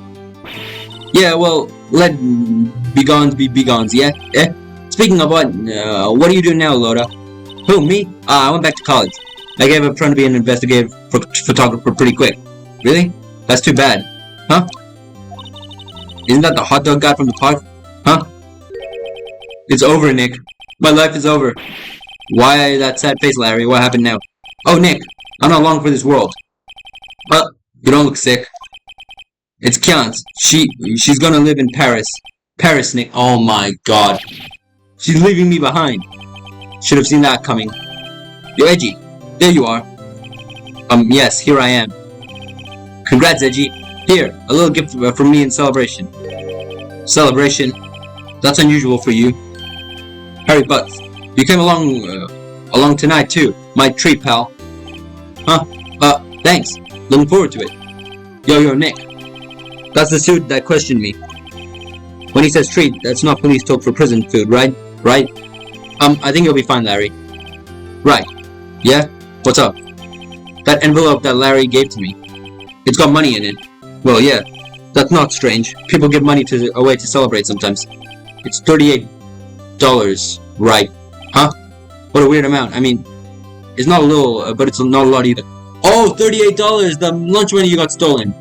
Yeah, well, let begons be begons, yeah? Eh? Speaking of what are you doing now, Loda? Who, me? I went back to college. I gave up trying to be an investigative photographer pretty quick. Really? That's too bad. Huh? Isn't that the hot dog guy from the park? Huh? It's over, Nick. My life is over. Why that sad face, Larry? What happened now? Oh, Nick, I'm not long for this world. You don't look sick. It's Kian's. She's gonna live in Paris. Paris, Nick. Oh my god. She's leaving me behind. Should have seen that coming. Yo, Edgy. There you are. Yes, here I am. Congrats, Edgy. Here, a little gift from me in celebration. Celebration? That's unusual for you. Harry Butts, you came along tonight too. My treat, pal. Huh? Thanks. Looking forward to it. Yo, Nick. That's the suit that questioned me. When he says treat, that's not police talk for prison food, right? Right? I think you'll be fine, Larry. Right. Yeah? What's up? That envelope that Larry gave to me. It's got money in it. Well, yeah. That's not strange. People give money away to celebrate sometimes. It's $38. Right. Huh? What a weird amount. I mean, it's not a little, but it's not a lot either. Oh, $38! The lunch money you got stolen.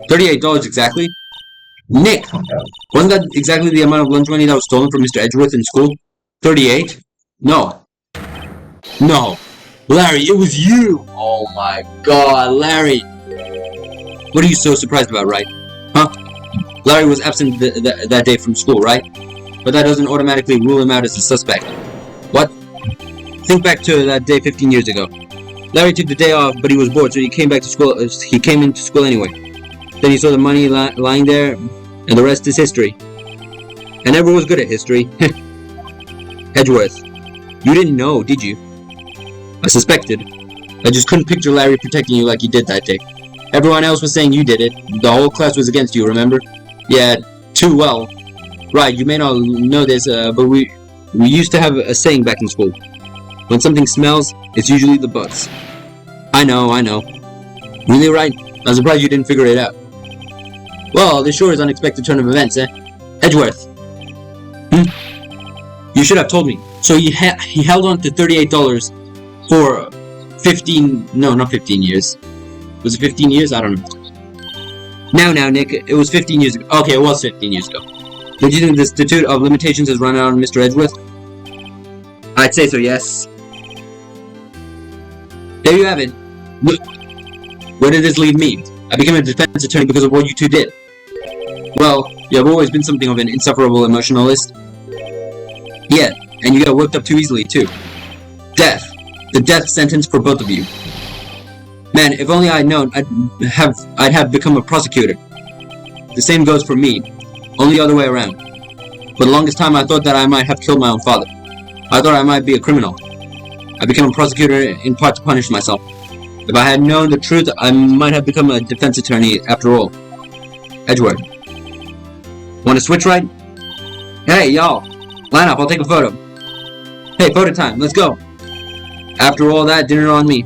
$38 exactly? Nick! Wasn't that exactly the amount of lunch money that was stolen from Mr. Edgeworth in school? 38? No. No. Larry, it was you! Oh my god, Larry! What are you so surprised about, right? Huh? Larry was absent that day from school, right? But that doesn't automatically rule him out as a suspect. What? Think back to that day 15 years ago. Larry took the day off, but he was bored, so he came back to school. He came into school anyway. Then he saw the money lying there, and the rest is history. And everyone was good at history. Edgeworth, you didn't know, did you? I suspected. I just couldn't picture Larry protecting you like he did that day. Everyone else was saying you did it. The whole class was against you, remember? Yeah, too well. Right, you may not know this, but we used to have a saying back in school. When something smells, it's usually the butts. I know. Really, Wright? I'm surprised you didn't figure it out. Well, this sure is an unexpected turn of events, eh? Edgeworth. You should have told me. So he held on to $38 for 15... No, not 15 years. Was it 15 years? I don't know. Now, Nick, it was 15 years ago. Okay, it was 15 years ago. Did you think the statute of limitations has run out on Mr. Edgeworth? I'd say so, yes. There you have it. Look, where did this leave me? I became a defense attorney because of what you two did. Well, you have always been something of an insufferable emotionalist. Yeah, and you got worked up too easily, too. Death. The death sentence for both of you. Man, if only I'd known, I'd have become a prosecutor. The same goes for me, only the other way around. For the longest time I thought that I might have killed my own father. I thought I might be a criminal. I became a prosecutor in part to punish myself. If I had known the truth, I might have become a defense attorney after all. Edgeworth. Want to switch, right? Hey, y'all. Line up, I'll take a photo. Hey, photo time, let's go. After all that, dinner on me.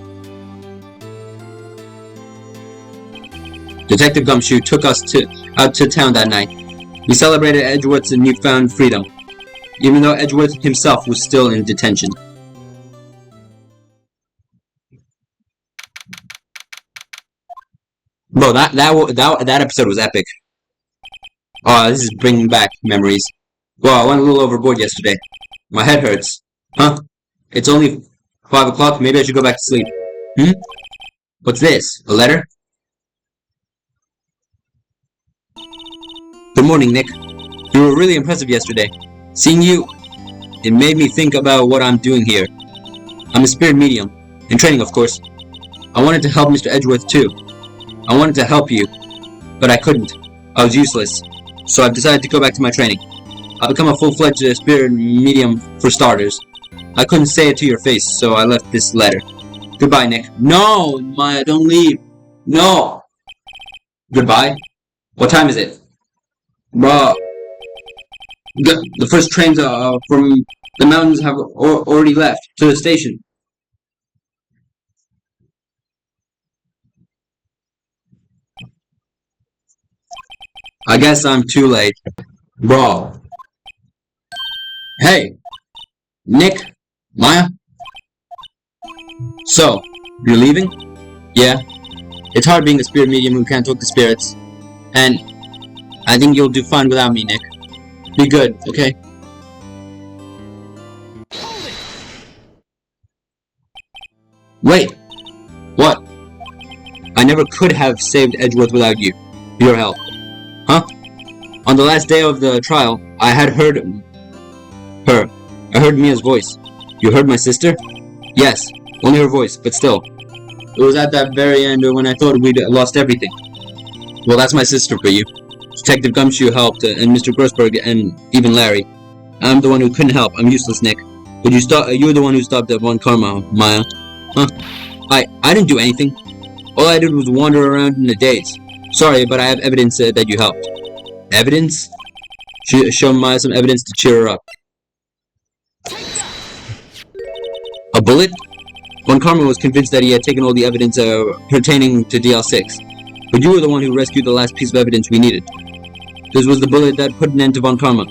Detective Gumshoe took us out to town that night. We celebrated Edgeworth's newfound freedom, even though Edgeworth himself was still in detention. Bro, that episode was epic. Oh, this is bringing back memories. Well, I went a little overboard yesterday. My head hurts. Huh? It's only 5 o'clock. Maybe I should go back to sleep. What's this? A letter? Good morning, Nick. You were really impressive yesterday. Seeing you, it made me think about what I'm doing here. I'm a spirit medium. In training, of course. I wanted to help Mr. Edgeworth, too. I wanted to help you, but I couldn't. I was useless. So I've decided to go back to my training. I'll become a full-fledged spirit medium for starters. I couldn't say it to your face, so I left this letter. Goodbye, Nick. No, Maya, don't leave. No. Goodbye? What time is it? Bruh, the first trains from the mountains have already left to the station. I guess I'm too late. Bro. Hey, Nick, Maya? So, you're leaving? Yeah. It's hard being a spirit medium who can't talk to spirits. And I think you'll do fine without me, Nick. Be good, okay? Hold it! Wait! What? I never could have saved Edgeworth without you. Your help. Huh? On the last day of the trial, I had heard her. I heard Mia's voice. You heard my sister? Yes, only her voice, but still. It was at that very end when I thought we'd lost everything. Well, that's my sister for you. Detective Gumshoe helped, and Mr. Grossberg, and even Larry. I'm the one who couldn't help. I'm useless, Nick. But you're the one who stopped at Von Karma, Maya. Huh? I didn't do anything. All I did was wander around in a daze. Sorry, but I have evidence that you helped. Evidence? Show Maya some evidence to cheer her up. A bullet? Von Karma was convinced that he had taken all the evidence pertaining to DL6. But you were the one who rescued the last piece of evidence we needed. This was the bullet that put an end to Von Karma.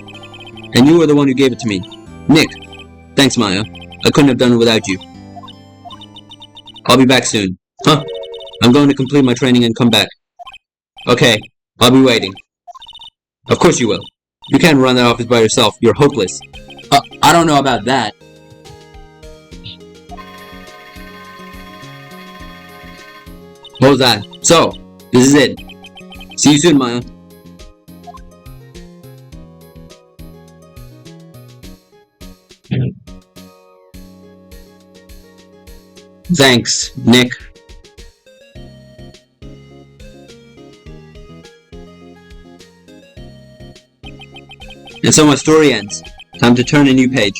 And you were the one who gave it to me. Nick. Thanks, Maya. I couldn't have done it without you. I'll be back soon. Huh? I'm going to complete my training and come back. Okay. I'll be waiting. Of course you will. You can't run that office by yourself. You're hopeless. I don't know about that. What was that? So, this is it. See you soon, Maya. Thanks, Nick. And so my story ends. Time to turn a new page.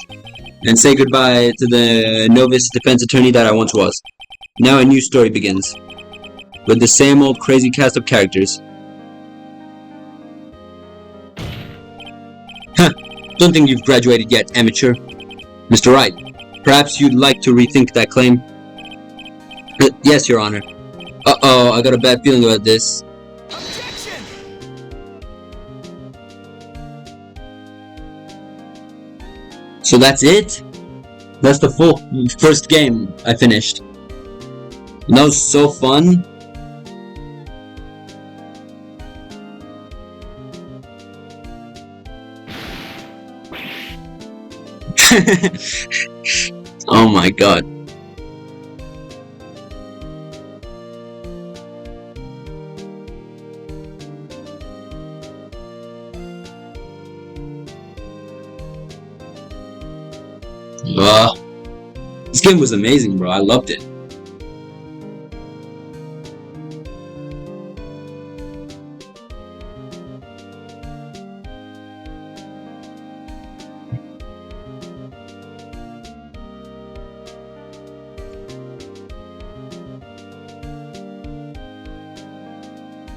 And say goodbye to the novice defense attorney that I once was. Now a new story begins. With the same old crazy cast of characters. Huh. Don't think you've graduated yet, amateur. Mr. Wright, perhaps you'd like to rethink that claim? Yes, Your Honor. Uh-oh, I got a bad feeling about this. Objection! So that's it? That's the full first game I finished. And that was so fun. Oh my god. This game was amazing, bro. I loved it.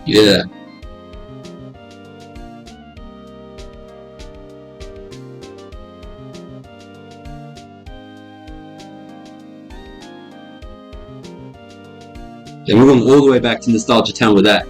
Yeah. And we're going all the way back to Nostalgia Town with that.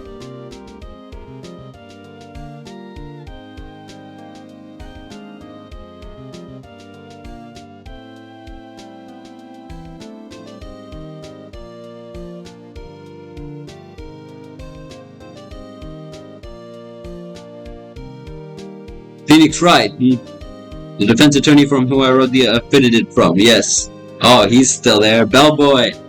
Phoenix Wright, the defense attorney from who I wrote the affidavit from, yes. Oh, he's still there. Bellboy!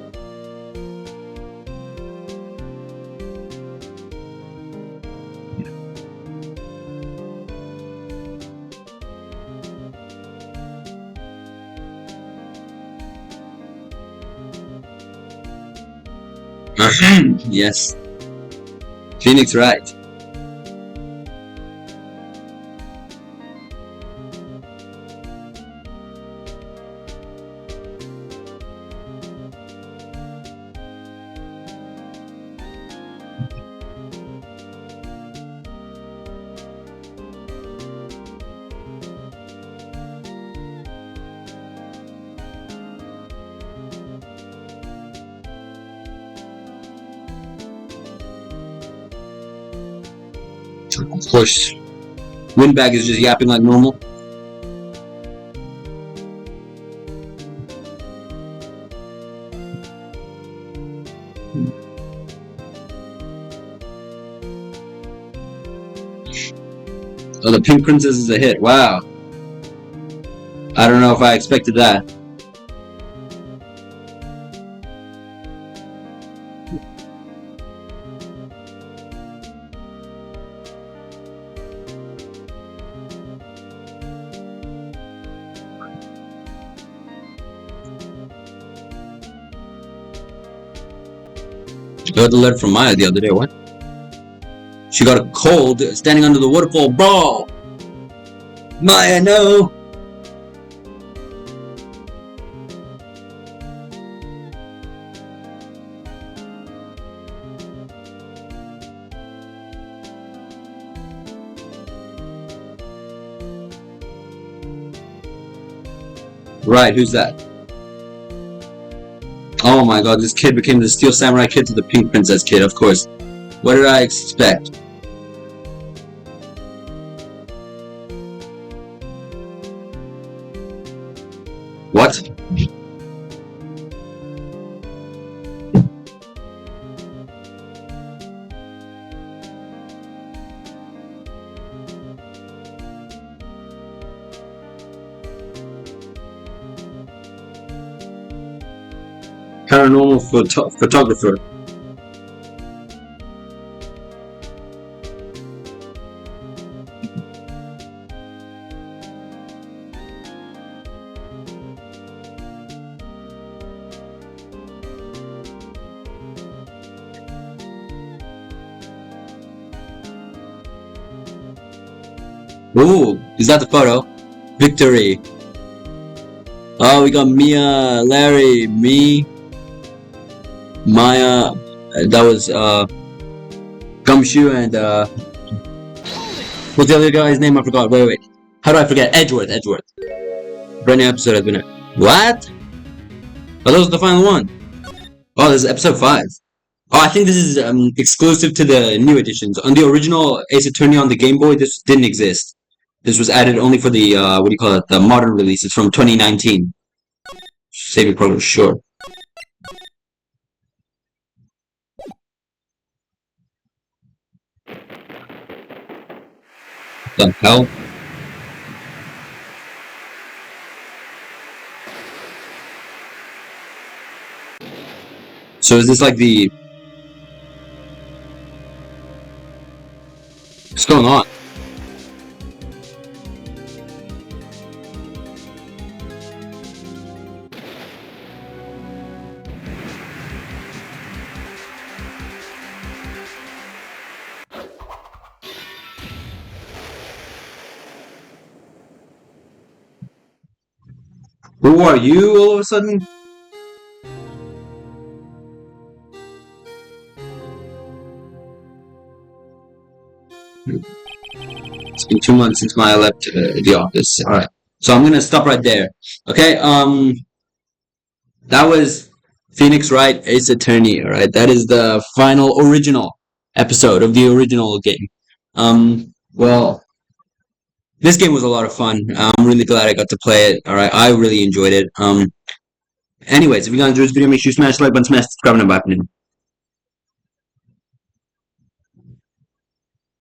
Yes. Phoenix Wright. Of course, Windbag is just yapping like normal. Oh, the Pink Princess is a hit. Wow. I don't know if I expected that. I got the letter from Maya the other day. What? She got a cold standing under the waterfall. Bro! Maya, no! Right, who's that? Oh my god, this kid became the Steel Samurai kid to the Pink Princess kid, of course. What did I expect? What? Paranormal photographer. Ooh, is that the photo? Victory. Oh, we got Mia, Larry, me, Maya. That was Gumshoe and what's the other guy's name? I forgot. Wait. How do I forget? Edgeworth. Brand new episode has been. What? Oh, that was the final one. Oh, this is episode 5. Oh, I think this is exclusive to the new editions. On the original Ace Attorney on the Game Boy, this didn't exist. This was added only for the, what do you call it, the modern release. It's from 2019. Saving progress, sure. The hell? So is this like the... What's going on? Who are you all of a sudden? It's been 2 months since Maya left the office. Alright. So I'm gonna stop right there. Okay, that was Phoenix Wright Ace Attorney, alright? That is the final original episode of the original game. Well, this game was a lot of fun. I'm really glad I got to play it, alright? I really enjoyed it. Anyways, if you guys enjoyed this video, make sure you smash the like button, smash the subscribe button, and bye for now.